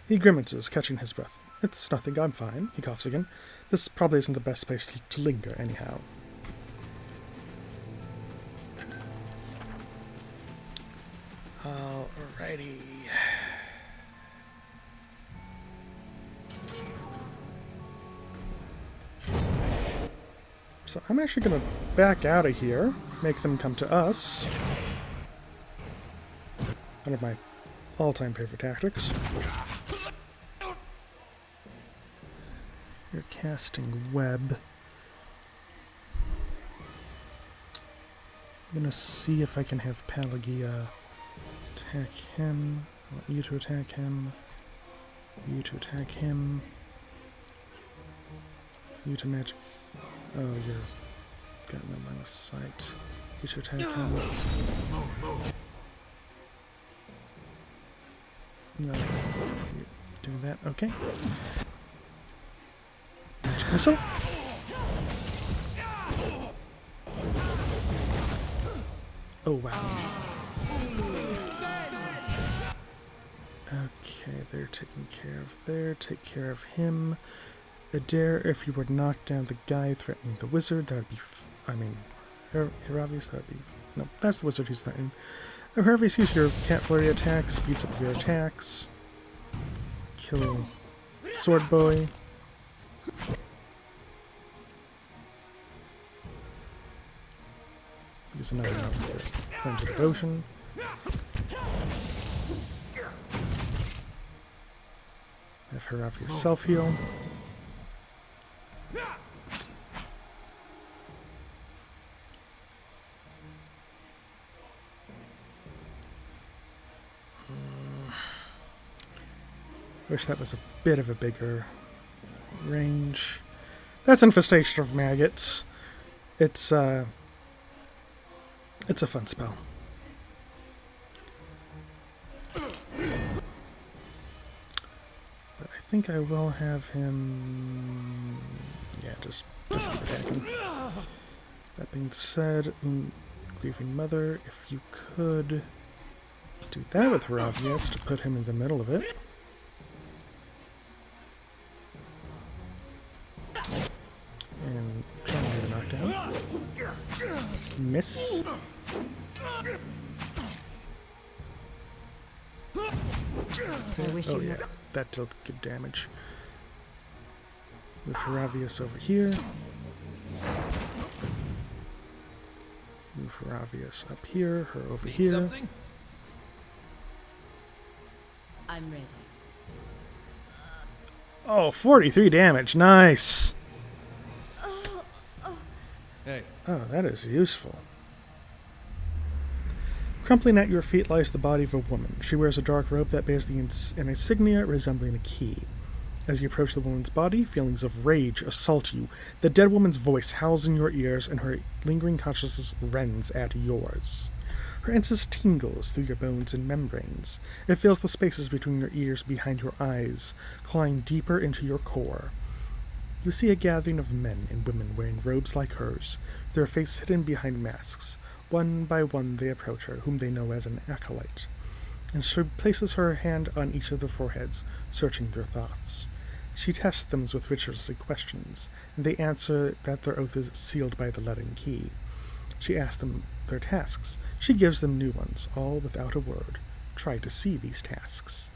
He grimaces, catching his breath. It's nothing, I'm fine. He coughs again. This probably isn't the best place to linger, anyhow. Alrighty. So I'm actually going to back out of here, make them come to us. One of my all-time favorite tactics. You're casting web. I'm going to see if I can have Pelagia attack him. I want you to attack him. You to attack him. You to magic. Oh, you're got no line of sight. You to attack him. No, you're doing that. Okay. Magic missile. Oh wow. Okay, they're taking care of there. Take care of him. Adair, if you were to knock down the guy threatening the wizard, that would be... Heravius, that would be... No, that's the wizard he's threatening. Heravius, use your cat flurry attack, speeds up your attacks. Kill Sword Boy. Use another one for Flames of Devotion. Have Heravius self-heal. Wish that was a bit of a bigger range. That's Infestation of Maggots. It's a fun spell. But I think I will have him... Yeah, just keep attacking. That being said, Grieving Mother, if you could do that with Heravius to put him in the middle of it. And try and get a knockdown. Miss. Oh yeah, that dealt good damage. Move Heravius over here. Move Heravius up here, her over here. Something? I'm ready. Oh, 43 damage. Nice. Hey. Oh, that is useful. Crumpling at your feet lies the body of a woman. She wears a dark robe that bears an insignia resembling a key. As you approach the woman's body, feelings of rage assault you. The dead woman's voice howls in your ears, and her lingering consciousness rends at yours. Her essence tingles through your bones and membranes. It fills the spaces between your ears, behind your eyes, clawing deeper into your core. You see a gathering of men and women wearing robes like hers, their faces hidden behind masks. One by one they approach her, whom they know as an acolyte, and she places her hand on each of their foreheads, searching their thoughts. She tests them with ritualistic questions, and they answer that their oath is sealed by the leaden key. She asks them their tasks. She gives them new ones, all without a word. Try to see these tasks.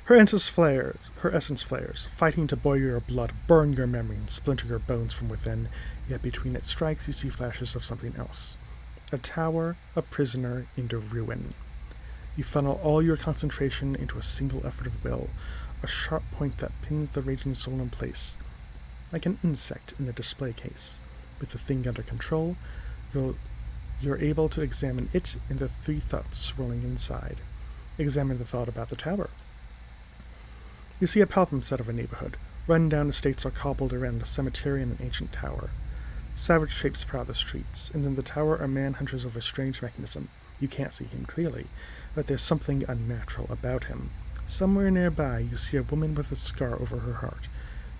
Her essence flares, fighting to boil your blood, burn your memory, and splinter your bones from within, yet between its strikes you see flashes of something else. A tower, a prisoner, into ruin. You funnel all your concentration into a single effort of will, a sharp point that pins the raging soul in place, like an insect in a display case. With the thing under control, you're able to examine it and the three thoughts swirling inside. Examine the thought about the tower. You see a palimpsest of a neighborhood. Run-down estates are cobbled around a cemetery and an ancient tower. Savage shapes prowl the streets, and in the tower a man hunches over a strange mechanism. You can't see him clearly, but there's something unnatural about him. Somewhere nearby you see a woman with a scar over her heart.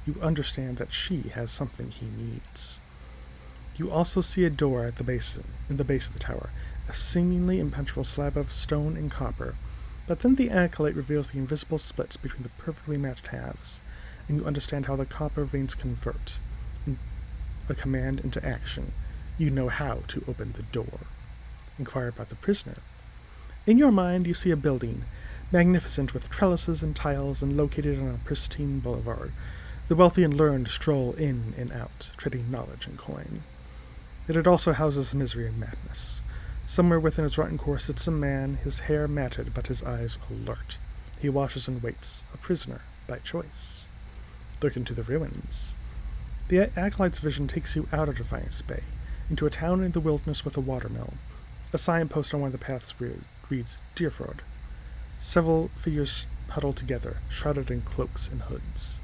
You understand that she has something he needs. You also see a door at the base of the tower, a seemingly impenetrable slab of stone and copper. But then the acolyte reveals the invisible splits between the perfectly matched halves, and you understand how the copper veins convert a command into action. You know how to open the door. Inquire about the prisoner. In your mind, you see a building, magnificent with trellises and tiles and located on a pristine boulevard. The wealthy and learned stroll in and out, trading knowledge and coin. Yet it also houses misery and madness. Somewhere within its rotten core sits a man, his hair matted but his eyes alert. He watches and waits, a prisoner by choice. Look into the ruins. The acolyte's vision takes you out of Defiance Bay, into a town in the wilderness with a watermill. A signpost on one of the paths reads, Deerford. Several figures huddle together, shrouded in cloaks and hoods.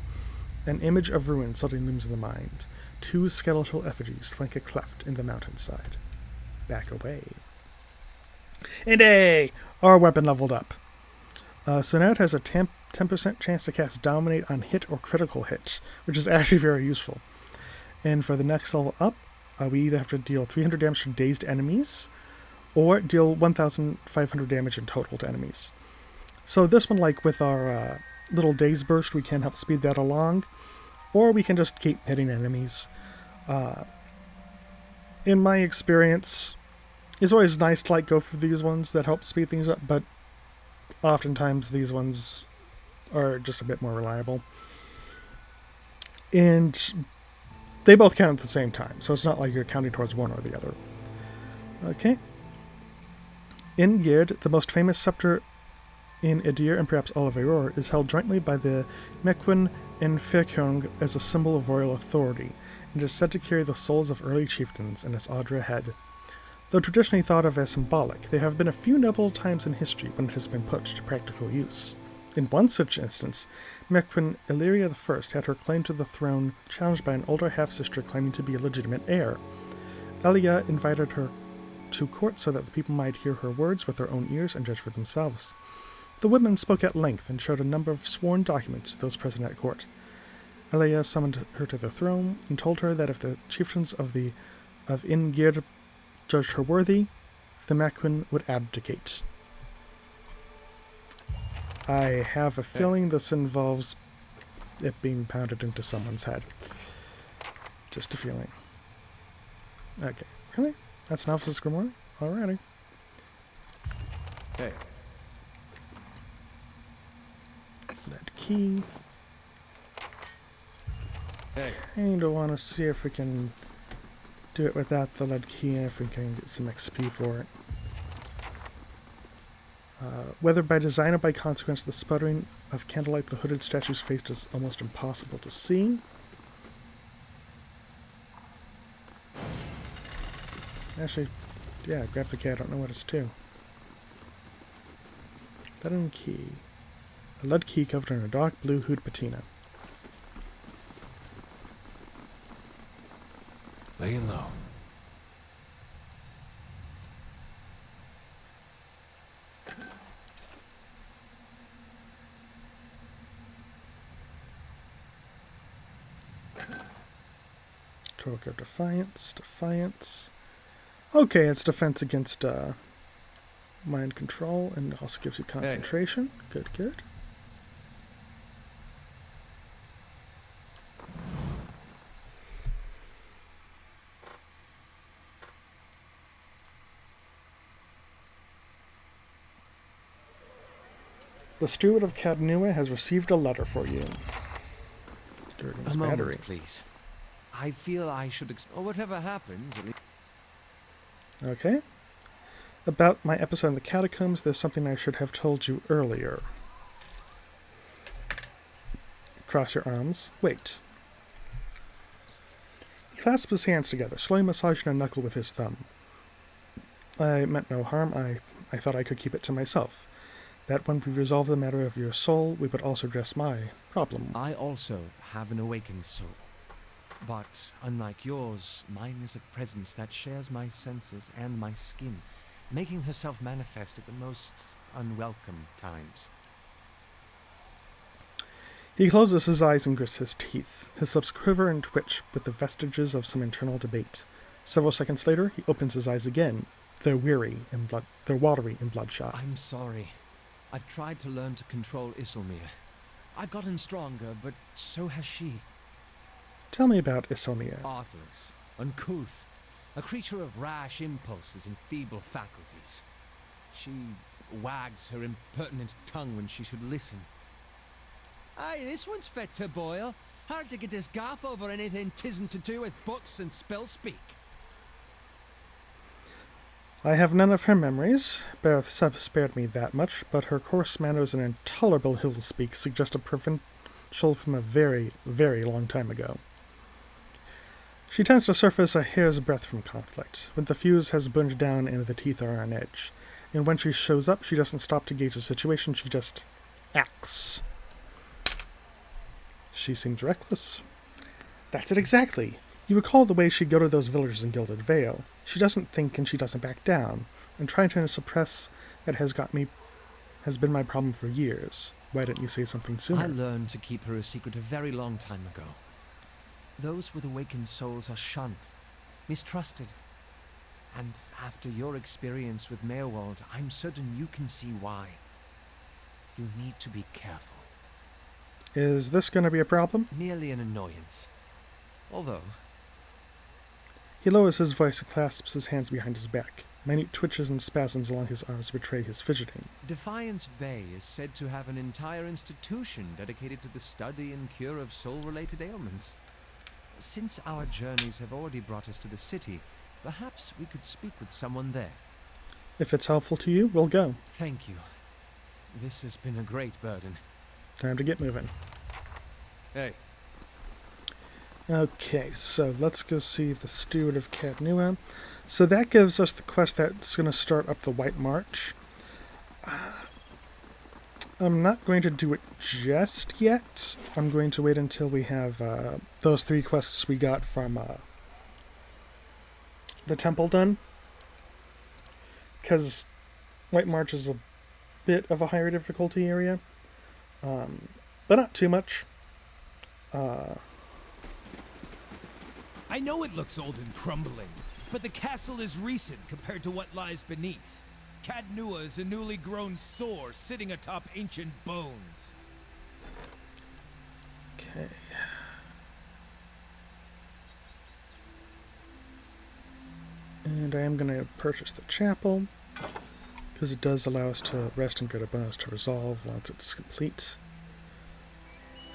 An image of ruin suddenly looms in the mind. Two skeletal effigies flank a cleft in the mountainside. Back away. And our weapon leveled up. So now it has a 10% chance to cast Dominate on hit or critical hit, which is actually very useful. And for the next level up, we either have to deal 300 damage to dazed enemies, or deal 1,500 damage in total to enemies. So this one, like with our little daze burst, we can help speed that along, or we can just keep hitting enemies. In my experience, it's always nice to go for these ones that help speed things up, but oftentimes these ones are just a bit more reliable. And they both count at the same time, so it's not like you're counting towards one or the other. Okay. In Gyrd, the most famous scepter in Edir and perhaps all of Aurora is held jointly by the Mequin and Fairkirn as a symbol of royal authority, and is said to carry the souls of early chieftains in its Audra head. Though traditionally thought of as symbolic, there have been a few notable times in history when it has been put to practical use. In one such instance, Mequin Illyria I had her claim to the throne challenged by an older half-sister claiming to be a legitimate heir. Elia invited her to court so that the people might hear her words with their own ears and judge for themselves. The women spoke at length and showed a number of sworn documents to those present at court. Elia summoned her to the throne and told her that if the chieftains of Ingir judged her worthy, the Mequin would abdicate. I have a feeling this involves it being pounded into someone's head. Just a feeling. Okay. Really? That's an Novice's Grimoire? Alrighty. Hey. That key. Hey. Kinda wanna see if we can do it without the lead key and if we can get some XP for it. Whether by design or by consequence, the sputtering of candlelight the hooded statue's face is almost impossible to see. Actually, yeah, grab the key, I don't know what it's to. That and key. A lead key covered in a dark blue hood patina. Laying low. Token of Defiance, Defiance. Okay, it's defense against mind control, and also gives you concentration. Hey. Good, good. The Steward of Cadnua has received a letter for you. A moment, please. I feel I should... whatever happens... Okay. About my episode in the catacombs, there's something I should have told you earlier. Cross your arms. Wait. He clasps his hands together, slowly massaging a knuckle with his thumb. I meant no harm. I thought I could keep it to myself. That when we resolve the matter of your soul, we would also address my problem. I also have an awakened soul. But unlike yours, mine is a presence that shares my senses and my skin, making herself manifest at the most unwelcome times. He closes his eyes and grits his teeth. His lips quiver and twitch with the vestiges of some internal debate. Several seconds later, he opens his eyes again. They're watery and bloodshot. I'm sorry. I've tried to learn to control Isilmir. I've gotten stronger, but so has she. Tell me about Isilmir. Artless, uncouth, a creature of rash impulses and feeble faculties. She wags her impertinent tongue when she should listen. Aye, this one's fit to boil. Hard to get this gaff over anything tisn't to do with books and spell speak. I have none of her memories. Berth spared me that much, but her coarse manners and intolerable hill-speak suggest a provincial from a very, very long time ago. She tends to surface a hair's breadth from conflict, when the fuse has burned down and the teeth are on edge. And when she shows up, she doesn't stop to gauge the situation, she just acts. She seems reckless. That's it exactly. You recall the way she'd go to those villagers in Gilded Vale. She doesn't think and she doesn't back down, and trying to suppress that has been my problem for years. Why didn't you say something sooner? I learned to keep her a secret a very long time ago. Those with awakened souls are shunned, mistrusted. And after your experience with Meerwald, I'm certain you can see why. You need to be careful. Is this going to be a problem? Merely an annoyance. Although... He lowers his voice and clasps his hands behind his back. Minute twitches and spasms along his arms betray his fidgeting. Defiance Bay is said to have an entire institution dedicated to the study and cure of soul-related ailments. Since our journeys have already brought us to the city, perhaps we could speak with someone there. If it's helpful to you, we'll go. Thank you. This has been a great burden. Time to get moving. Hey. Okay, so let's go see the Steward of Cadnua. So that gives us the quest that's going to start up the White March. I'm not going to do it just yet. I'm going to wait until we have those 3 quests we got from the temple done. Because White March is a bit of a higher difficulty area. But not too much. I know it looks old and crumbling, but the castle is recent compared to what lies beneath. Cadnua is a newly grown sore sitting atop ancient bones. Okay. And I am going to purchase the chapel, because it does allow us to rest and get a bonus to resolve once it's complete.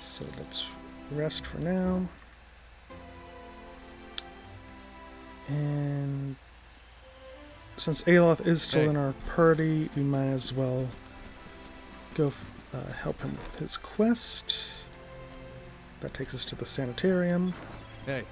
So let's rest for now. And since Aloth is still in our party, we might as well go help him with his quest. That takes us to the sanitarium. Hey.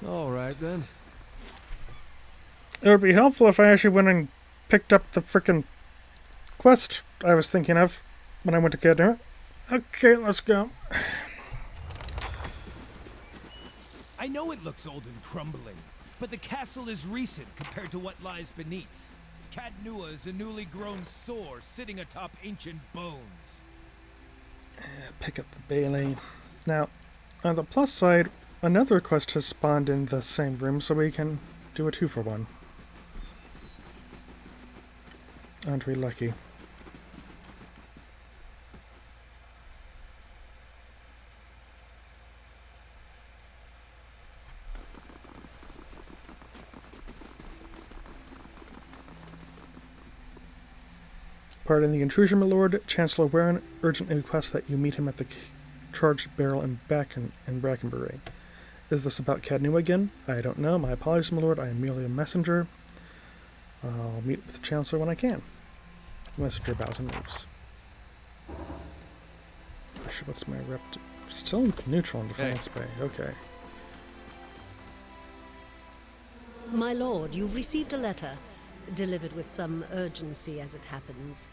All right, then. It would be helpful if I actually went and picked up the frickin' quest I was thinking of when I went to Cadnua. Okay, let's go. I know it looks old and crumbling, but the castle is recent compared to what lies beneath. Cadnua is a newly grown sore sitting atop ancient bones. Pick up the Bailey. Now, on the plus side, another quest has spawned in the same room, so we can do a 2-for-1. Aren't we lucky? Pardon the intrusion, my lord. Chancellor Warren urgently requests that you meet him at the charged barrel in Brackenbury. Is this about Cadnu again? I don't know. My apologies, my lord. I am merely a messenger. I'll meet with the Chancellor when I can. The messenger bows and leaves. What's my rep? Still neutral in Defiance Bay. Okay. My lord, you've received a letter. Delivered with some urgency as it happens.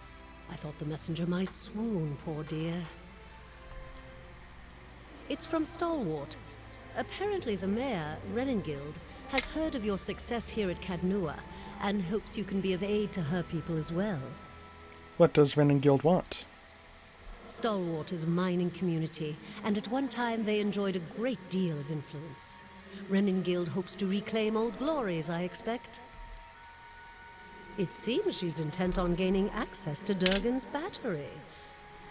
I thought the messenger might swoon, poor dear. It's from Stalwart. Apparently the mayor, Renengild, has heard of your success here at Cadnua and hopes you can be of aid to her people as well. What does Renengild want? Stalwart is a mining community, and at one time they enjoyed a great deal of influence. Renengild hopes to reclaim old glories, I expect. It seems she's intent on gaining access to Durgan's battery.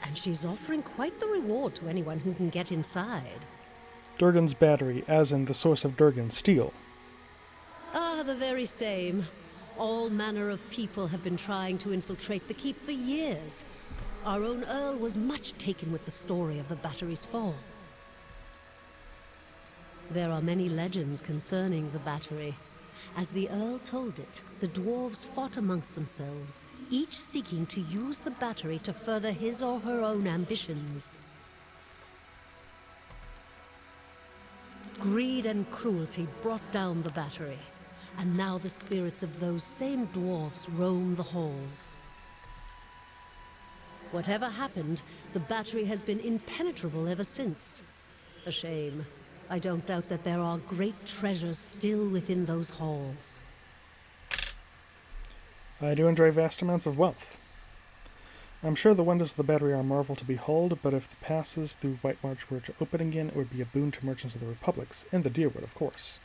And she's offering quite the reward to anyone who can get inside. Durgan's battery, as in the source of Durgan's steel. Ah, the very same. All manner of people have been trying to infiltrate the keep for years. Our own Earl was much taken with the story of the battery's fall. There are many legends concerning the battery. As the Earl told it, the dwarves fought amongst themselves, each seeking to use the battery to further his or her own ambitions. Greed and cruelty brought down the battery, and now the spirits of those same dwarves roam the halls. Whatever happened, the battery has been impenetrable ever since. A shame. I don't doubt that there are great treasures still within those halls. I do enjoy vast amounts of wealth. I'm sure the wonders of the battery are a marvel to behold, but if the passes through White March were to open again, it would be a boon to merchants of the Republics, and the Deerwood, of course.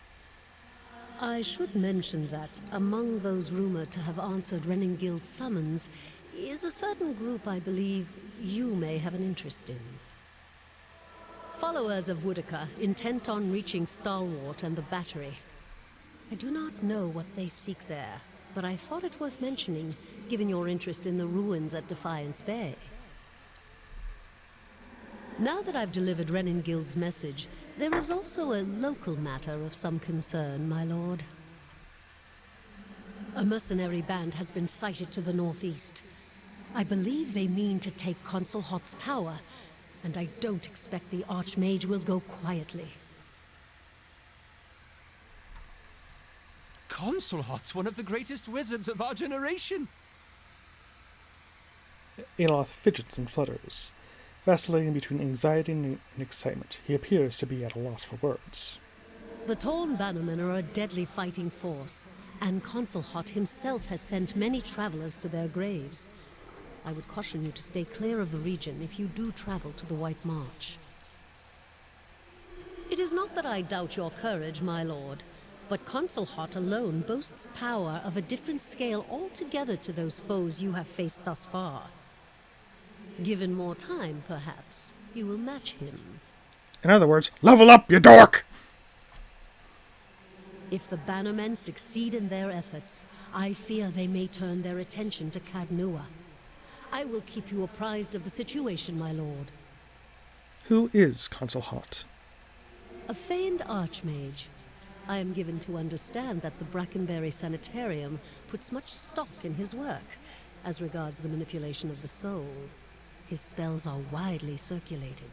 I should mention that among those rumored to have answered Renengild's summons is a certain group I believe you may have an interest in. Followers of Woodaka, intent on reaching Stalwart and the battery. I do not know what they seek there, but I thought it worth mentioning, given your interest in the ruins at Defiance Bay. Now that I've delivered Renengild's message, there is also a local matter of some concern, my lord. A mercenary band has been sighted to the northeast. I believe they mean to take Consul Hot's tower, and I don't expect the Archmage will go quietly. Consul Hot's one of the greatest wizards of our generation. Aloth fidgets and flutters, vacillating between anxiety and excitement. He appears to be at a loss for words. The Torn Bannermen are a deadly fighting force, and Consul Hot himself has sent many travelers to their graves. I would caution you to stay clear of the region if you do travel to the White March. It is not that I doubt your courage, my lord, but Consul Hot alone boasts power of a different scale altogether to those foes you have faced thus far. Given more time, perhaps, you will match him. In other words, level up, you dork! If the Bannermen succeed in their efforts, I fear they may turn their attention to Cadnua. I will keep you apprised of the situation, my lord. Who is Consul Hot? A feigned archmage. I am given to understand that the Brackenbury Sanitarium puts much stock in his work, as regards the manipulation of the soul. His spells are widely circulated.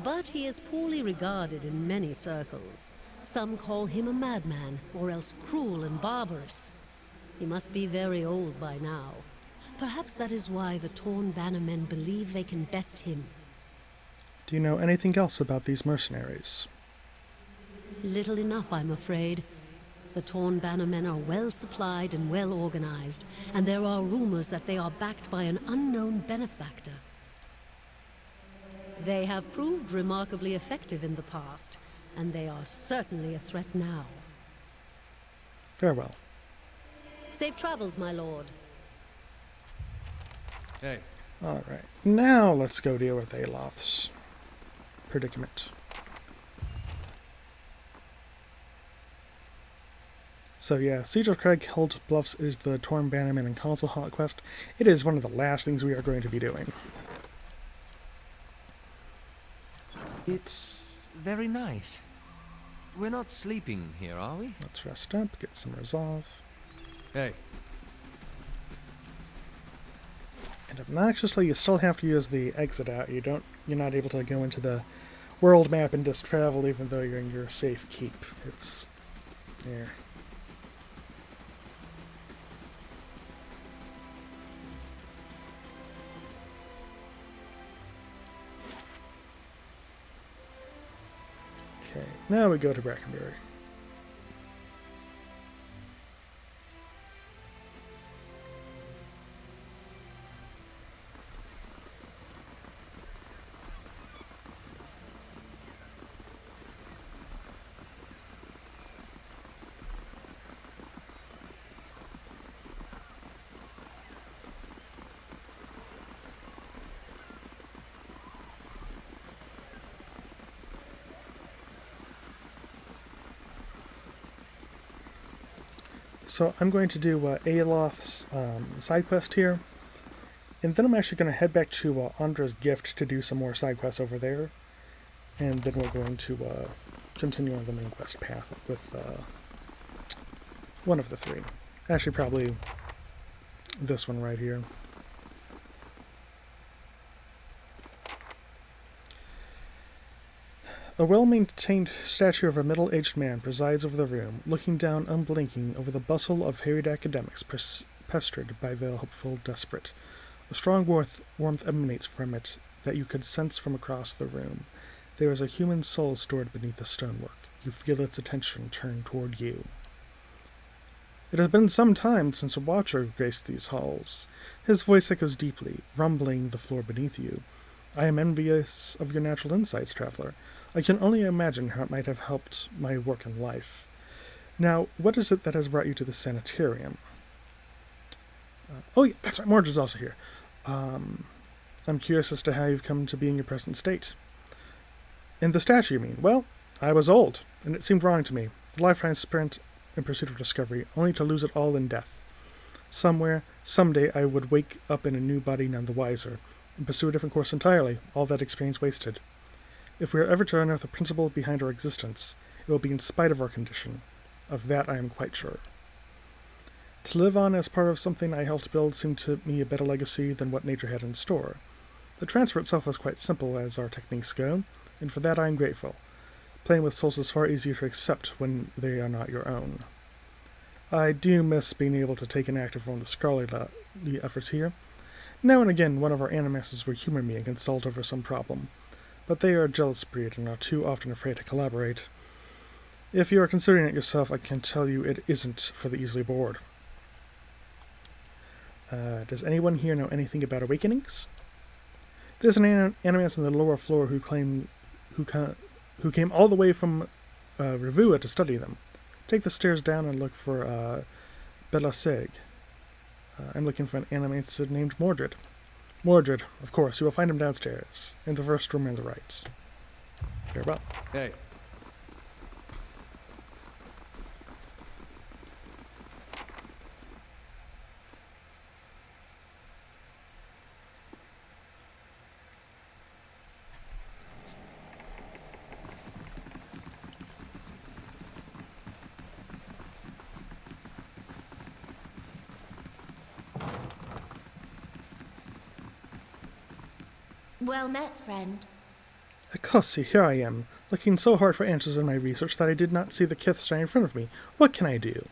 But he is poorly regarded in many circles. Some call him a madman, or else cruel and barbarous. He must be very old by now. Perhaps that is why the Torn Bannermen believe they can best him. Do you know anything else about these mercenaries? Little enough, I'm afraid. The Torn Bannermen are well supplied and well organized, and there are rumors that they are backed by an unknown benefactor. They have proved remarkably effective in the past, and they are certainly a threat now. Farewell. Safe travels, my lord. Hey. Alright, now let's go deal with Aloth's predicament. So yeah, Siege of Craig Held Bluffs is the Torn Bannerman and Console Haunt quest. It is one of the last things we are going to be doing. It's very nice. We're not sleeping here, are we? Let's rest up, get some resolve. Hey. And obnoxiously, you still have to use the exit out. You're not able to go into the world map and just travel even though you're in your safe keep. It's there. Okay, now we go to Brackenbury. So I'm going to do Aeloth's side quest here, and then I'm actually going to head back to Andra's Gift to do some more side quests over there, and then we're going to continue on the main quest path with one of the three. Actually, probably this one right here. A well-maintained statue of a middle-aged man presides over the room, looking down unblinking over the bustle of harried academics pestered by the hopeful desperate. A strong warmth emanates from it that you could sense from across the room. There is a human soul stored beneath the stonework. You feel its attention turned toward you. It has been some time since a watcher graced these halls. His voice echoes deeply, rumbling the floor beneath you. I am envious of your natural insights, traveler. I can only imagine how it might have helped my work in life. Now, what is it that has brought you to the sanitarium? Oh, yeah, that's right, Mordred's also here. I'm curious as to how you've come to be in your present state. In the statue, you mean? Well, I was old, and it seemed wrong to me. A lifetime spent in pursuit of discovery, only to lose it all in death. Somewhere, someday, I would wake up in a new body none the wiser, and pursue a different course entirely, all that experience wasted. If we are ever to unearth the principle behind our existence, it will be in spite of our condition. Of that I am quite sure. To live on as part of something I helped build seemed to me a better legacy than what nature had in store. The transfer itself was quite simple as our techniques go, and for that I am grateful. Playing with souls is far easier to accept when they are not your own. I do miss being able to take an active role in the scholarly efforts here. Now and again one of our animasters will humor me and consult over some problem, but they are a jealous breed and are too often afraid to collaborate. If you are considering it yourself, I can tell you it isn't for the easily bored. Does anyone here know anything about awakenings? There's an animist on the lower floor who came all the way from Revua to study them. Take the stairs down and look for Belaseg. I'm looking for an animator named Mordred. Mordred, of course. You will find him downstairs, in the first room on the right. Farewell. Hey. Well met, friend. Akossi, here I am, looking so hard for answers in my research that I did not see the kith standing in front of me. What can I do?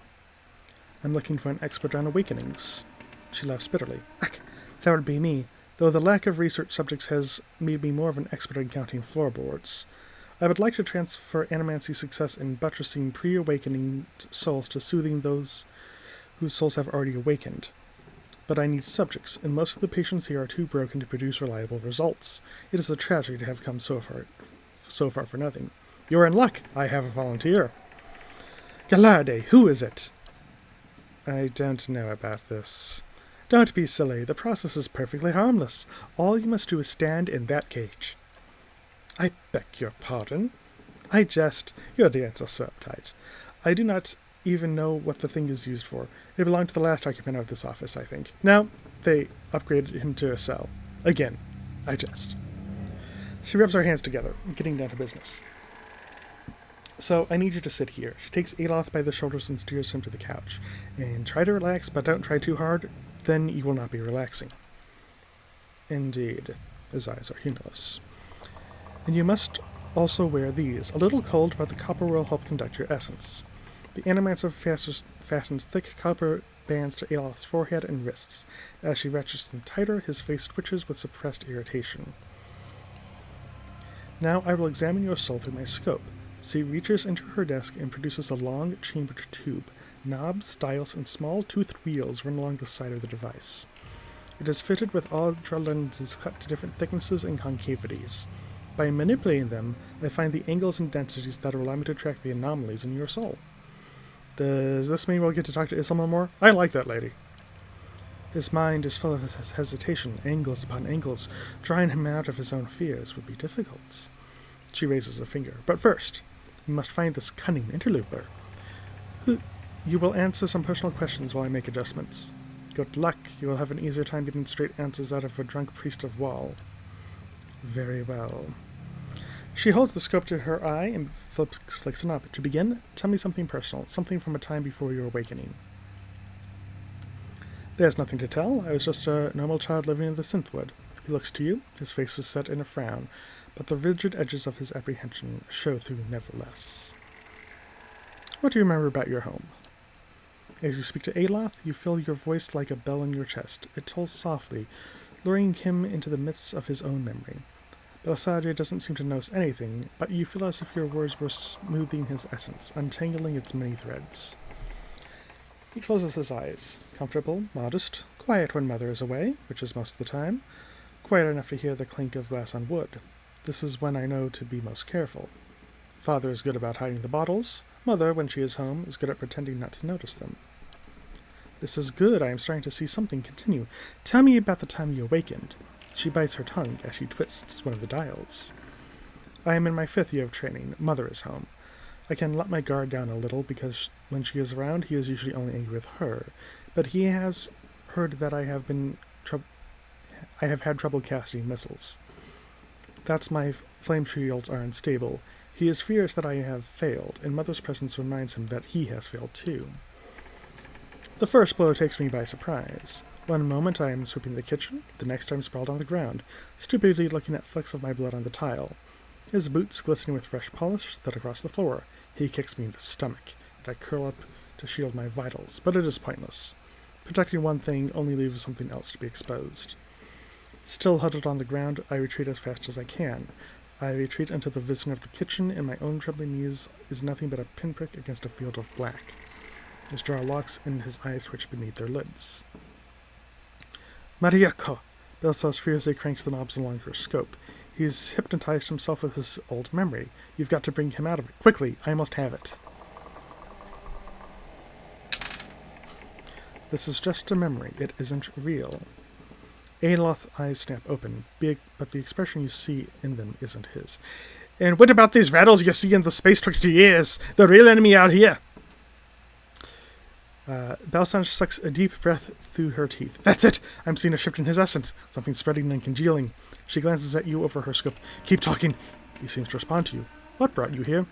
I'm looking for an expert on awakenings. She laughs bitterly. Ach, that would be me, though the lack of research subjects has made me more of an expert in counting floorboards. I would like to transfer animancy's success in buttressing pre-awakening souls to soothing those whose souls have already awakened. But I need subjects, and most of the patients here are too broken to produce reliable results. It is a tragedy to have come so far for nothing. You're in luck. I have a volunteer. Gallarde, who is it? I don't know about this. Don't be silly. The process is perfectly harmless. All you must do is stand in that cage. I beg your pardon. I jest. Your dance are so uptight. I do not even know what the thing is used for. It belonged to the last occupant of this office, I think. Now, they upgraded him to a cell. Again. I jest. She rubs her hands together, getting down to business. So, I need you to sit here. She takes Aloth by the shoulders and steers him to the couch. And try to relax, but don't try too hard, then you will not be relaxing. Indeed. His eyes are humorless. And you must also wear these. A little cold, but the copper will help conduct your essence. The Animancer fastens thick copper bands to Aloth's forehead and wrists. As she ratchets them tighter, his face twitches with suppressed irritation. Now I will examine your soul through my scope. She reaches into her desk and produces a long, chambered tube. Knobs, dials, and small toothed wheels run along the side of the device. It is fitted with ultra lenses cut to different thicknesses and concavities. By manipulating them, I find the angles and densities that will allow me to track the anomalies in your soul. Does this mean we'll get to talk to Isilma more? I like that lady. His mind is full of hesitation, angles upon angles. Drawing him out of his own fears would be difficult. She raises a finger. But first, we must find this cunning interloper. You will answer some personal questions while I make adjustments. Good luck. You will have an easier time getting straight answers out of a drunk priest of Wall. Very well. She holds the scope to her eye and flicks it up. To begin, tell me something personal, something from a time before your awakening. There's nothing to tell. I was just a normal child living in the Synthwood. He looks to you. His face is set in a frown, but the rigid edges of his apprehension show through nevertheless. What do you remember about your home? As you speak to Aloth, you feel your voice like a bell in your chest. It tolls softly, luring him into the midst of his own memory. Belsage doesn't seem to notice anything, but you feel as if your words were smoothing his essence, untangling its many threads. He closes his eyes. Comfortable, modest, quiet when Mother is away, which is most of the time. Quiet enough to hear the clink of glass on wood. This is when I know to be most careful. Father is good about hiding the bottles. Mother, when she is home, is good at pretending not to notice them. This is good. I am starting to see something continue. Tell me about the time you awakened. She bites her tongue as she twists one of the dials. I am in my 5th year of training. Mother is home. I can let my guard down a little because when she is around, he is usually only angry with her. But he has heard that I have had trouble casting missiles. That's my flame shields are unstable. He is furious that I have failed, and Mother's presence reminds him that he has failed too. The first blow takes me by surprise. One moment I am sweeping the kitchen, the next I am sprawled on the ground, stupidly looking at flecks of my blood on the tile. His boots glistening with fresh polish that across the floor. He kicks me in the stomach, and I curl up to shield my vitals, but it is pointless. Protecting one thing only leaves something else to be exposed. Still huddled on the ground, I retreat as fast as I can. I retreat into the vicinity of the kitchen, and my own trembling knees is nothing but a pinprick against a field of black. His jaw locks, and his eyes switch beneath their lids. Mariako! Belsos furiously cranks the knobs along her scope. He's hypnotized himself with his old memory. You've got to bring him out of it. Quickly, I must have it. This is just a memory. It isn't real. Aloth's eyes snap open, big, but the expression you see in them isn't his. And what about these rattles you see in the space twixt your ears? The real enemy out here. Balsange sucks a deep breath through her teeth. That's it! I'm seeing a shift in his essence. Something spreading and congealing. She glances at you over her scope. Keep talking. He seems to respond to you. What brought you here?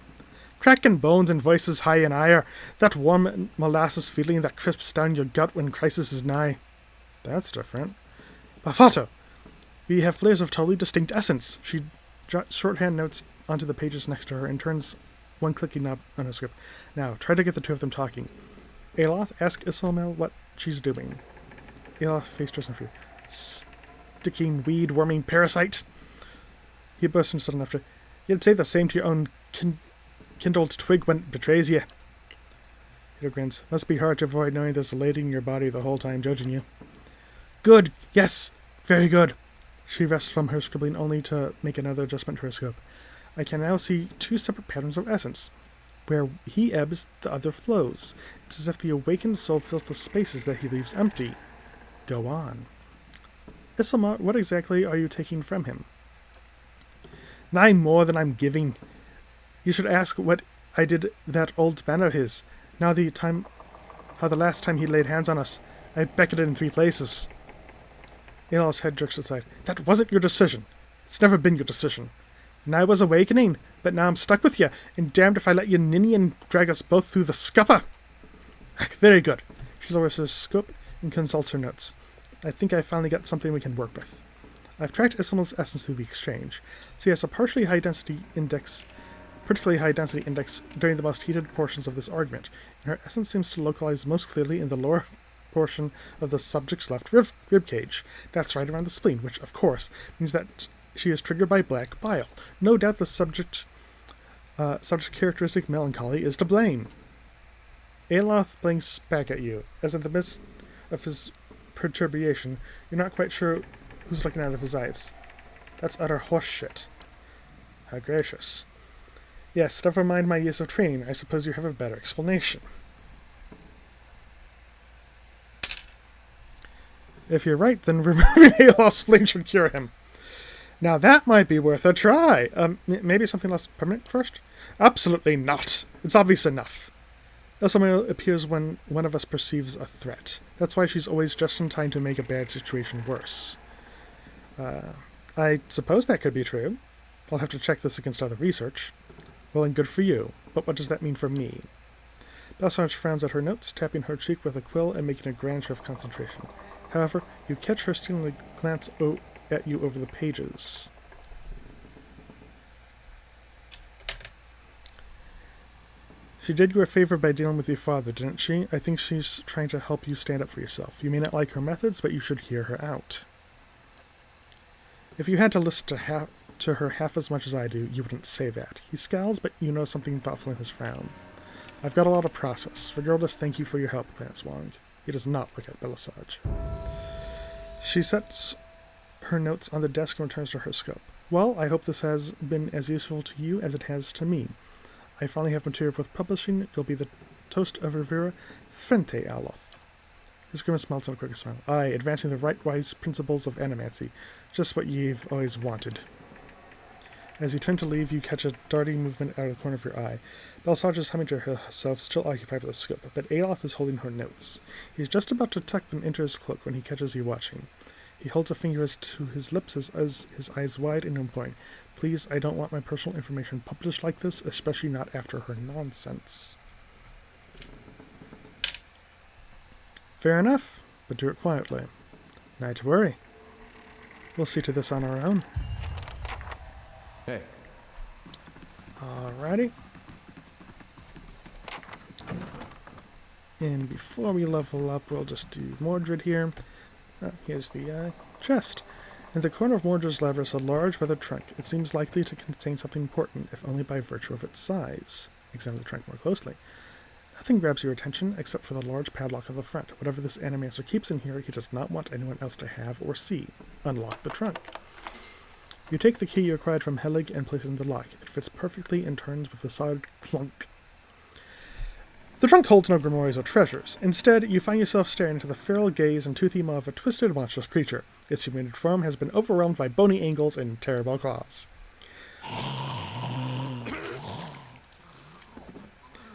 Cracking bones and voices high in ire. That warm molasses feeling that crisps down your gut when crisis is nigh. That's different. Bafato! We have flares of totally distinct essence. She jots shorthand notes onto the pages next to her and turns one clicking knob on her script. Now, try to get the two of them talking. Aloth, ask Isilmel what she's doing. Aloth faced her in fear. Sticking weed-worming parasite! He bursts into sudden laughter. You'd say the same to your own kindled twig when it betrays you. Peter grins. Must be hard to avoid knowing there's a lady in your body the whole time judging you. Good! Yes! Very good! She rests from her scribbling only to make another adjustment to her scope. I can now see two separate patterns of essence. Where he ebbs, the other flows. It's as if the awakened soul fills the spaces that he leaves empty. Go on. Isilma, what exactly are you taking from him? 9 more than I'm giving. You should ask what I did that old man of his. How the last time he laid hands on us, I beckoned in 3 places. Alof's head jerks aside. That wasn't your decision. It's never been your decision. And I was awakening, but now I'm stuck with you, and damned if I let you ninny and drag us both through the scupper. Very good. She lowers her scope and consults her notes. I think I finally got something we can work with. I've tracked Isimel's essence through the exchange. She has a particularly high density index during the most heated portions of this argument, and her essence seems to localize most clearly in the lower portion of the subject's left rib cage. That's right around the spleen, which, of course, means that she is triggered by black bile. No doubt the subject characteristic melancholy is to blame. Aloth blinks back at you, as in the midst of his perturbation, you're not quite sure who's looking out of his eyes. That's utter horseshit. How gracious. Yes, never mind my use of training. I suppose you have a better explanation. If you're right, then removing Aloth's spleen should cure him. Now that might be worth a try. Maybe something less permanent first? Absolutely not. It's obvious enough. Elsamel appears when one of us perceives a threat. That's why she's always just in time to make a bad situation worse. I suppose that could be true. I'll have to check this against other research. Well and good for you, but what does that mean for me? Belsarge frowns at her notes, tapping her cheek with a quill and making a grand show of concentration. However, you catch her stealing a glance at you over the pages. She did you a favor by dealing with your father, didn't she? I think she's trying to help you stand up for yourself. You may not like her methods, but you should hear her out. If you had to listen to her half as much as I do, you wouldn't say that. He scowls, but you know something thoughtful in his frown. I've got a lot of process. Regardless, thank you for your help, Clarence Wong. He does not look at Belisage. She sets her notes on the desk and returns to her scope. Well, I hope this has been as useful to you as it has to me. I finally have material worth publishing. You'll be the toast of Rivera Frente Aloth. His grimace melts in a quick smile. Aye, advancing the right-wise principles of animancy. Just what you've always wanted. As you turn to leave, you catch a darting movement out of the corner of your eye. Belisage is humming to herself, still occupied with the scope, but Aloth is holding her notes. He's just about to tuck them into his cloak when he catches you watching. He holds a finger to his lips as his eyes wide and imploring. Please, I don't want my personal information published like this, especially not after her nonsense. Fair enough, but do it quietly. Not to worry. We'll see to this on our own. Hey. Alrighty. And before we level up, we'll just do Mordred here. Here's the chest. In the corner of Mordred's lab is a large weathered trunk. It seems likely to contain something important, if only by virtue of its size. Examine the trunk more closely. Nothing grabs your attention except for the large padlock on the front. Whatever this animaster keeps in here, he does not want anyone else to have or see. Unlock the trunk. You take the key you acquired from Helig and place it in the lock. It fits perfectly and turns with a solid clunk. The trunk holds no grimoires or treasures. Instead, you find yourself staring into the feral gaze and toothy maw of a twisted, monstrous creature. Its humanoid form has been overwhelmed by bony angles and terrible claws.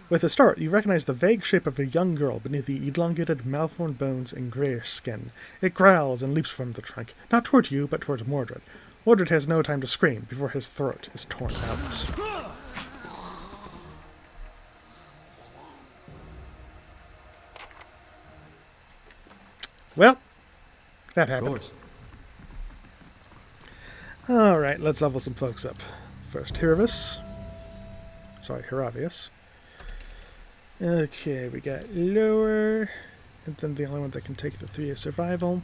With a start, you recognize the vague shape of a young girl beneath the elongated, malformed bones and grayish skin. It growls and leaps from the trunk, not toward you, but towards Mordred. Mordred has no time to scream before his throat is torn out. Well, that happened. Of course. Alright, let's level some folks up. First, Hiravius. Okay, we got lower, and then the only one that can take the 3 is survival.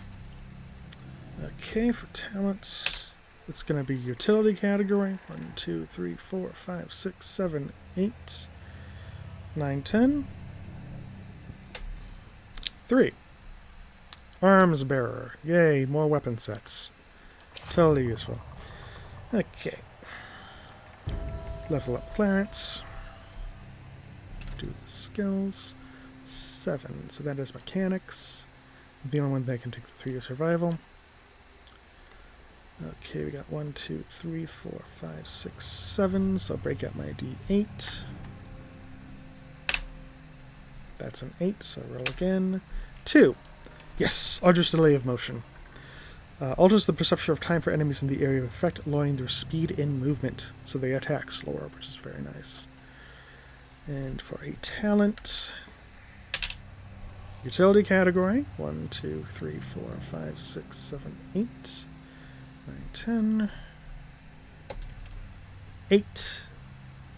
Okay, for talents, it's going to be utility category. 1, 2, 3, 4, 5, 6, 7, 8, 9, 10. 3. Arms bearer. Yay, more weapon sets. Totally useful. Okay. Level up Clarence. Do the skills. 7. So that is mechanics. The only one that can take the 3 is survival. Okay, we got 1, 2, 3, 4, 5, 6, 7. So I'll break out my D8. That's an 8, so roll again. 2. Yes, alters delay of motion. Alters the perception of time for enemies in the area of effect, lowering their speed in movement, so they attack slower, which is very nice. And for a talent, utility category, 1, 2, 3, 4, 5, 6, 7, 8, 9, 10, 8.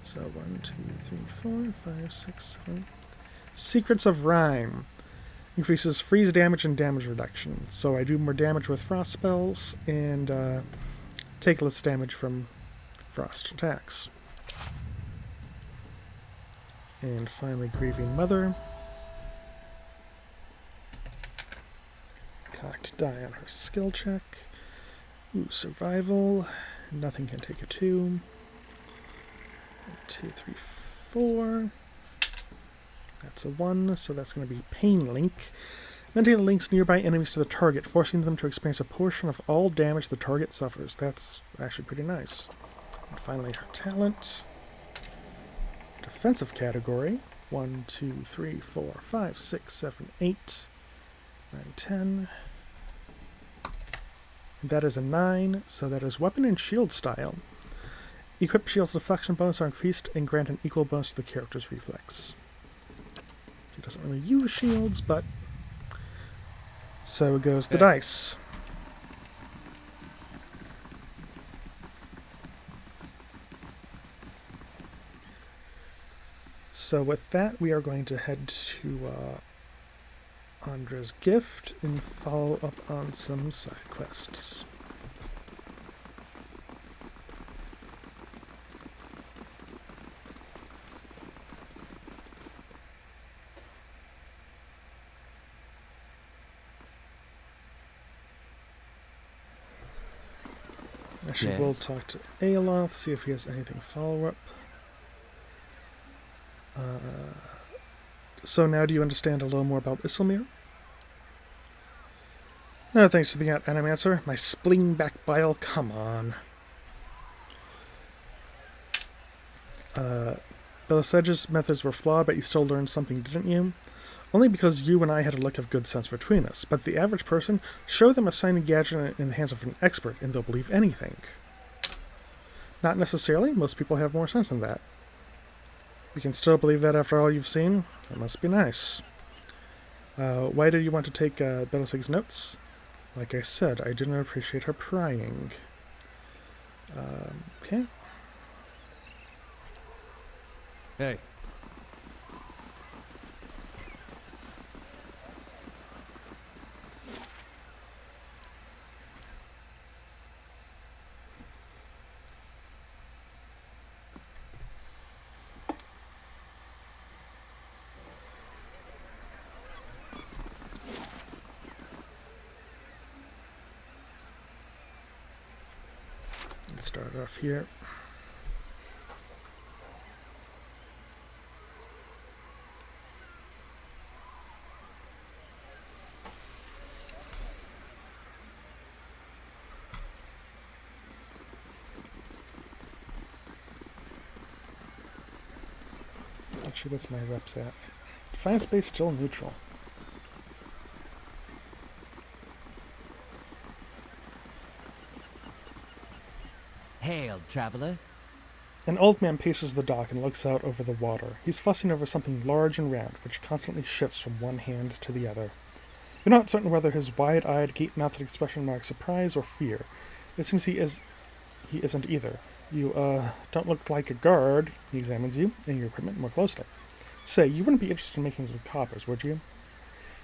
So 1, 2, 3, 4, 5, 6, 7. Secrets of Rhyme. Increases freeze damage and damage reduction. So I do more damage with frost spells and take less damage from frost attacks. And finally, Grieving Mother. Cocked die on her skill check. Ooh, survival. Nothing can take a 2. 2, 3, 4. That's a 1, so that's going to be Pain Link. Maintain links nearby enemies to the target, forcing them to experience a portion of all damage the target suffers. That's actually pretty nice. And finally, her talent. Defensive category. 1, 2, 3, 4, 5, 6, 7, 8, 9, 10. And that is a 9, so that is Weapon and Shield style. Equipped shield's deflection bonus are increased and grant an equal bonus to the character's reflex. He doesn't really use shields, but so goes the dice. So with that, we are going to head to Andra's gift and follow up on some side quests. Actually, we'll talk to Aeloth, see if he has anything follow-up. So now do you understand a little more about Isselmere? No, thanks to the Animancer. My spleen back bile, come on. Belissage's methods were flawed, but you still learned something, didn't you? Only because you and I had a look of good sense between us. But the average person, show them a shiny gadget in the hands of an expert, and they'll believe anything. Not necessarily. Most people have more sense than that. You can still believe that after all you've seen? That must be nice. Why did you want to take Belissage's notes? Like I said, I didn't appreciate her prying. Okay. Hey. Let's start off here. Actually, what's my reps at? Define space still neutral. Hail, traveler. An old man paces the dock and looks out over the water. He's fussing over something large and round, which constantly shifts from one hand to the other. You're not certain whether his wide-eyed, gape-mouthed expression marks surprise or fear. It seems he isn't either. You, don't look like a guard. He examines you and your equipment more closely. Say, you wouldn't be interested in making some coppers, would you?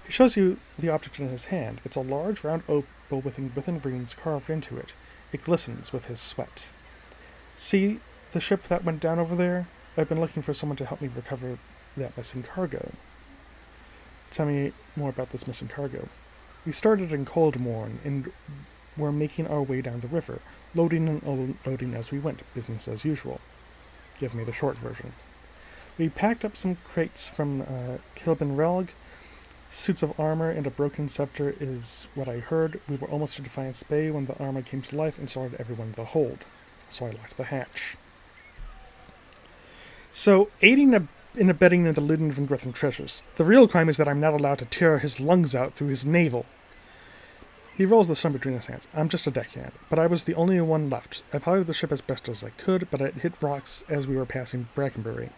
He shows you the object in his hand. It's a large, round opal with runes carved into it. It glistens with his sweat. See the ship that went down over there? I've been looking for someone to help me recover that missing cargo. Tell me more about this missing cargo. We started in Coldmorn and were making our way down the river, loading and unloading as we went, business as usual. Give me the short version. We packed up some crates from Kilbin Relg. Suits of armor and a broken scepter is what I heard. We were almost to Defiance Bay when the armor came to life and started everyone in the hold. So I locked the hatch. So, aiding in abetting in the looting of Ingrithan treasures. The real crime is that I'm not allowed to tear his lungs out through his navel. He rolls the sum between his hands. I'm just a deckhand, but I was the only one left. I piloted the ship as best as I could, but it hit rocks as we were passing Brackenbury.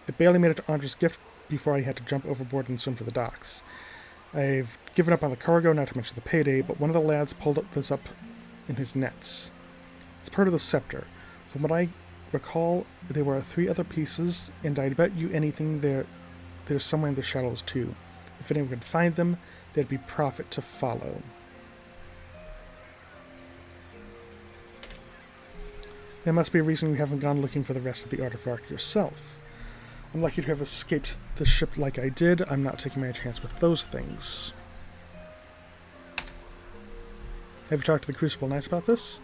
It barely made it to Andre's gift before I had to jump overboard and swim for the docks. I've given up on the cargo, not to mention the payday, but one of the lads pulled this up in his nets. It's part of the scepter. From what I recall, there were 3 other pieces, and I bet you anything there's somewhere in the shallows too. If anyone could find them, there'd be profit to follow. There must be a reason you haven't gone looking for the rest of the artifact yourself. I'm lucky to have escaped the ship like I did. I'm not taking my chance with those things. Have you talked to the Crucible Knights about this?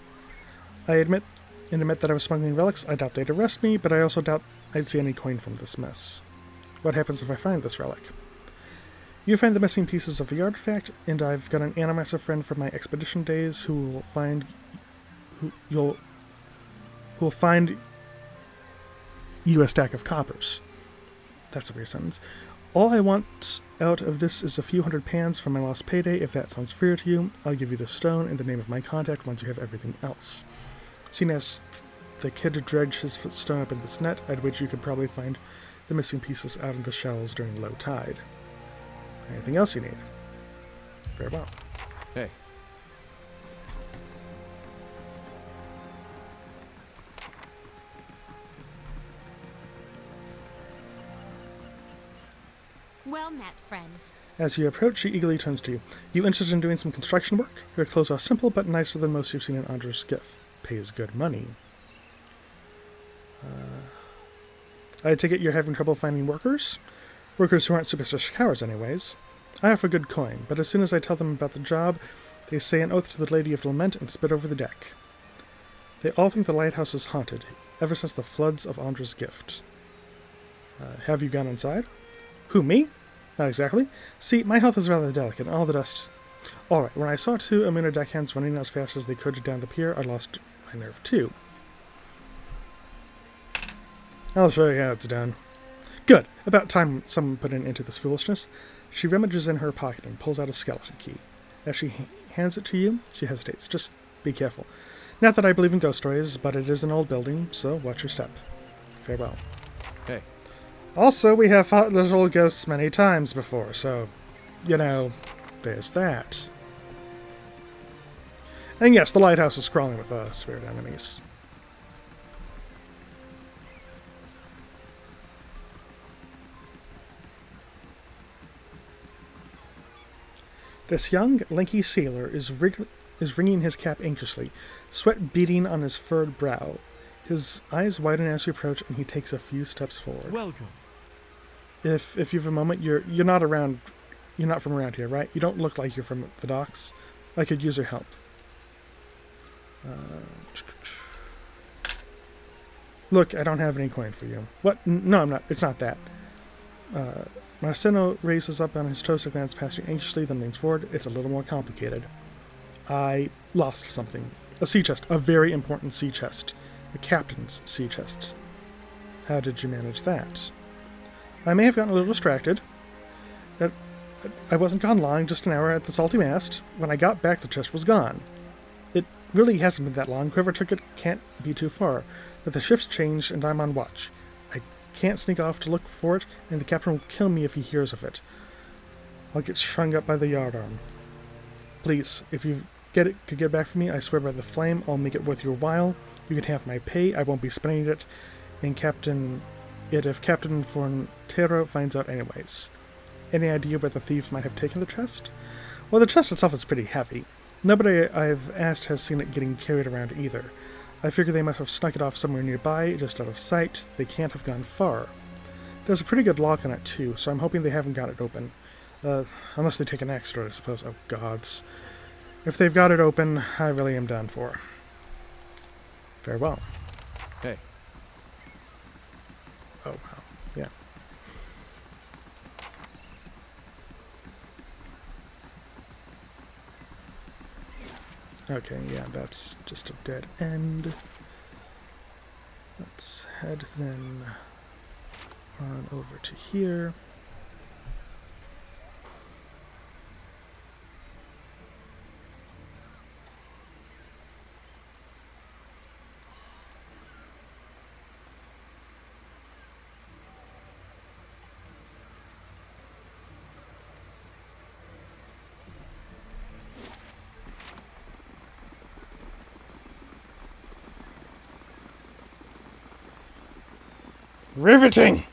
I admit that I was smuggling relics. I doubt they'd arrest me, but I also doubt I'd see any coin from this mess. What happens if I find this relic? You find the missing pieces of the artifact, and I've got an animaster friend from my expedition days who will find you a stack of coppers. That's a weird sentence. All I want out of this is a few hundred pounds from my lost payday. If that sounds fair to you, I'll give you the stone and the name of my contact once you have everything else. Seeing as the kid dredged his stone up in this net, I'd wager you could probably find the missing pieces out in the shallows during low tide. Anything else you need? Farewell. Hey. Well met, friend. As you approach, she eagerly turns to you. You interested in doing some construction work? Your clothes are simple, but nicer than most you've seen in Andre's skiff. Pays good money. I take it you're having trouble finding workers? Workers who aren't superstitious cowards, anyways. I offer good coin, but as soon as I tell them about the job, they say an oath to the Lady of Lament and spit over the deck. They all think the lighthouse is haunted, ever since the floods of Andre's gift. Have you gone inside? Who, me? Not exactly. See, my health is rather delicate, and all the dust... Alright, when I saw 2 Amuna deckhands running as fast as they could down the pier, I lost my nerve too. I'll show you how it's done. Good. About time someone put an end to this foolishness. She rummages in her pocket and pulls out a skeleton key. As she hands it to you, she hesitates. Just be careful. Not that I believe in ghost stories, but it is an old building, so watch your step. Farewell. Hey. Also, we have fought little ghosts many times before, so, you know, there's that. And yes, the lighthouse is crawling with spirit enemies. This young, lanky sailor is wringing his cap anxiously, sweat beading on his furrowed brow. His eyes widen as you approach, and he takes a few steps forward. Welcome. If you have a moment, you're not around. You're not from around here, right? You don't look like you're from the docks. I could use your help. Look, I don't have any coin for you. What? No, I'm not. It's not that. Marceno raises up on his toes to glance past you anxiously, then leans forward. It's a little more complicated. I lost something. A sea chest. A very important sea chest. The captain's sea chest. How did you manage that? I may have gotten a little distracted. I wasn't gone long, just an hour at the salty mast. When I got back, the chest was gone. It really hasn't been that long. Whoever took it can't be too far. But the shift's changed, and I'm on watch. I can't sneak off to look for it, and the captain will kill me if he hears of it. I'll get strung up by the yardarm. Please, if you could get back for me, I swear by the flame, I'll make it worth your while. You can have my pay. I won't be spending it. And if Captain Forntero finds out anyways. Any idea where the thieves might have taken the chest? Well, the chest itself is pretty heavy. Nobody I've asked has seen it getting carried around either. I figure they must have snuck it off somewhere nearby, just out of sight. They can't have gone far. There's a pretty good lock on it too, so I'm hoping they haven't got it open. Unless they take an extra, I suppose. Oh, gods. If they've got it open, I really am done for. Farewell. Hey. Oh, wow. Yeah. Okay, yeah, that's just a dead end. Let's head then On over to here. Riveting!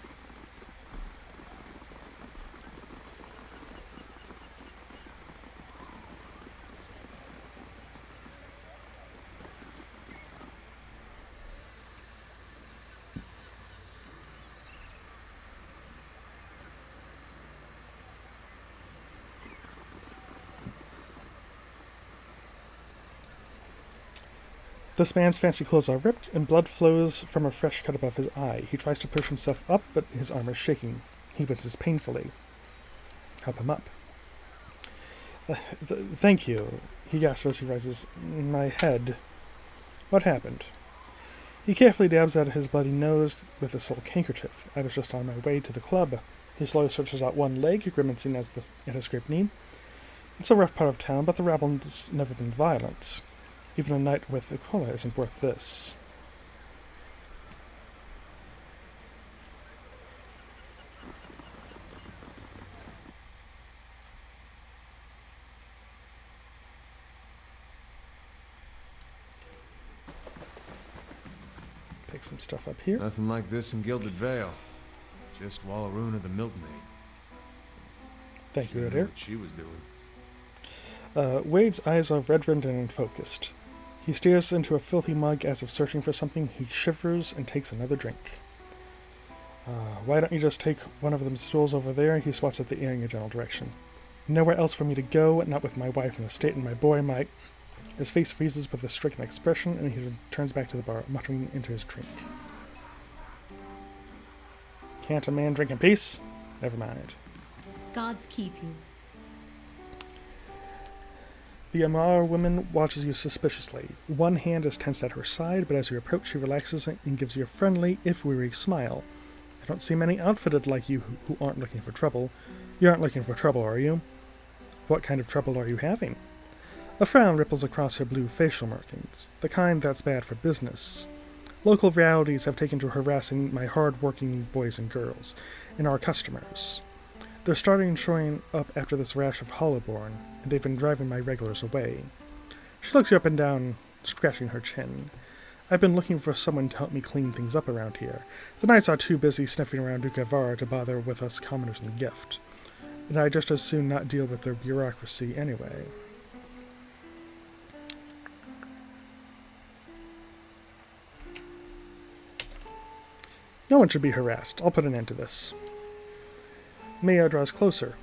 This man's fancy clothes are ripped, and blood flows from a fresh cut above his eye. He tries to push himself up, but his arm is shaking. He winces painfully. Help him up. Thank you, he gasps as he rises. My head. What happened? He carefully dabs at his bloody nose with a silk handkerchief. I was just on my way to the club. He slowly stretches out one leg, grimacing at his scraped knee. It's a rough part of town, but the rabble's never been violent. Even a night with Aquila isn't worth this. Pick some stuff up here. Nothing like this in Gilded Vale. Just Wallaruna the milkmaid. Thank you, She Red knew Air. what she was doing. Wade's eyes are red-rimmed and unfocused. He stares into a filthy mug as if searching for something. He shivers and takes another drink. Why don't you just take one of them stools over there? He swats at the air in your general direction. Nowhere else for me to go, not with my wife in a state and my boy, my... His face freezes with a stricken expression, and he turns back to the bar, muttering into his drink. Can't a man drink in peace? Never mind. Gods keep you. The Amara woman watches you suspiciously. One hand is tensed at her side, but as you approach, she relaxes and gives you a friendly, if weary, smile. I don't see many outfitted like you who aren't looking for trouble. You aren't looking for trouble, are you? What kind of trouble are you having? A frown ripples across her blue facial markings, the kind that's bad for business. Local realities have taken to harassing my hard-working boys and girls, and our customers. They're starting showing up after this rash of Hollowborn, and they've been driving my regulars away. She looks you up and down, scratching her chin. I've been looking for someone to help me clean things up around here. The knights are too busy sniffing around Dukavar to bother with us commoners in the gift. And I'd just as soon not deal with their bureaucracy anyway. No one should be harassed. I'll put an end to this. Maya draws closer.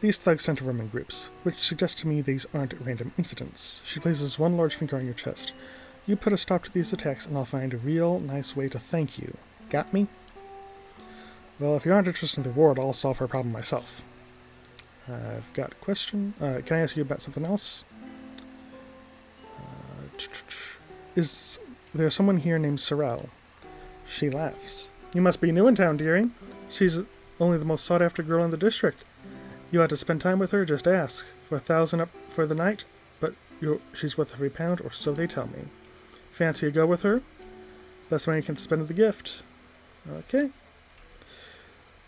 These thugs tend to roam in groups, which suggests to me these aren't random incidents. She places one large finger on your chest. You put a stop to these attacks, and I'll find a real nice way to thank you. Got me? Well, if you aren't interested in the reward, I'll solve her problem myself. I've got a question. Can I ask you about something else? Is there someone here named Sorrel? She laughs. You must be new in town, dearie. She's only the most sought-after girl in the district. You ought to spend time with her, just ask. For 1,000 up for the night, but she's worth every pound, or so they tell me. Fancy a go with her? Best money you can spend at the gift. Okay.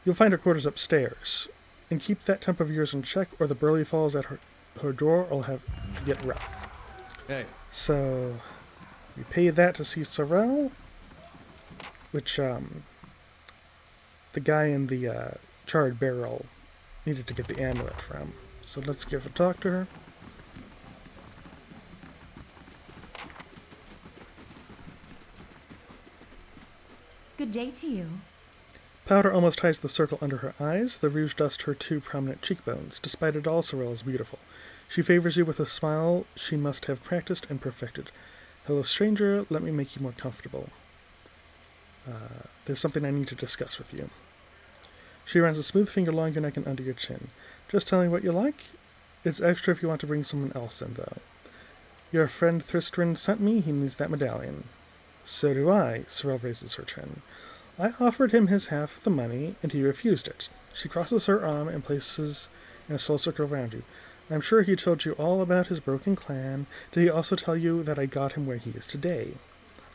You'll find her quarters upstairs. And keep that temp of yours in check, or the burly falls at her door will have to get rough. Hey. So, we pay that to see Sorrel, which, the guy in the, charred barrel needed to get the amulet from. So let's give a talk to her. Good day to you. Powder almost hides the circle under her eyes. The rouge dusts her two prominent cheekbones. Despite it all, Sorrel is beautiful. She favors you with a smile she must have practiced and perfected. Hello, stranger. Let me make you more comfortable. There's something I need to discuss with you. She runs a smooth finger along your neck and under your chin. Just tell me what you like. It's extra if you want to bring someone else in, though. Your friend Thistrin sent me. He needs that medallion. So do I. Sorrel raises her chin. I offered him his half of the money, and he refused it. She crosses her arm and places in a soul circle around you. I'm sure he told you all about his broken clan. Did he also tell you that I got him where he is today?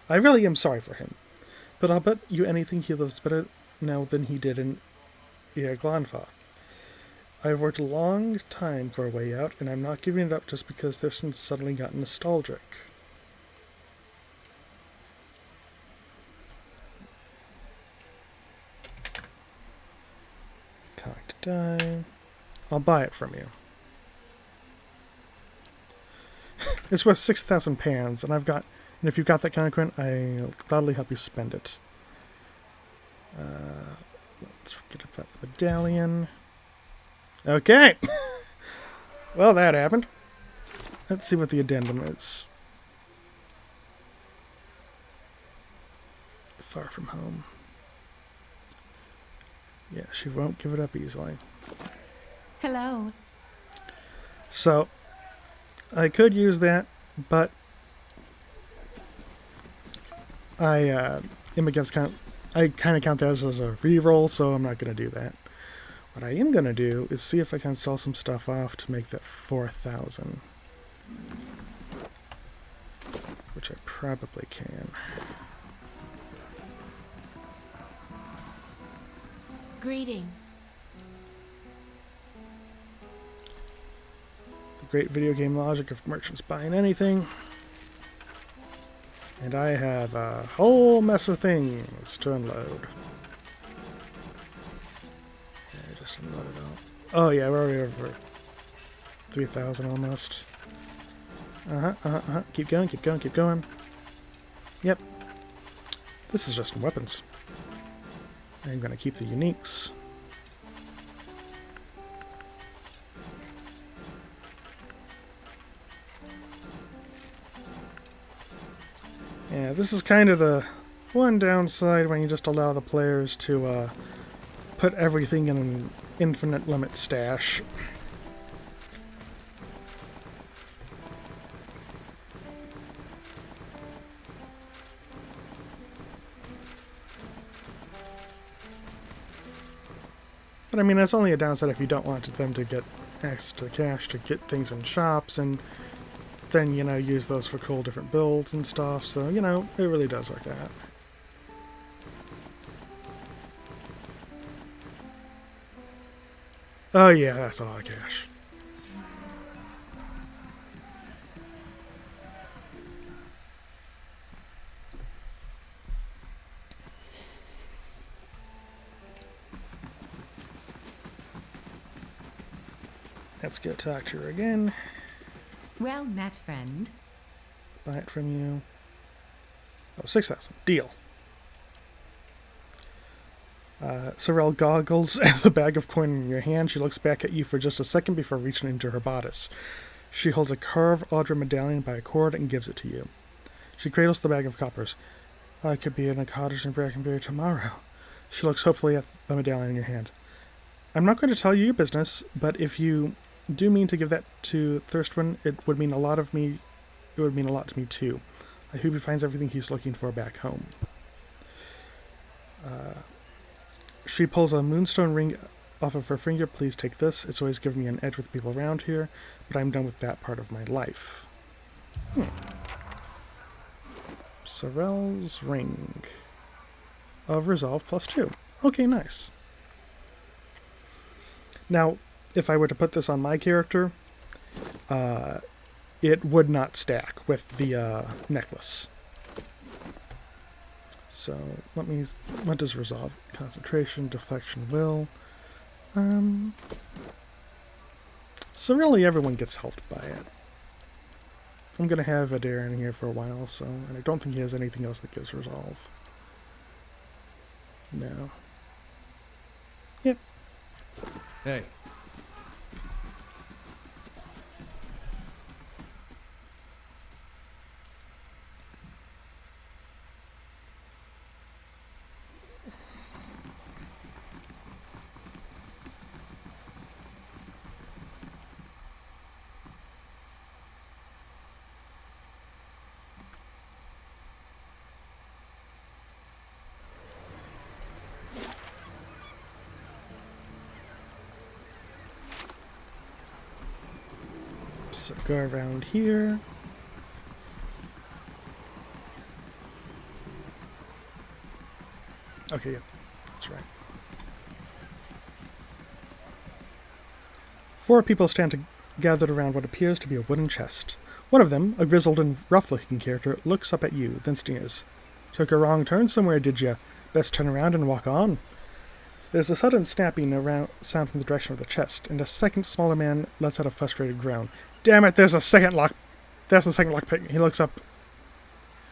I really am sorry for him, but I'll bet you anything he lives better now than he did in Glanfoth. I've worked a long time for a way out, and I'm not giving it up just because this one suddenly got nostalgic. Collect die. I'll buy it from you. It's worth 6,000 pounds, and if you've got that kind of coin, I'll gladly help you spend it. Let's forget about the medallion. Okay! Well, that happened. Let's see what the addendum is. Far from home. Yeah, she won't give it up easily. Hello. So, I could use that, but I am against I kind of count that as a reroll, so I'm not going to do that. What I am going to do is see if I can sell some stuff off to make that 4,000. Which I probably can. Greetings. The great video game logic of merchants buying anything. And I have a whole mess of things to unload. Yeah, just unload it all. Oh yeah, we're already over 3,000 almost. Keep going, keep going, keep going. Yep. This is just in weapons. I'm going to keep the uniques. Yeah, this is kind of the one downside when you just allow the players to put everything in an infinite limit stash. But I mean, that's only a downside if you don't want them to get access to cash to get things in shops and then, you know, use those for cool different builds and stuff. So, you know, it really does work out. Oh yeah, that's a lot of cash. Let's go talk to her again. Well met, friend. Buy it from you. Oh, 6,000. Deal. Sorrel goggles and the bag of coin in your hand. She looks back at you for just a second before reaching into her bodice. She holds a carved Audra medallion by a cord and gives it to you. She cradles the bag of coppers. I could be in a cottage in Brackenbury tomorrow. She looks hopefully at the medallion in your hand. I'm not going to tell you your business, but if you do mean to give that to Thirstwin, it would mean a lot to me too. I hope he finds everything he's looking for back home. She pulls a moonstone ring off of her finger. Please take this. It's always given me an edge with people around here, but I'm done with that part of my life. Sorrel's ring of resolve +2. Okay, nice. Now, if I were to put this on my character, it would not stack with the necklace. So, what does resolve? Concentration, deflection, will. So really everyone gets helped by it. I'm going to have Adair in here for a while, so, and I don't think he has anything else that gives resolve. No. Yep. Hey. So go around here. Okay, yeah, that's right. 4 people stand gathered around what appears to be a wooden chest. One of them, a grizzled and rough-looking character, looks up at you, then sneers. Took a wrong turn somewhere, did ya? Best turn around and walk on. There's a sudden snapping around sound from the direction of the chest, and a second smaller man lets out a frustrated groan. Damn it, there's a second lock. That's the second lockpick. He looks up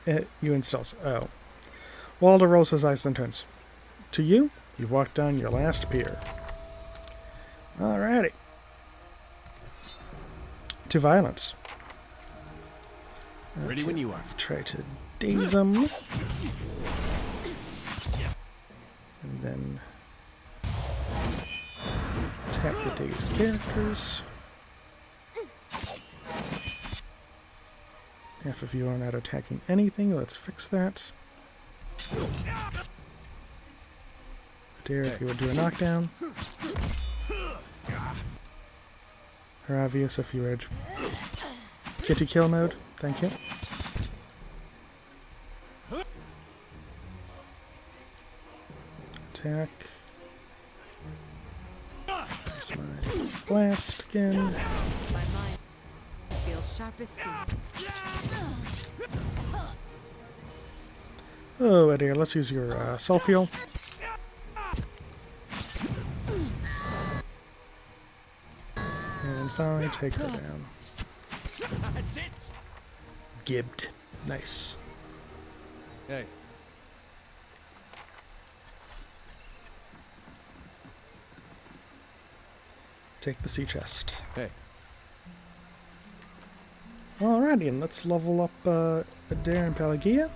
at you and stills. Oh. Walder rolls his eyes, then turns. To you, you've walked down your last pier. Alrighty. To violence. Ready when you are. Let's try to daze him. And then attack the dazed characters. Half of you are not attacking anything. Let's fix that. Dare if you would do a knockdown. Haravius if you would get to kill mode. Thank you. Attack. That's my blast again. My mind feels sharp as steel. Oh, Adair, let's use your self-heal. And finally take her down. That's it. Gibbed. Nice. Hey. Take the sea chest. Hey. Alrighty, and let's level up Adair and Pelagia.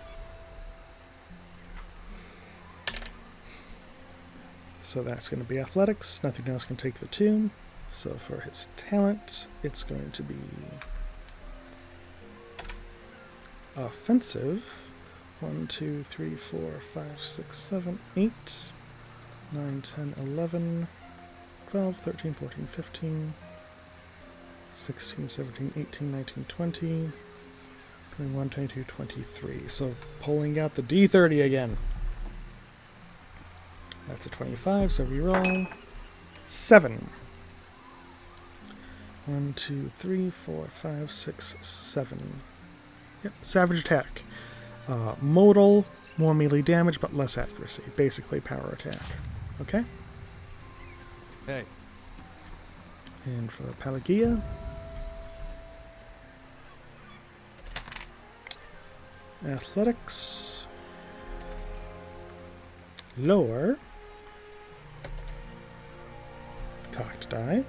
So that's going to be athletics. Nothing else can take the 2. So for his talent, it's going to be offensive. 1, 2, 3, 4, 5, 6, 7, 8, 9, 10, 11, 12, 13, 14, 15, 16, 17, 18, 19, 20, 21, 22, 23. So pulling out the D30 again. That's a 25, so reroll. 7. 1, 2, 3, 4, 5, 6, 7. Yep, savage attack. Modal, more melee damage, but less accuracy. Basically, power attack. Okay? Hey. And for Pelagia. Athletics. Lower. Cocked die.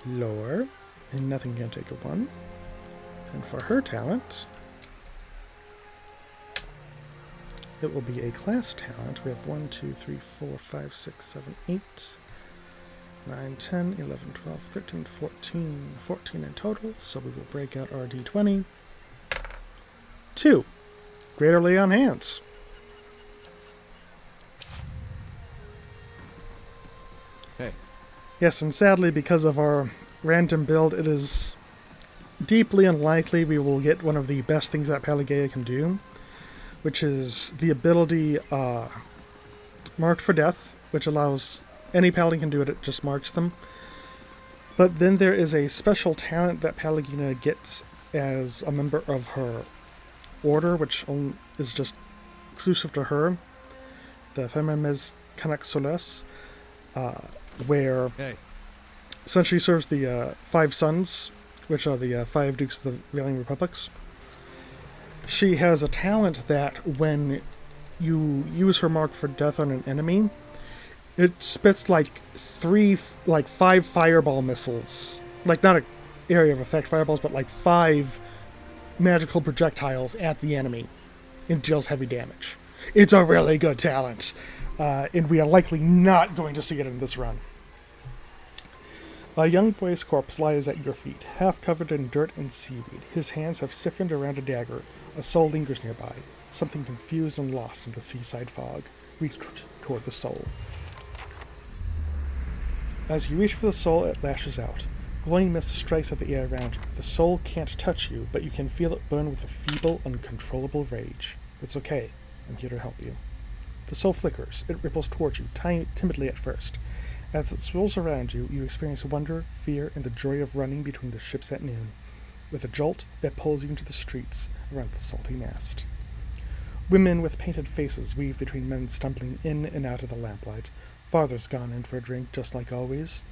Lower. And nothing can take a 1. And for her talent, it will be a class talent. We have 1, 2, 3, 4, 5, 6, 7, 8, 9, 10, 11, 12, 13, 14. 14 in total, so we will break out our D20. 2. Greater lay on hands. Hey. Yes, and sadly, because of our random build, it is deeply unlikely we will get one of the best things that Pelagia can do, which is the ability Marked for Death, which allows any paladin can do it, it just marks them. But then there is a special talent that Pelagia gets as a member of her order, which is just exclusive to her, the Femmes Canuck Soles, where essentially serves the 5 sons, which are the 5 Dukes of the Valiant Republics. She has a talent that when you use her Mark for Death on an enemy, it spits like 5 fireball missiles. Like, not an area of effect fireballs, but like 5 magical projectiles at the enemy and deals heavy damage. It's a really good talent, and we are likely not going to see it in this run. A young boy's corpse lies at your feet, half covered in dirt and seaweed. His hands have stiffened around a dagger. A soul lingers nearby, something confused and lost in the seaside fog. Reach toward the soul. As you reach for the soul, it lashes out. Glowing mist strikes at the air around you. The soul can't touch you, but you can feel it burn with a feeble, uncontrollable rage. It's okay. I'm here to help you. The soul flickers. It ripples towards you, timidly at first. As it swirls around you, you experience wonder, fear, and the joy of running between the ships at noon. With a jolt, it pulls you into the streets around the salty mast. Women with painted faces weave between men stumbling in and out of the lamplight. Father's gone in for a drink, just like always.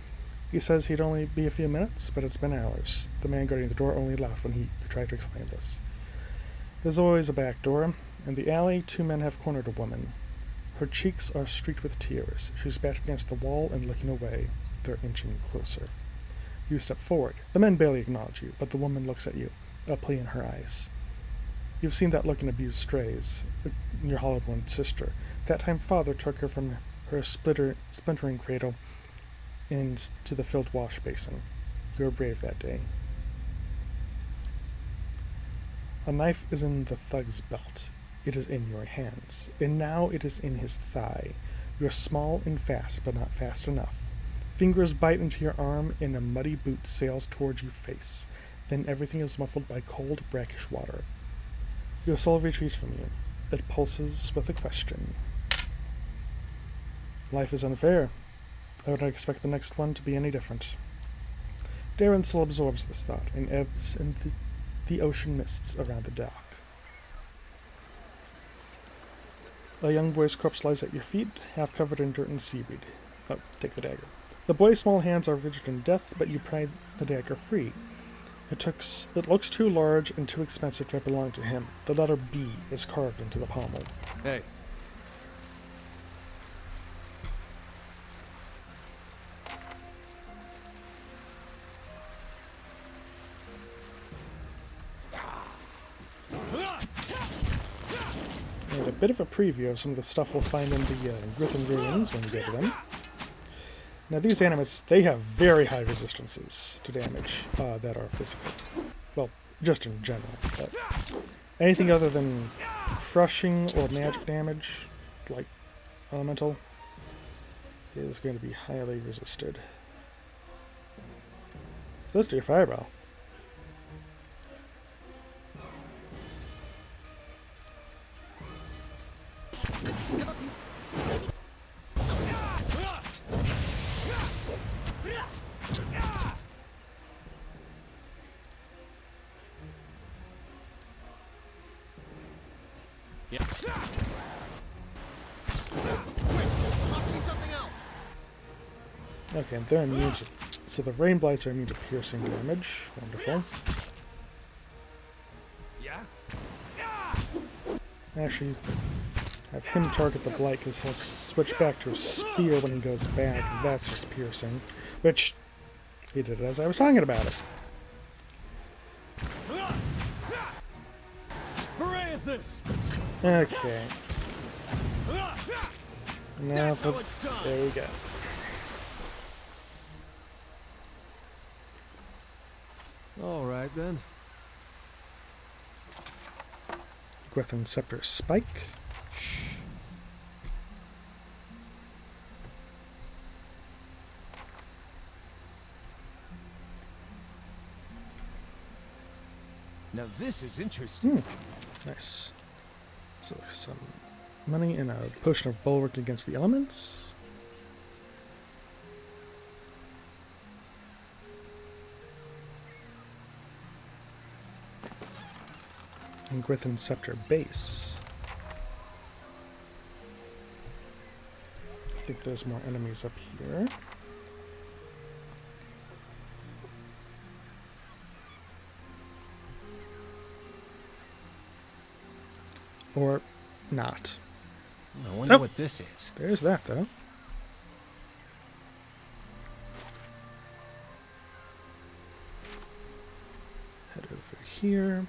He says he'd only be a few minutes, but it's been hours. The man guarding the door only laughed when you tried to explain this. There's always a back door. In the alley, 2 men have cornered a woman. Her cheeks are streaked with tears. She's backed against the wall and looking away. They're inching closer. You step forward. The men barely acknowledge you, but the woman looks at you, a plea in her eyes. You've seen that look in Abused Strays, in your hollowed one sister. That time Father took her from her splintering cradle into the filled wash basin. You were brave that day. A knife is in the thug's belt. It is in your hands, and now it is in his thigh. You are small and fast, but not fast enough. Fingers bite into your arm, and a muddy boot sails towards your face. Then everything is muffled by cold, brackish water. Your soul retreats from you. It pulses with a question. Life is unfair. I would not expect the next one to be any different. Darren's soul absorbs this thought and ebbs in the ocean mists around the dock. A young boy's corpse lies at your feet, half covered in dirt and seaweed. Oh, take the dagger. The boy's small hands are rigid in death, but you pry the dagger free. It looks too large and too expensive to belong to him. The letter B is carved into the pommel. Hey. And a bit of a preview of some of the stuff we'll find in the Griffin ruins when we get to them. Now these animals, they have very high resistances to damage that are physical. Well, just in general. But anything other than crushing or magic damage, like elemental, is going to be highly resisted. So let's do a fireball. Okay, they're immune to... So the rain blights are immune to piercing damage. Wonderful. Actually, have him target the blight because he'll switch back to a spear when he goes back, and that's just piercing. Which, he did it as I was talking about it. Okay. Now, there we go. All right, then. Gwethan Scepter Spike. Now this is interesting. Nice. So some money and a potion of bulwark against the elements. And Gwethan Scepter Base. I think there's more enemies up here. Or not. I wonder what this is. There's that, though. Head over here.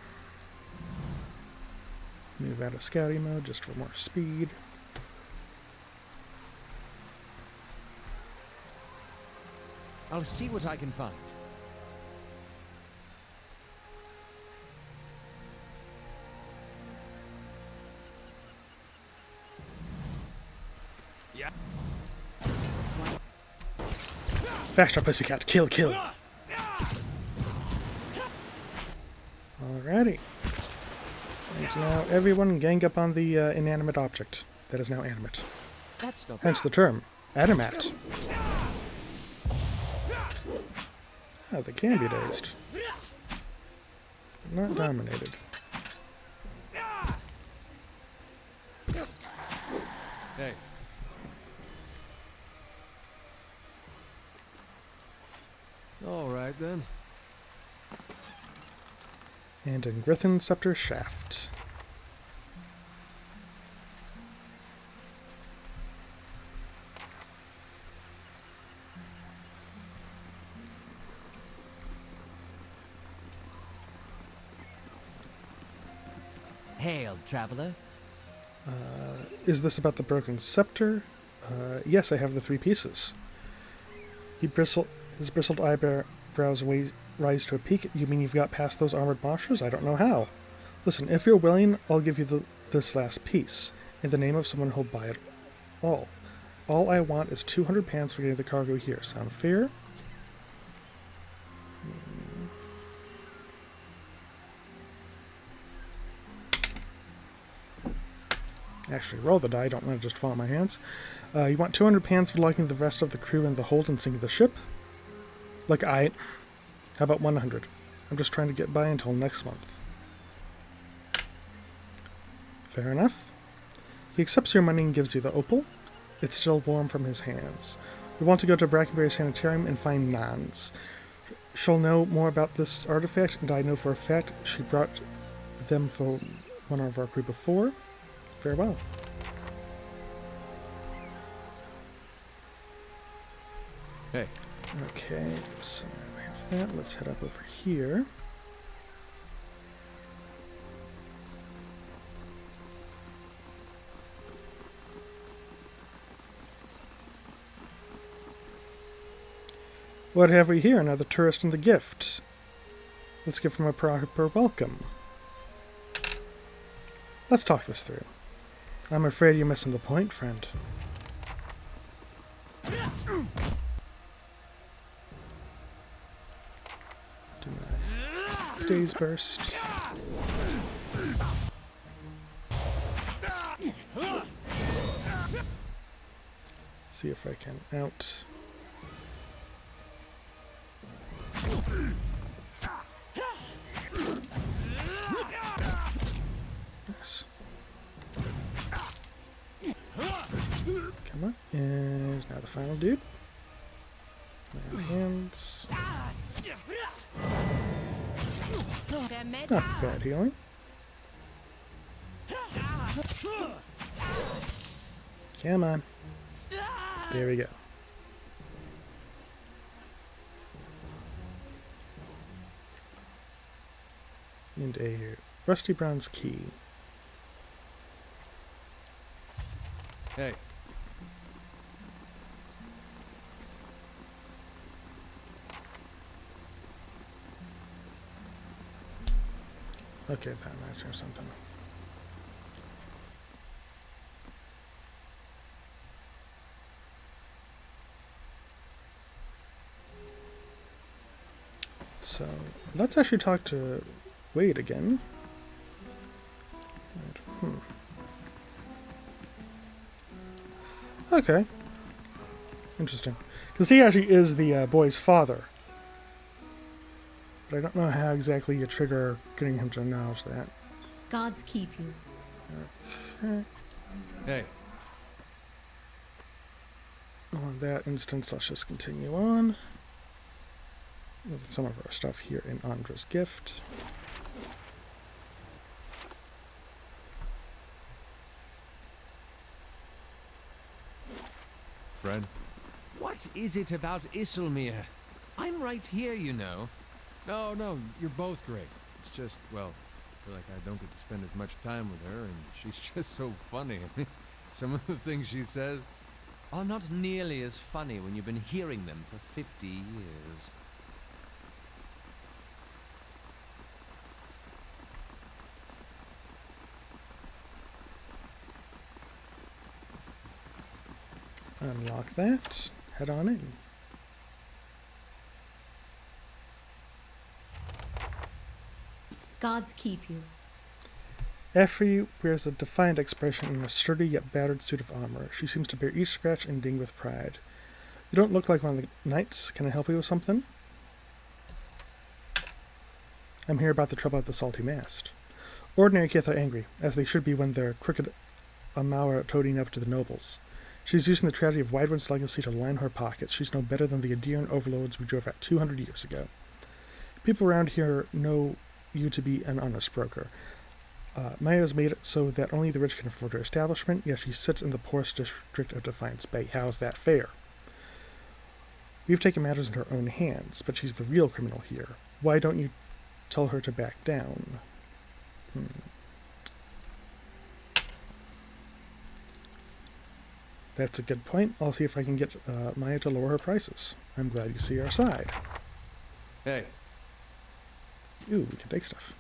Move out of scouting mode just for more speed. I'll see what I can find. Faster, pussycat. Kill, kill. Alrighty. And now everyone gang up on the inanimate object that is now animate. That's not Hence the term, animat. Oh, they can be dazed. Not dominated. Hey. All right then. And in Grithin Scepter Shaft. Hail, traveler. Is this about the broken scepter? Yes, I have the 3 pieces. His bristled eyebrows rise to a peak. You mean you've got past those armored monsters? I don't know how. Listen, if you're willing, I'll give you this last piece, in the name of someone who'll buy it all. All I want is 200 pounds for getting the cargo here. Sound fair? Actually, roll the die. I don't want to just fall in my hands. You want 200 pounds for locking the rest of the crew in the hold and sinking the ship? Look, how about 100? I'm just trying to get by until next month. Fair enough. He accepts your money and gives you the opal. It's still warm from his hands. We want to go to Brackenberry Sanitarium and find Nans. She'll know more about this artifact, and I know for a fact she brought them for one of our crew before. Farewell. Hey. Okay, so we have that. Let's head up over here. What have we here? Another tourist in the gift. Let's give him a proper welcome. Let's talk this through. I'm afraid you're missing the point, friend. Do my daze burst. See if I can out. Nice. Come on. And now the final dude. And hands. Not bad healing. Come on. There we go. And a rusty bronze key. Hey. Okay, that reminds me of something. So, let's actually talk to Wade again. Okay. Interesting. Because he actually is the boy's father. But I don't know how exactly you trigger getting him to acknowledge that. Gods keep you. Okay. Hey. On that instance, let's just continue on with some of our stuff here in Andra's gift. Friend? What is it about Isilmir? I'm right here, you know. No, you're both great. It's just, well, I feel like I don't get to spend as much time with her, and she's just so funny. Some of the things she says are not nearly as funny when you've been hearing them for 50 years. Unlock that. Head on in. Gods keep you. Effie wears a defiant expression in a sturdy yet battered suit of armor. She seems to bear each scratch and ding with pride. You don't look like one of the knights. Can I help you with something? I'm here about the trouble at the Salty Mast. Ordinary Kith are angry, as they should be when their crooked Amau are toting up to the nobles. She's using the tragedy of Widewind's legacy to line her pockets. She's no better than the Adirn overlords we drove at 200 years ago. People around here know you to be an honest broker. Maya's made it so that only the rich can afford her establishment, yet she sits in the poorest district of Defiance Bay. How's that fair? We've taken matters in her own hands, but she's the real criminal here. Why don't you tell her to back down? That's a good point. I'll see if I can get Maya to lower her prices. I'm glad you see our side. Hey. Ooh, we can take stuff.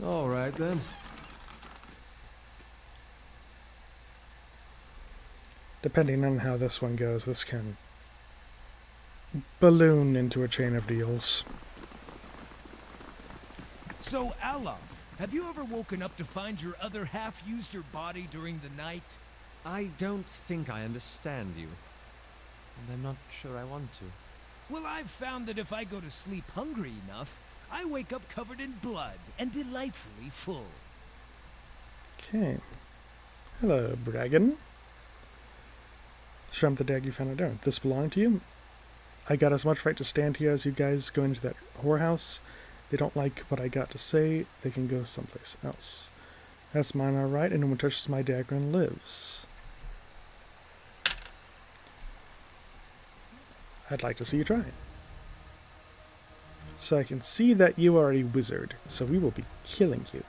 All right, then. Depending on how this one goes, this can balloon into a chain of deals. So, Alaf, have you ever woken up to find your other half used your body during the night? I don't think I understand you. And I'm not sure I want to. Well, I've found that if I go to sleep hungry enough, I wake up covered in blood and delightfully full. Okay. Hello, Braggin. Show 'em the dag you found out. This belong to you? I got as much right to stand here as you guys go into that whorehouse. They don't like what I got to say. They can go someplace else. That's mine, all right, and no one touches my dagger and lives. I'd like to see you try it. So I can see that you are a wizard, so we will be killing you.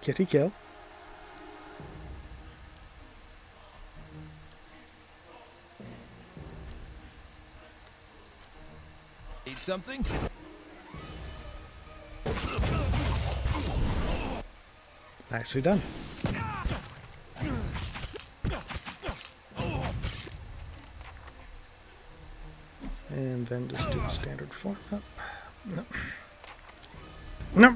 Kitty kill. Eat something? Nicely done. And then just do the standard form up. No. No.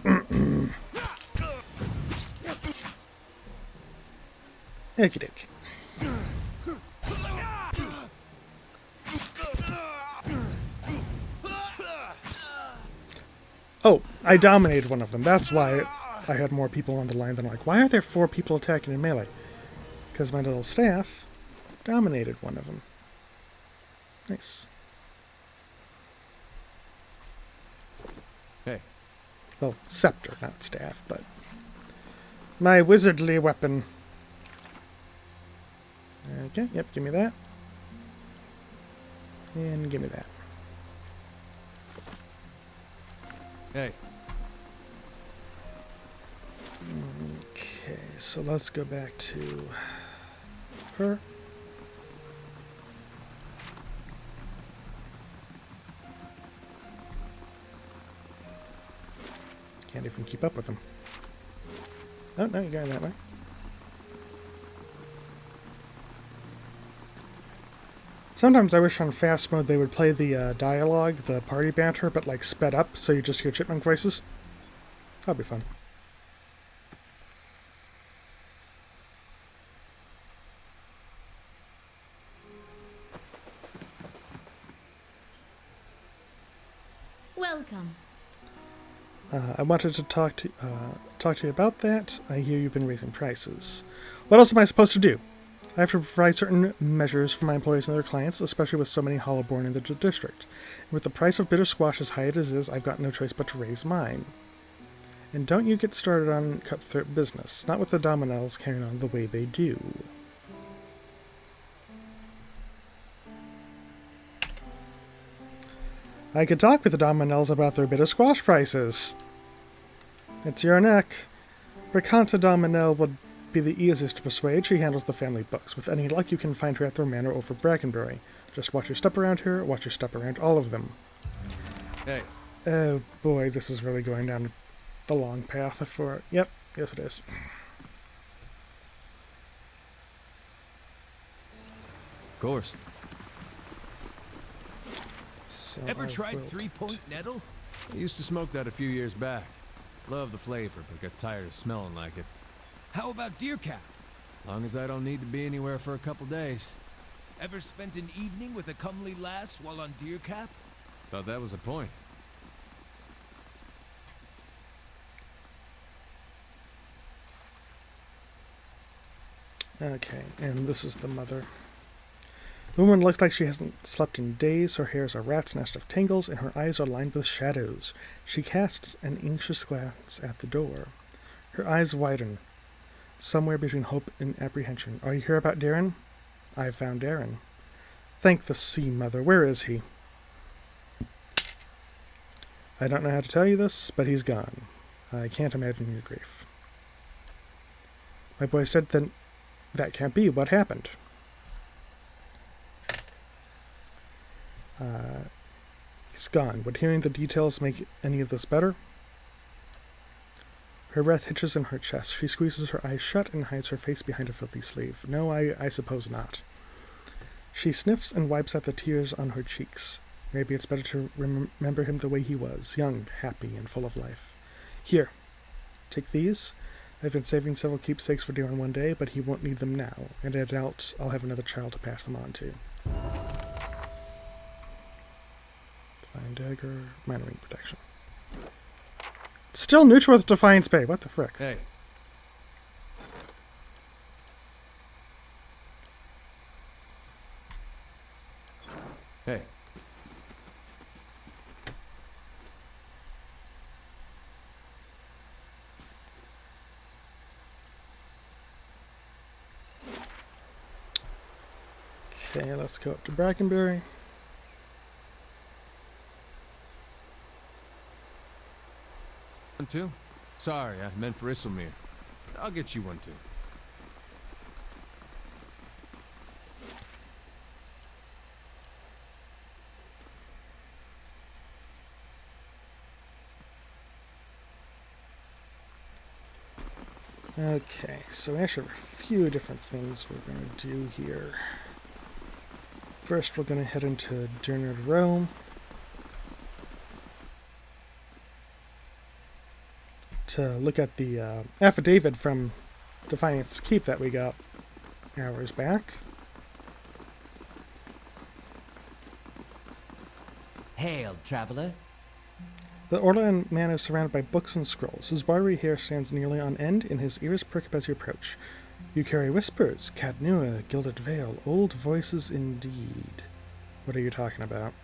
Okie dokie. Oh, I dominated one of them. That's why I had more people on the line than like, why are there 4 people attacking in melee? Because my little staff dominated one of them. Nice. Hey. Well, scepter, not staff, but my wizardly weapon. Okay, yep, give me that. And give me that. Hey. Okay, so let's go back to her. Can't even keep up with them. Oh, no, you're going that way. Sometimes I wish on fast mode they would play the dialogue, the party banter, but like sped up, so you just hear chipmunk voices. That'll be fun. Welcome. I wanted to talk to you about that. I hear you've been raising prices. What else am I supposed to do? I have to provide certain measures for my employees and their clients, especially with so many Hollowborn in the district. And with the price of bitter squash as high as it is, I've got no choice but to raise mine. And don't you get started on cutthroat business, not with the Dominels carrying on the way they do. I could talk with the Dominels about their bitter squash prices. It's your neck. Bricanta Dominel would be the easiest to persuade. She handles the family books. With any luck, you can find her at their manor over Brackenbury. Just watch your step around here, watch your step around all of them. Hey. Oh boy, this is really going down the long path for... Yep, yes it is. Of course. So Ever tried 3-point nettle? I used to smoke that a few years back. Loved the flavor, but got tired of smelling like it. How about deer cap? Long as I don't need to be anywhere for a couple days. Ever spent an evening with a comely lass while on deer cap? Thought that was the point. Okay, and this is the mother. The woman looks like she hasn't slept in days. Her hair is a rat's nest of tangles, and her eyes are lined with shadows. She casts an anxious glance at the door. Her eyes widen, somewhere between hope and apprehension. Are you here about Darren? I've found Darren. Thank the sea, mother. Where is he? I don't know how to tell you this, but he's gone. I can't imagine your grief. My boy said then, that can't be. What happened? He's gone. Would hearing the details make any of this better? Her breath hitches in her chest. She squeezes her eyes shut and hides her face behind a filthy sleeve. No, I suppose not. She sniffs and wipes out the tears on her cheeks. Maybe it's better to remember him the way he was, young, happy, and full of life. Here, take these. I've been saving several keepsakes for Darren one day, but he won't need them now, and I doubt I'll have another child to pass them on to. Fine dagger, minor ring protection. Still neutral with Defiance Bay. What the frick? Hey. Hey. Okay, let's go up to Brackenbury. One too? Sorry, I meant for Isselmere. I'll get you one too. Okay, so we actually have a few different things we're going to do here. First, we're going to head into Durnard Realm to look at the affidavit from Defiance Keep that we got hours back. Hail, traveler. The Orlan man is surrounded by books and scrolls. His wiry hair stands nearly on end, and his ears prick up as you approach. You carry whispers, Cadnua, Gilded Veil, old voices indeed. What are you talking about?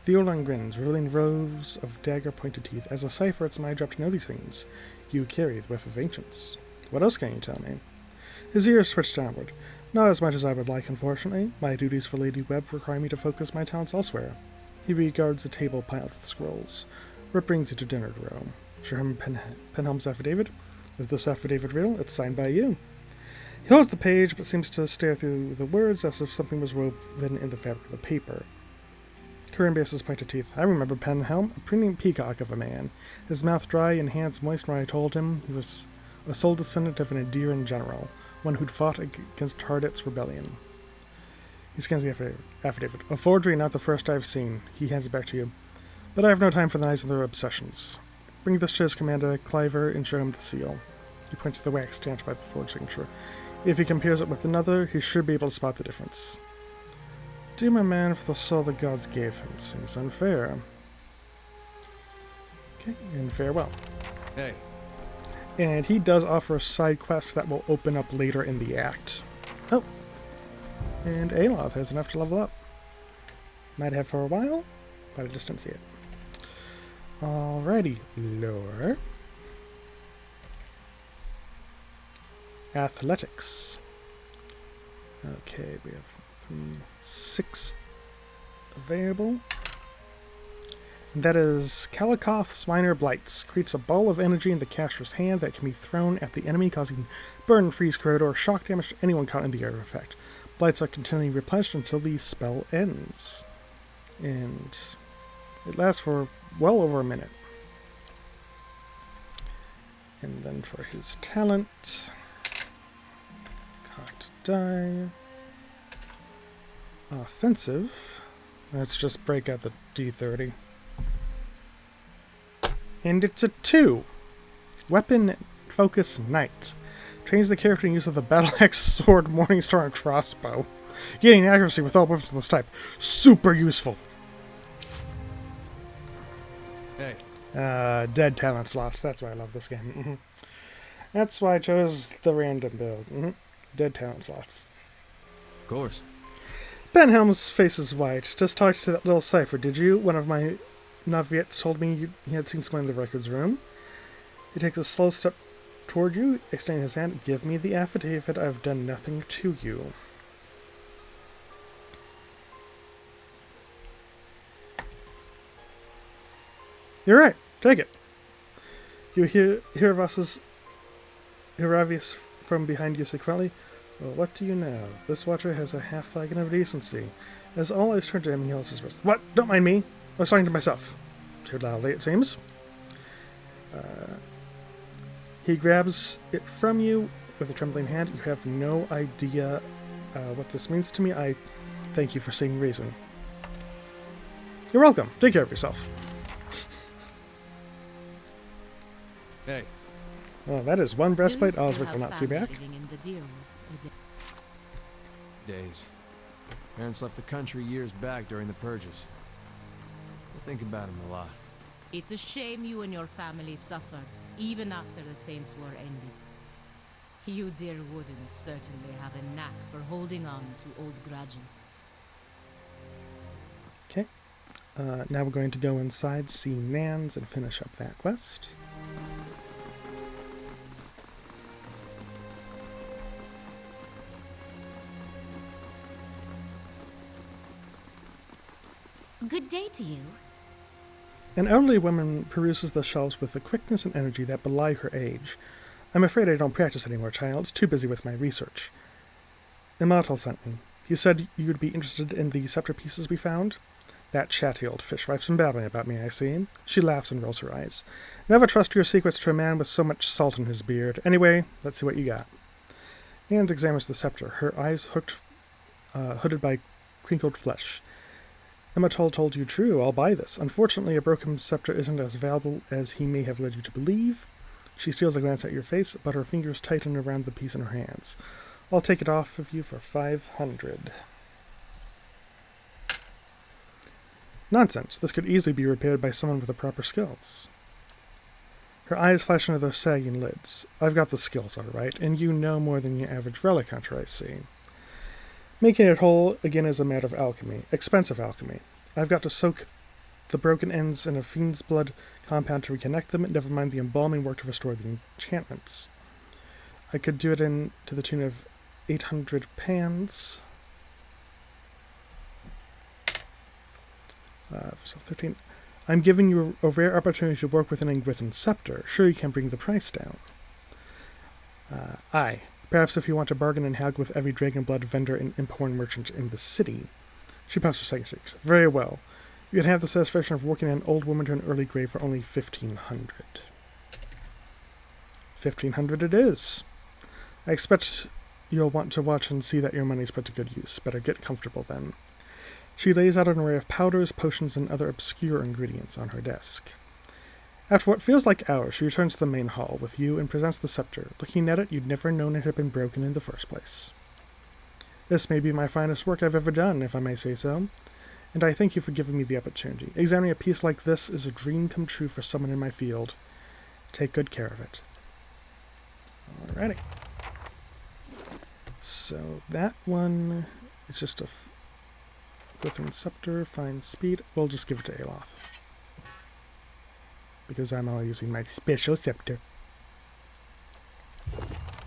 The Orlan grins, revealing rows of dagger-pointed teeth. As a cipher, it's my job to know these things. You carry the whiff of ancients. What else can you tell me? His ears switch downward. Not as much as I would like, unfortunately. My duties for Lady Webb require me to focus my talents elsewhere. He regards the table piled with scrolls. What brings you to dinner, Rome? Sherman Penhelm's affidavit? Is this affidavit real? It's signed by you. He holds the page, but seems to stare through the words as if something was woven in the fabric of the paper. Corinne bases pointed teeth. I remember Penhelm, a pretty peacock of a man. His mouth dry and hands moist when I told him he was a sole descendant of an Adirian general, one who'd fought against Hardet's rebellion. He scans the affidavit. A forgery, not the first I've seen. He hands it back to you. But I have no time for the knights and their obsessions. Bring this to his commander, Cliver, and show him the seal. He points to the wax stamped by the forged signature. If he compares it with another, he should be able to spot the difference. Dear my man, for the soul the gods gave him seems unfair. Okay, and farewell. Hey. And he does offer a side quest that will open up later in the act. Oh. And Aloth has enough to level up. Might have for a while, but I just didn't see it. Alrighty, lore. Athletics. Okay, we have 6 available. And that is Kalikoth's Minor Blights. Creates a ball of energy in the caster's hand that can be thrown at the enemy, causing burn, freeze, corrode, or shock damage to anyone caught in the area of effect. Blights are continually replenished until the spell ends. And it lasts for well over a minute. And then for his talent, cocked die, offensive. Let's just break out the D30. And it's a 2. Weapon Focus Knight. Trains the character in use of the battle axe, sword, morningstar, and crossbow. Gaining accuracy with all weapons of this type. Super useful. Hey. Dead talent slots. That's why I love this game. That's why I chose the random build. Dead talent slots. Of course. Ben Helm's face is white. Just talked to that little cipher, did you? One of my noviettes told me he had seen someone in the records room. He takes a slow step toward you, extending his hand. Give me the affidavit. I've done nothing to you. You're right. Take it. You hear Hiravius from behind you secretly. Well, what do you know? This watcher has a half flagon of decency. As all eyes turn to him, he holds his wrist. What? Don't mind me. I was talking to myself. Too loudly, it seems. He grabs it from you with a trembling hand. You have no idea what this means to me. I thank you for seeing reason. You're welcome. Take care of yourself. Hey. Well, that is one breastplate Osric will not see back. Days. Parents left the country years back during the purges. I think about him a lot. It's a shame you and your family suffered, even after the Saints' War ended. You dear Woodens certainly have a knack for holding on to old grudges. Okay. Now we're going to go inside, see Nans, and finish up that quest. Good day to you. An elderly woman peruses the shelves with a quickness and energy that belie her age. I'm afraid I don't practice anymore, child. Too busy with my research. Immortal sent me. He said you'd be interested in the scepter pieces we found. That chatty old fishwife's been babbling about me, I see. She laughs and rolls her eyes. Never trust your secrets to a man with so much salt in his beard. Anyway, let's see what you got. Nan examines the scepter, her eyes hooded by crinkled flesh. Emmatol told you true. I'll buy this. Unfortunately, a broken scepter isn't as valuable as he may have led you to believe. She steals a glance at your face, but her fingers tighten around the piece in her hands. I'll take it off of you for 500. Nonsense. This could easily be repaired by someone with the proper skills. Her eyes flash into those sagging lids. I've got the skills, all right, and you know more than your average relic hunter, I see. Making it whole, again, is a matter of alchemy. Expensive alchemy. I've got to soak the broken ends in a fiend's blood compound to reconnect them, never mind the embalming work to restore the enchantments. I could do it to the tune of 800 pans. So 13. I'm giving you a rare opportunity to work with an Ingwithan scepter. Sure, you can bring the price down. Aye. Perhaps if you want to bargain and haggle with every Dragonblood vendor and imphorn merchant in the city. She puffs her second cheeks. Very well. You can have the satisfaction of working an old woman to an early grave for only 1,500. 1,500 it is. I expect you'll want to watch and see that your money's put to good use. Better get comfortable then. She lays out an array of powders, potions, and other obscure ingredients on her desk. After what feels like hours, she returns to the main hall with you and presents the scepter. Looking at it, you'd never known it had been broken in the first place. This may be my finest work I've ever done, if I may say so, and I thank you for giving me the opportunity. Examining a piece like this is a dream come true for someone in my field. Take good care of it. Alrighty. So that one is just a Gwithrin scepter, fine speed. We'll just give it to Aloth, because I'm all using my special scepter.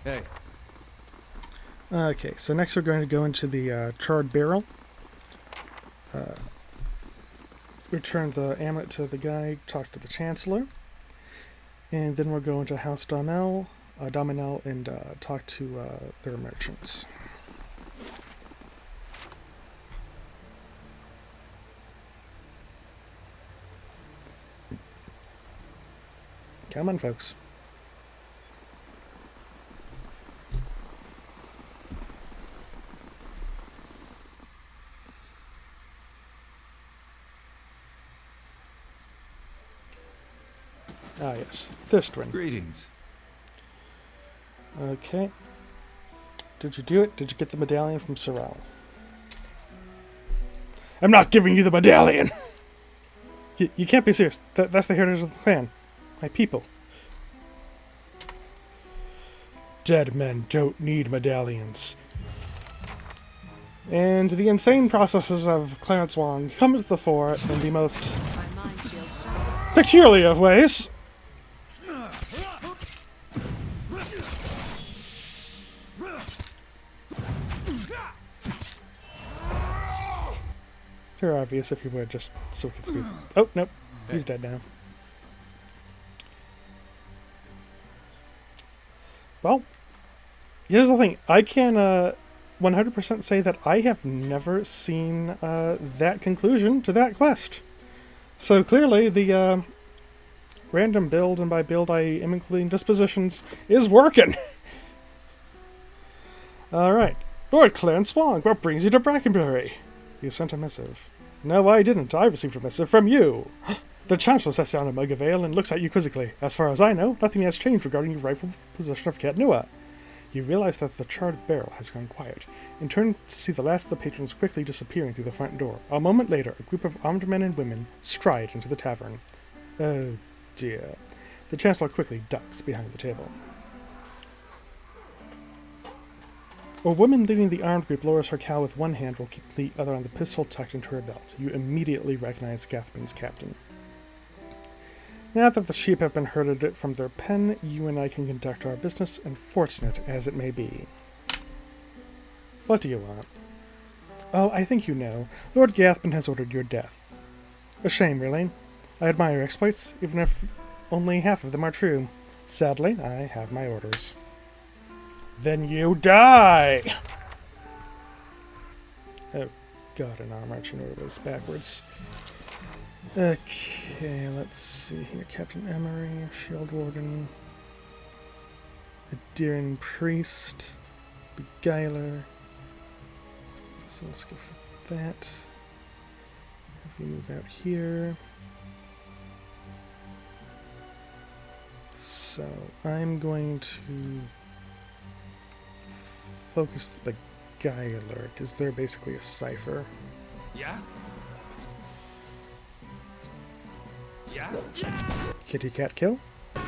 Hey. Okay, so next we're going to go into the charred barrel. Return the amulet to the guy, talk to the Chancellor. And then we're going to House Dominel, and talk to their merchants. Come on, folks. Greetings, Thistwin. Greetings. Okay. Did you do it? Did you get the medallion from Sorrel? I'm not giving you the medallion! You can't be serious. That's the heritage of the clan. My people. Dead men don't need medallions. And the insane processes of Clarence Wong come to the fore in the most peculiar of ways. They're obvious if you would, just so we can speak. Oh, nope. He's dead now. Well, here's the thing. I can 100% say that I have never seen that conclusion to that quest. So clearly the random build, and by build I am including dispositions, is working. Alright. Lord Clarence Wong, what brings you to Brackenbury? You sent a missive. No, I didn't. I received a missive from you. The Chancellor sets down a mug of ale and looks at you quizzically. As far as I know, nothing has changed regarding your rightful possession of Katnua. You realize that the charred barrel has gone quiet, and turn to see the last of the patrons quickly disappearing through the front door. A moment later, a group of armed men and women stride into the tavern. Oh dear. The Chancellor quickly ducks behind the table. A woman leading the armed group lowers her cowl with one hand while keeping the other on the pistol tucked into her belt. You immediately recognize Gathbin's captain. Now that the sheep have been herded from their pen, you and I can conduct our business, unfortunate as it may be. What do you want? Oh, I think you know. Lord Gathbin has ordered your death. A shame, really. I admire your exploits, even if only half of them are true. Sadly, I have my orders. Then you die! Oh god, an arm marching orders backwards. Okay, let's see here. Captain Emery, Shield Warden, Adirian Priest, Beguiler. So let's go for that. If we move out here. So I'm going to focus the Beguiler, because they're basically a cipher. Yeah? Yeah? Kitty cat kill. Okay.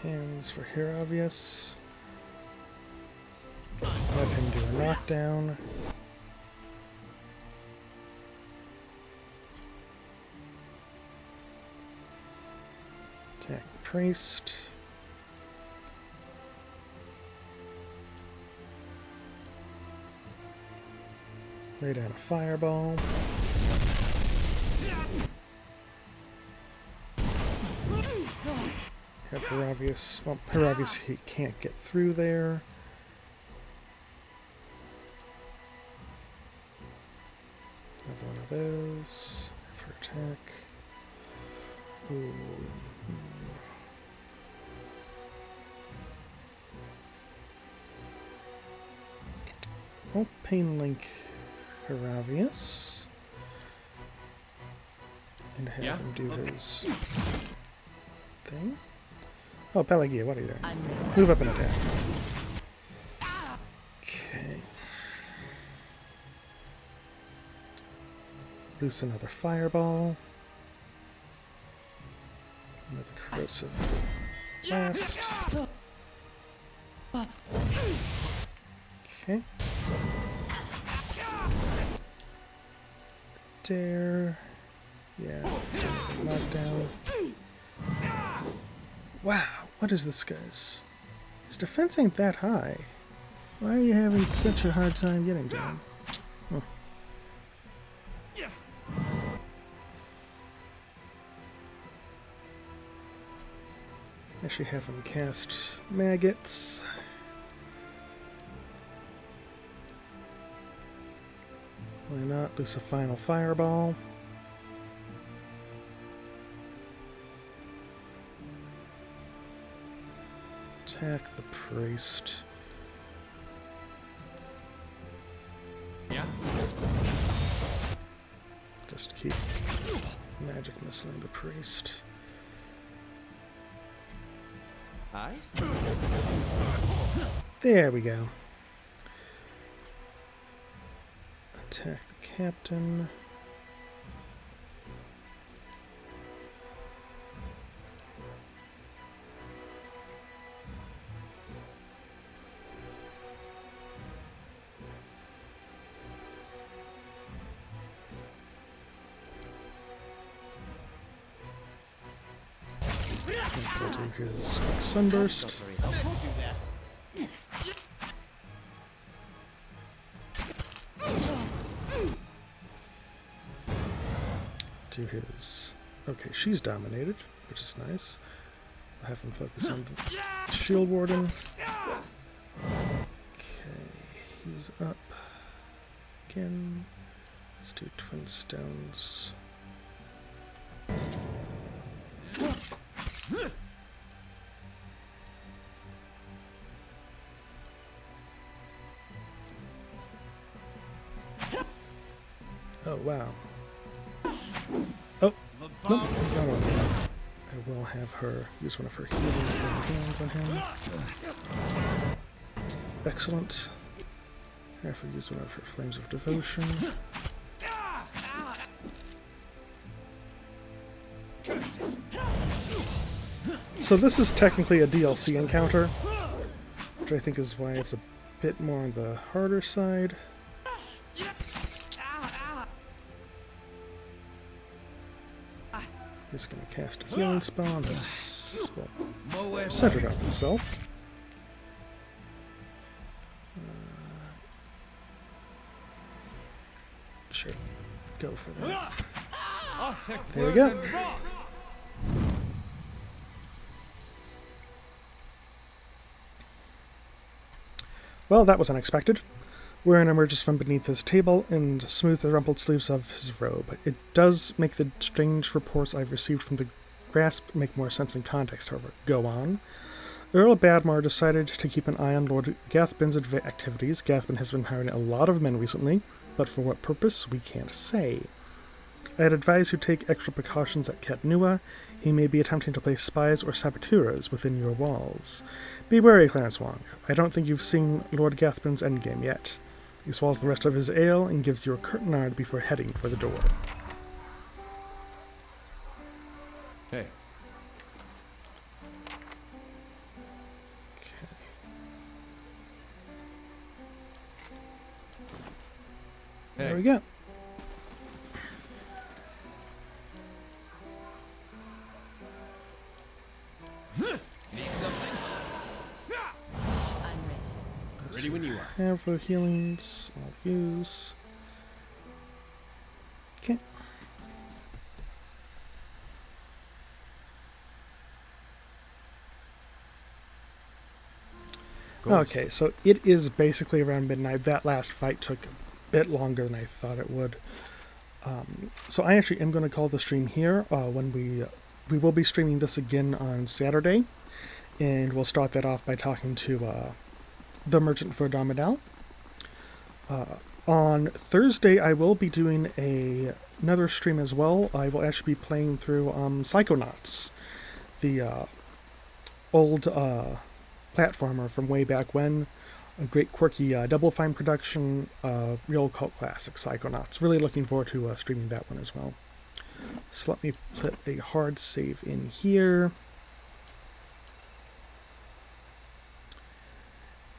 Hands for here, obvious. Have him do a knockdown. Attack the priest. Lay down a fireball. Have Heravius. Well, Heravius, he can't get through there. Another one of those for attack. Ooh. Oh, Pain Link Heravius. And have him do his thing. Oh, Pelagia, what are you doing? Move up and attack. Okay. Loose another fireball. Another corrosive blast. Okay. Dare. Yeah. Knockdown. Wow, what is this guy's? His defense ain't that high. Why are you having such a hard time getting to him? Huh. I should have him cast maggots. Why not? Loose a final fireball. Attack the priest. Just keep magic missiling the priest. Aye? There we go. Attack the captain. We'll do his sunburst. Do his... Okay, she's dominated, which is nice. I'll have him focus on the shield warden. Okay, he's up. Again. Let's do twin stones. Oh, wow. Oh, nope, he's not on that. I will have her use one of her healing hands on him. Excellent. Have her use one of her flames of devotion. So this is technically a DLC encounter, which I think is why it's a bit more on the harder side. He's going to cast a healing spell on this, well, centered on himself. Sure, go for that. There we go. Well, that was unexpected. Wherein emerges from beneath his table and smooth the rumpled sleeves of his robe. It does make the strange reports I've received from the Grasp make more sense in context, however. Go on. Earl Badmar decided to keep an eye on Lord Gathbin's activities. Gathbin has been hiring a lot of men recently, but for what purpose, we can't say. I'd advise you take extra precautions at Katnua. He may be attempting to place spies or saboteurs within your walls. Be wary, Clarence Wong. I don't think you've seen Lord Gathbin's endgame yet. He swallows the rest of his ale and gives you a curtainade before heading for the door. Hey. Okay. There we go. Need something? Ready when you are. Have the healings. I'll use. Okay. Okay, so it is basically around midnight. That last fight took a bit longer than I thought it would. So I actually am going to call the stream here. When we will be streaming this again on Saturday, and we'll start that off by talking to the Merchant for Dominal. On Thursday, I will be doing another stream as well. I will actually be playing through Psychonauts, the old platformer from way back when. A great quirky Double Fine production of real cult classic Psychonauts. Really looking forward to streaming that one as well. So let me put a hard save in here.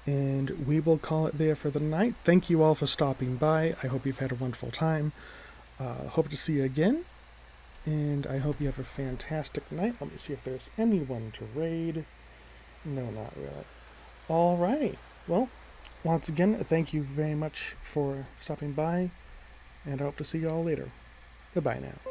And we will call it there for the night. Thank you all for stopping by. I hope you've had a wonderful time. Hope to see you again. And I hope you have a fantastic night. Let me see if there's anyone to raid. No, not really. Alrighty. Well, once again, thank you very much for stopping by. And I hope to see you all later. Goodbye now.